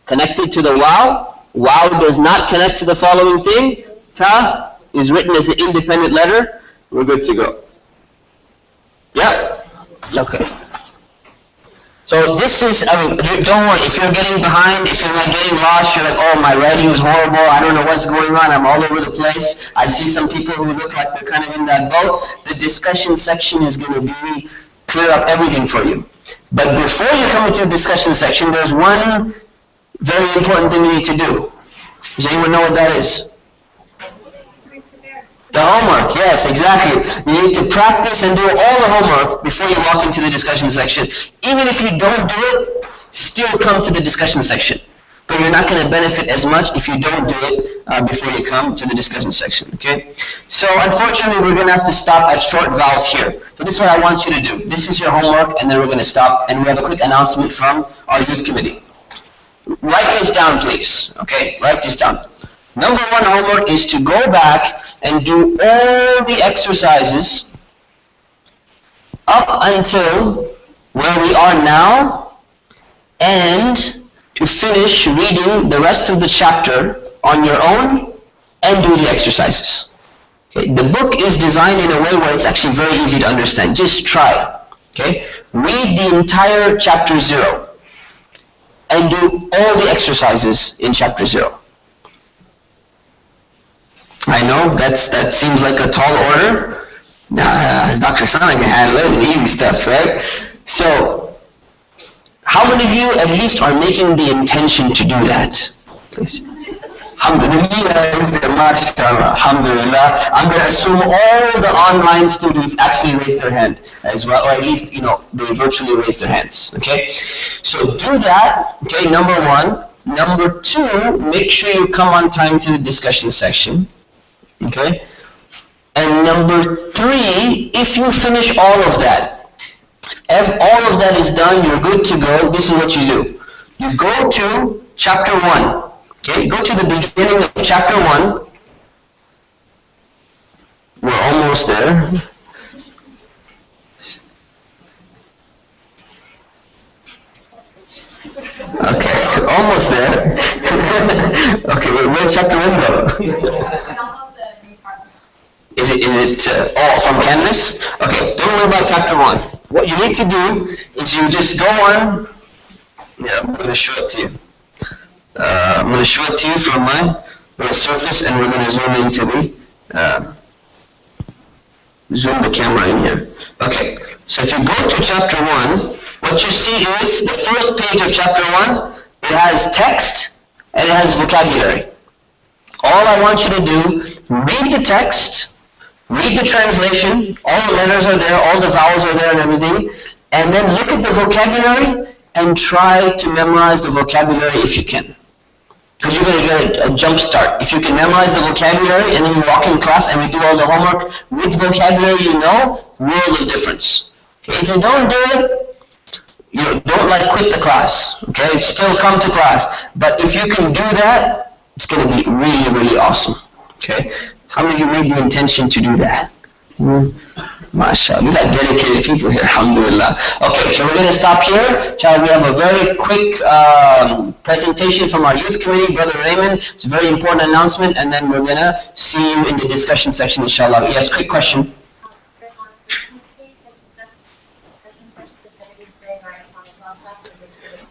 connected to the waw. Waw does not connect to the following thing. Ta is written as an independent letter. We're good to go. Yeah? Okay. So this is, don't worry, if you're getting behind, if you're like getting lost, you're like, oh, my writing is horrible, I don't know what's going on, I'm all over the place. I see some people who look like they're kind of in that boat. The discussion section is going to be clear up everything for you. But before you come into the discussion section, there's one very important thing you need to do. Does anyone know what that is? The homework, yes, exactly. You need to practice and do all the homework before you walk into the discussion section. Even if you don't do it, still come to the discussion section. But you're not going to benefit as much if you don't do it before you come to the discussion section, okay? So unfortunately, we're going to have to stop at short vowels here. So this is what I want you to do. This is your homework, and then we're going to stop, and we have a quick announcement from our youth committee. Write this down, please, okay? Write this down. Number one homework is to go back and do all the exercises up until where we are now, and to finish reading the rest of the chapter on your own and do the exercises. Okay? The book is designed in a way where it's actually very easy to understand. Just try. Okay? Read the entire chapter 0 and do all the exercises in chapter 0. I know that seems like a tall order. Dr. Sana can handle it. It's easy stuff, right? So, how many of you at least are making the intention to do that? Please. Alhamdulillah. I'm going to assume all the online students actually raise their hand as well, or at least, they virtually raise their hands, okay? So do that, okay, number one. Number two, make sure you come on time to the discussion section, okay? And number three, if you finish all of that, if all of that is done, you're good to go, this is what you do. You go to chapter 1. Okay, go to the beginning of chapter 1. We're almost there. Okay, almost there. Okay, where chapter 1 go? Is it from Canvas? Okay, don't worry about chapter 1. What you need to do is you just go on. Yeah, I'm going to show it to you. I'm going to show it to you from my Surface, and we're going to zoom into the zoom the camera in here. Okay, so if you go to chapter 1, what you see is the first page of chapter 1. It has text and it has vocabulary. All I want you to do, read the text, read the translation, all the letters are there, all the vowels are there and everything, and then look at the vocabulary and try to memorize the vocabulary if you can. Because you're going to get a jump start. If you can memorize the vocabulary and then you walk in class and we do all the homework with vocabulary you know, world of difference. Okay? If you don't do it, you don't quit the class. Okay? Still come to class. But if you can do that, it's going to be really, really awesome. Okay? How many of you made the intention to do that? MashaAllah, we got dedicated people here, alhamdulillah. Okay, so we're going to stop here. Child, we have a very quick presentation from our youth committee, Brother Raymond. It's a very important announcement, and then we're going to see you in the discussion section, inshallah. Yes, quick question.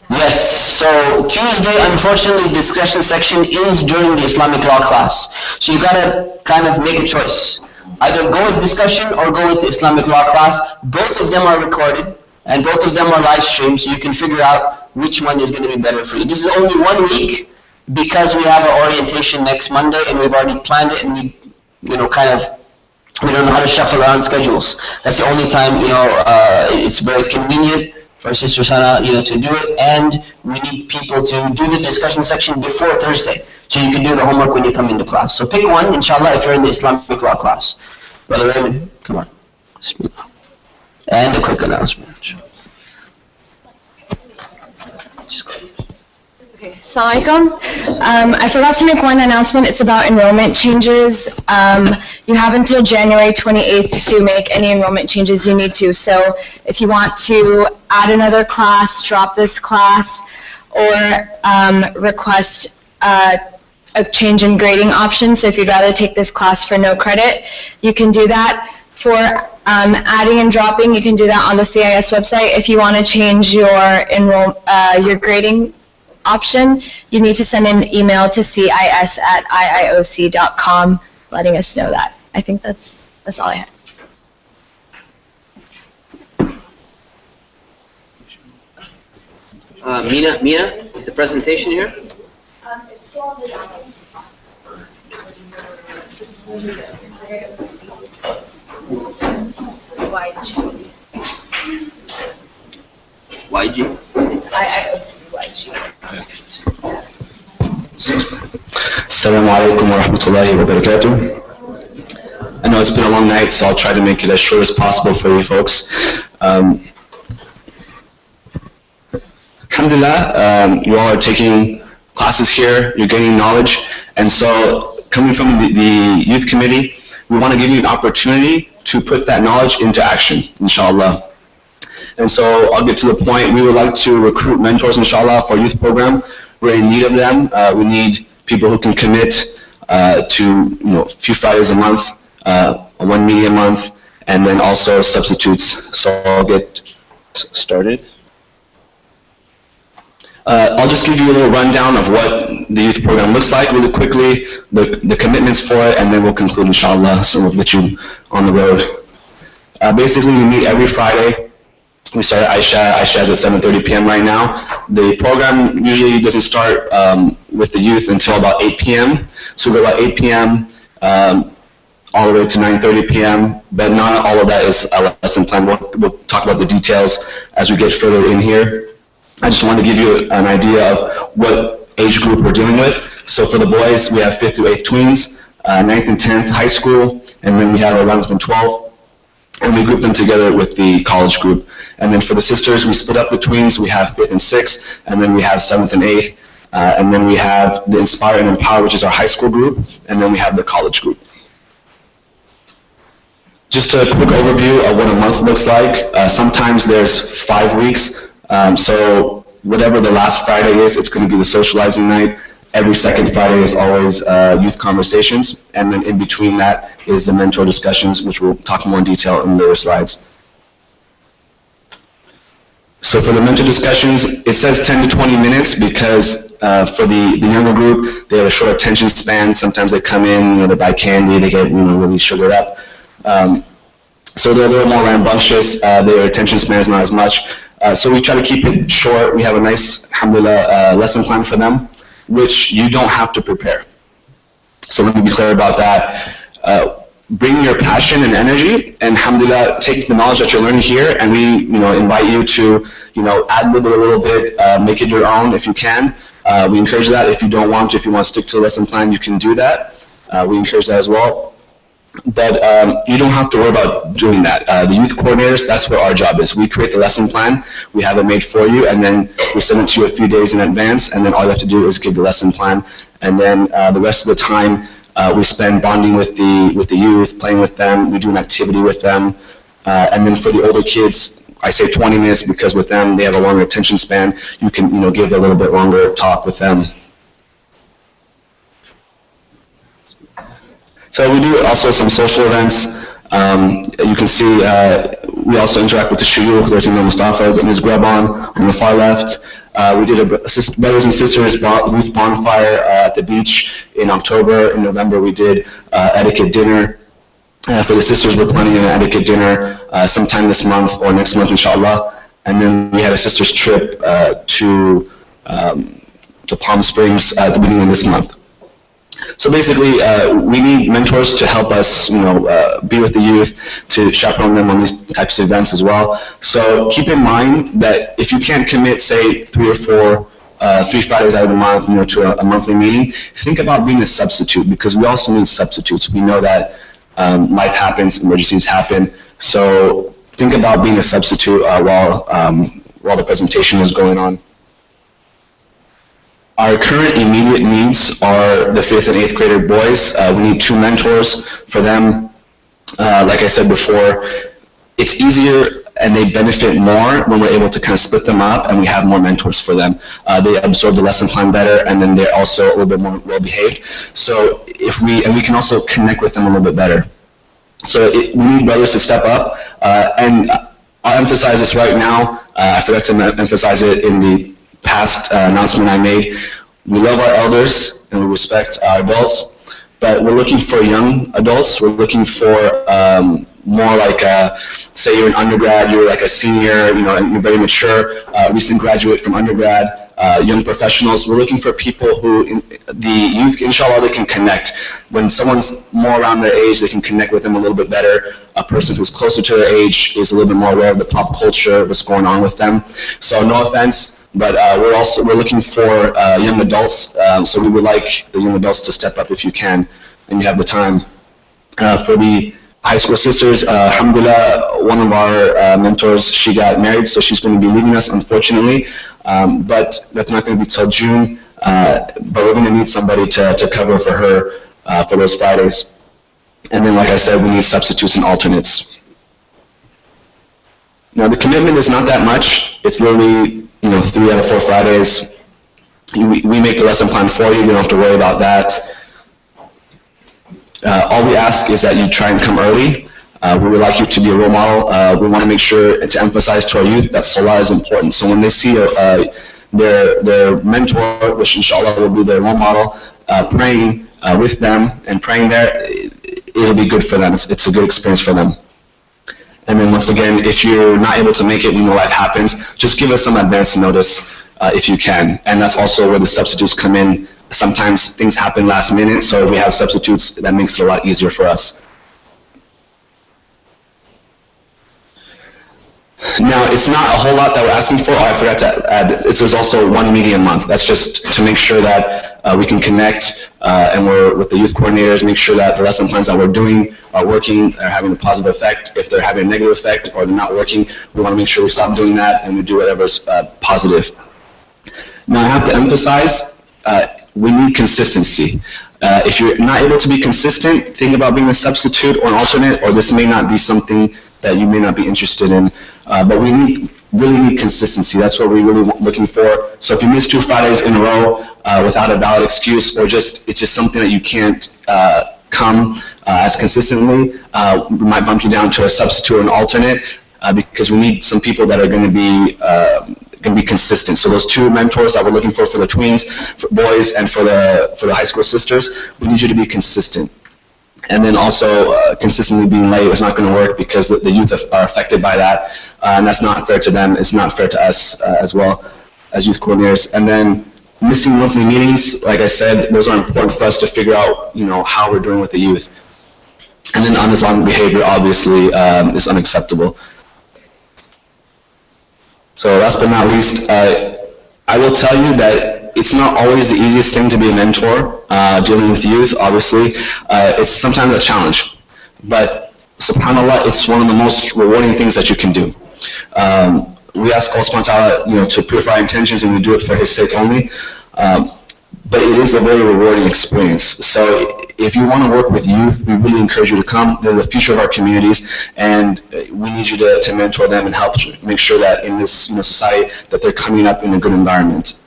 Yes, so Tuesday, unfortunately, discussion section is during the Islamic law class. So you got to kind of make a choice. Either go with discussion or go with the Islamic law class. Both of them are recorded and both of them are live streamed, so you can figure out which one is going to be better for you. This is only 1 week because we have our orientation next Monday and we've already planned it, and we don't know how to shuffle around schedules. That's the only time, it's very convenient for Sister Sana, to do it, and we need people to do the discussion section before Thursday, so you can do the homework when you come into class. So pick one, inshallah, if you're in the Islamic law class. Brother Raymond, come on. Bismillah. And a quick announcement. Okay, Assalamu alaikum. I forgot to make one announcement. It's about enrollment changes. You have until January 28th to make any enrollment changes you need to. So if you want to add another class, drop this class, or request a change in grading option, so if you'd rather take this class for no credit, you can do that. For adding and dropping, you can do that on the CIS website. If you want to change your grading option, you need to send an email to cis@iioc.com letting us know that. I think that's all I have. Mina, is the presentation here? It's still on the YG? It's IIOC YG. Assalamu alaikum wa rahmatullahi wa barakatuh. I know it's been a long night, so I'll try to make it as short as possible for you folks. Alhamdulillah, you all are taking classes here, you're gaining knowledge, and so coming from the youth committee, we want to give you an opportunity to put that knowledge into action, inshallah. And so I'll get to the point. We would like to recruit mentors, inshallah, for our youth program. We're in need of them. We need people who can commit to a few Fridays a month, one meeting a month, and then also substitutes. So I'll get started. I'll just give you a little rundown of what the youth program looks like really quickly, the commitments for it, and then we'll conclude, inshallah, so we'll get you on the road. Basically, we meet every Friday. We start at Aisha is at 7:30 p.m. right now. The program usually doesn't start with the youth until about 8 p.m. So we go about 8 p.m. All the way to 9:30 p.m. But not all of that is a lesson plan. We'll talk about the details as we get further in here. I just want to give you an idea of what age group we're dealing with. So for the boys, we have 5th through 8th tweens, 9th and 10th high school, and then we have 11th and 12th. And we group them together with the college group. And then for the sisters, we split up the tweens. We have 5th and 6th, and then we have 7th and 8th. And then we have the Inspire and Empower, which is our high school group, and then we have the college group. Just a quick overview of what a month looks like. Sometimes there's 5 weeks, so whatever the last Friday is, it's going to be the socializing night. Every second Friday is always youth conversations, and then in between that is the mentor discussions, which we'll talk more in detail in later slides. So for the mentor discussions, it says 10 to 20 minutes because for the younger group, they have a short attention span. Sometimes they come in, they buy candy, they get really sugared up. So they're a little more rambunctious. Their attention span is not as much. So we try to keep it short. We have a nice, alhamdulillah, lesson plan for them, which you don't have to prepare. So let me be clear about that. Bring your passion and energy, and alhamdulillah, take the knowledge that you're learning here, and we invite you to ad-lib it a little bit, make it your own if you can. We encourage that. If you don't want to, if you want to stick to the lesson plan, you can do that. We encourage that as well. But you don't have to worry about doing that. The youth coordinators, that's what our job is. We create the lesson plan, we have it made for you, and then we send it to you a few days in advance, and then all you have to do is give the lesson plan. And then the rest of the time, we spend bonding with the youth, playing with them, we do an activity with them. And then for the older kids, I say 20 minutes because with them, they have a longer attention span. You can give a little bit longer talk with them. So we do also some social events. You can see we also interact with the shuyukh. There's Imam Mustafa and his grub on the far left. We did a Brothers and Sisters Youth Bonfire at the beach in October. In November we did etiquette dinner. For the sisters, we're planning an etiquette dinner sometime this month or next month, inshallah. And then we had a sisters trip to Palm Springs at the beginning of this month. So basically, we need mentors to help us, be with the youth, to chaperone them on these types of events as well. So keep in mind that if you can't commit, say, 3 or 4, 3 Fridays out of the month, to a monthly meeting, think about being a substitute, because we also need substitutes. We know that life happens, emergencies happen. So think about being a substitute while the presentation is going on. Our current immediate needs are the 5th and 8th grader boys. We need 2 mentors for them. Like I said before, it's easier and they benefit more when we're able to kind of split them up and we have more mentors for them. They absorb the lesson plan better, and then they're also a little bit more well-behaved. So we can also connect with them a little bit better. So we need brothers to step up, and I'll emphasize this right now. I forgot to emphasize it in the past announcement I made. We love our elders and we respect our adults, but we're looking for young adults. We're looking for more like, say you're an undergrad, you're like a senior, and you're very mature, recent graduate from undergrad, young professionals. We're looking for people who, the youth, inshallah, they can connect. When someone's more around their age, they can connect with them a little bit better. A person who's closer to their age is a little bit more aware of the pop culture, what's going on with them. So no offense, but we're looking for young adults. So we would like the young adults to step up if you can, and you have the time. For the high school sisters, alhamdulillah, one of our mentors, she got married, so she's going to be leaving us, unfortunately. But that's not going to be till June. But we're going to need somebody to cover for her for those Fridays. And then, like I said, we need substitutes and alternates. Now, the commitment is not that much. It's literally 3 out of 4 Fridays. We make the lesson plan for you. You don't have to worry about that. All we ask is that you try and come early. We would like you to be a role model. We want to make sure and to emphasize to our youth that Salah is important. So when they see their mentor, which inshallah will be their role model, praying with them and praying there, it'll be good for them. It's a good experience for them. And then once again, if you're not able to make it, we know life happens, just give us some advance notice if you can. And that's also where the substitutes come in. Sometimes things happen last minute, so if we have substitutes, that makes it a lot easier for us. Now, it's not a whole lot that we're asking for. Oh, I forgot to add, there's also 1 meeting a month. That's just to make sure that we can connect and we're with the youth coordinators, make sure that the lesson plans that we're doing are working, are having a positive effect. If they're having a negative effect or they're not working, we want to make sure we stop doing that and we do whatever's positive. Now, I have to emphasize, we need consistency. If you're not able to be consistent, think about being a substitute or an alternate, or this may not be something that you may not be interested in. But we really need consistency. That's what we're really looking for. So if you miss 2 Fridays in a row without a valid excuse, or it's just something that you can't come as consistently, we might bump you down to a substitute or an alternate, because we need some people that are going to be consistent. So those 2 mentors that we're looking for the tweens, for boys, and for the high school sisters, we need you to be consistent. And then also consistently being late is not going to work, because the youth are affected by that, and that's not fair to them. It's not fair to us as well as youth coordinators. And then missing monthly meetings, like I said, those are important for us to figure out, how we're doing with the youth. And then un-Islamic behavior, obviously, is unacceptable. So last but not least, I will tell you that it's not always the easiest thing to be a mentor, dealing with youth, obviously. It's sometimes a challenge. But subhanAllah, it's one of the most rewarding things that you can do. We ask Allah subhanahu wa ta'ala, to purify our intentions, and we do it for His sake only. But it is a very rewarding experience. So if you want to work with youth, we really encourage you to come. They're the future of our communities, and we need you to mentor them and help make sure that in this society that they're coming up in a good environment.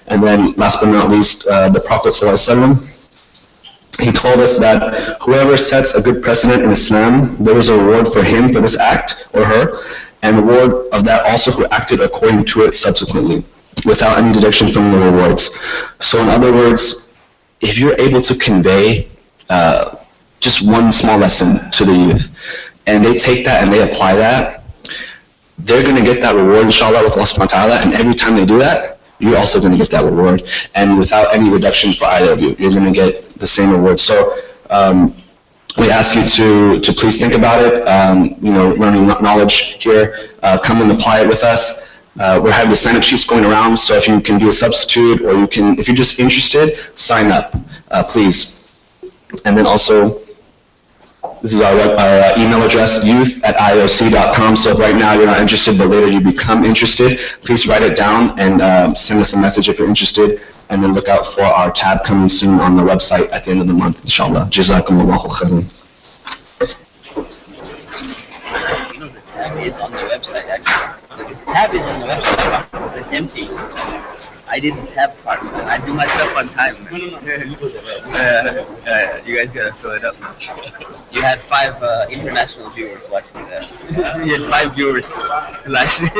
And then last but not least, the Prophet ﷺ, he told us that whoever sets a good precedent in Islam, there is a reward for him for this act, or her, and the reward of that also who acted according to it subsequently, without any deduction from the rewards. So in other words, if you're able to convey just one small lesson to the youth, and they take that and they apply that, they're going to get that reward, inshallah, with Allah subhanahu wa ta'ala, and every time they do that, you're also going to get that reward, and without any reduction for either of you, you're going to get the same reward. So we ask you to please think about it, learning knowledge here, come and apply it with us. We have the sign-up sheets going around, so if you can be a substitute, or if you're just interested, sign up, please. And then also, this is our email address, youth@ioc.com. So if right now you're not interested, but later you become interested, please write it down and send us a message if you're interested. And then look out for our tab coming soon on the website at the end of the month, inshallah. Jazakumullahu khairan. The tab is on the website, actually. The tab is on the website. It's empty. I did the tab part. I do my stuff on time. No. You guys gotta fill it up. You had 5 international viewers watching that. You had 5 viewers last week.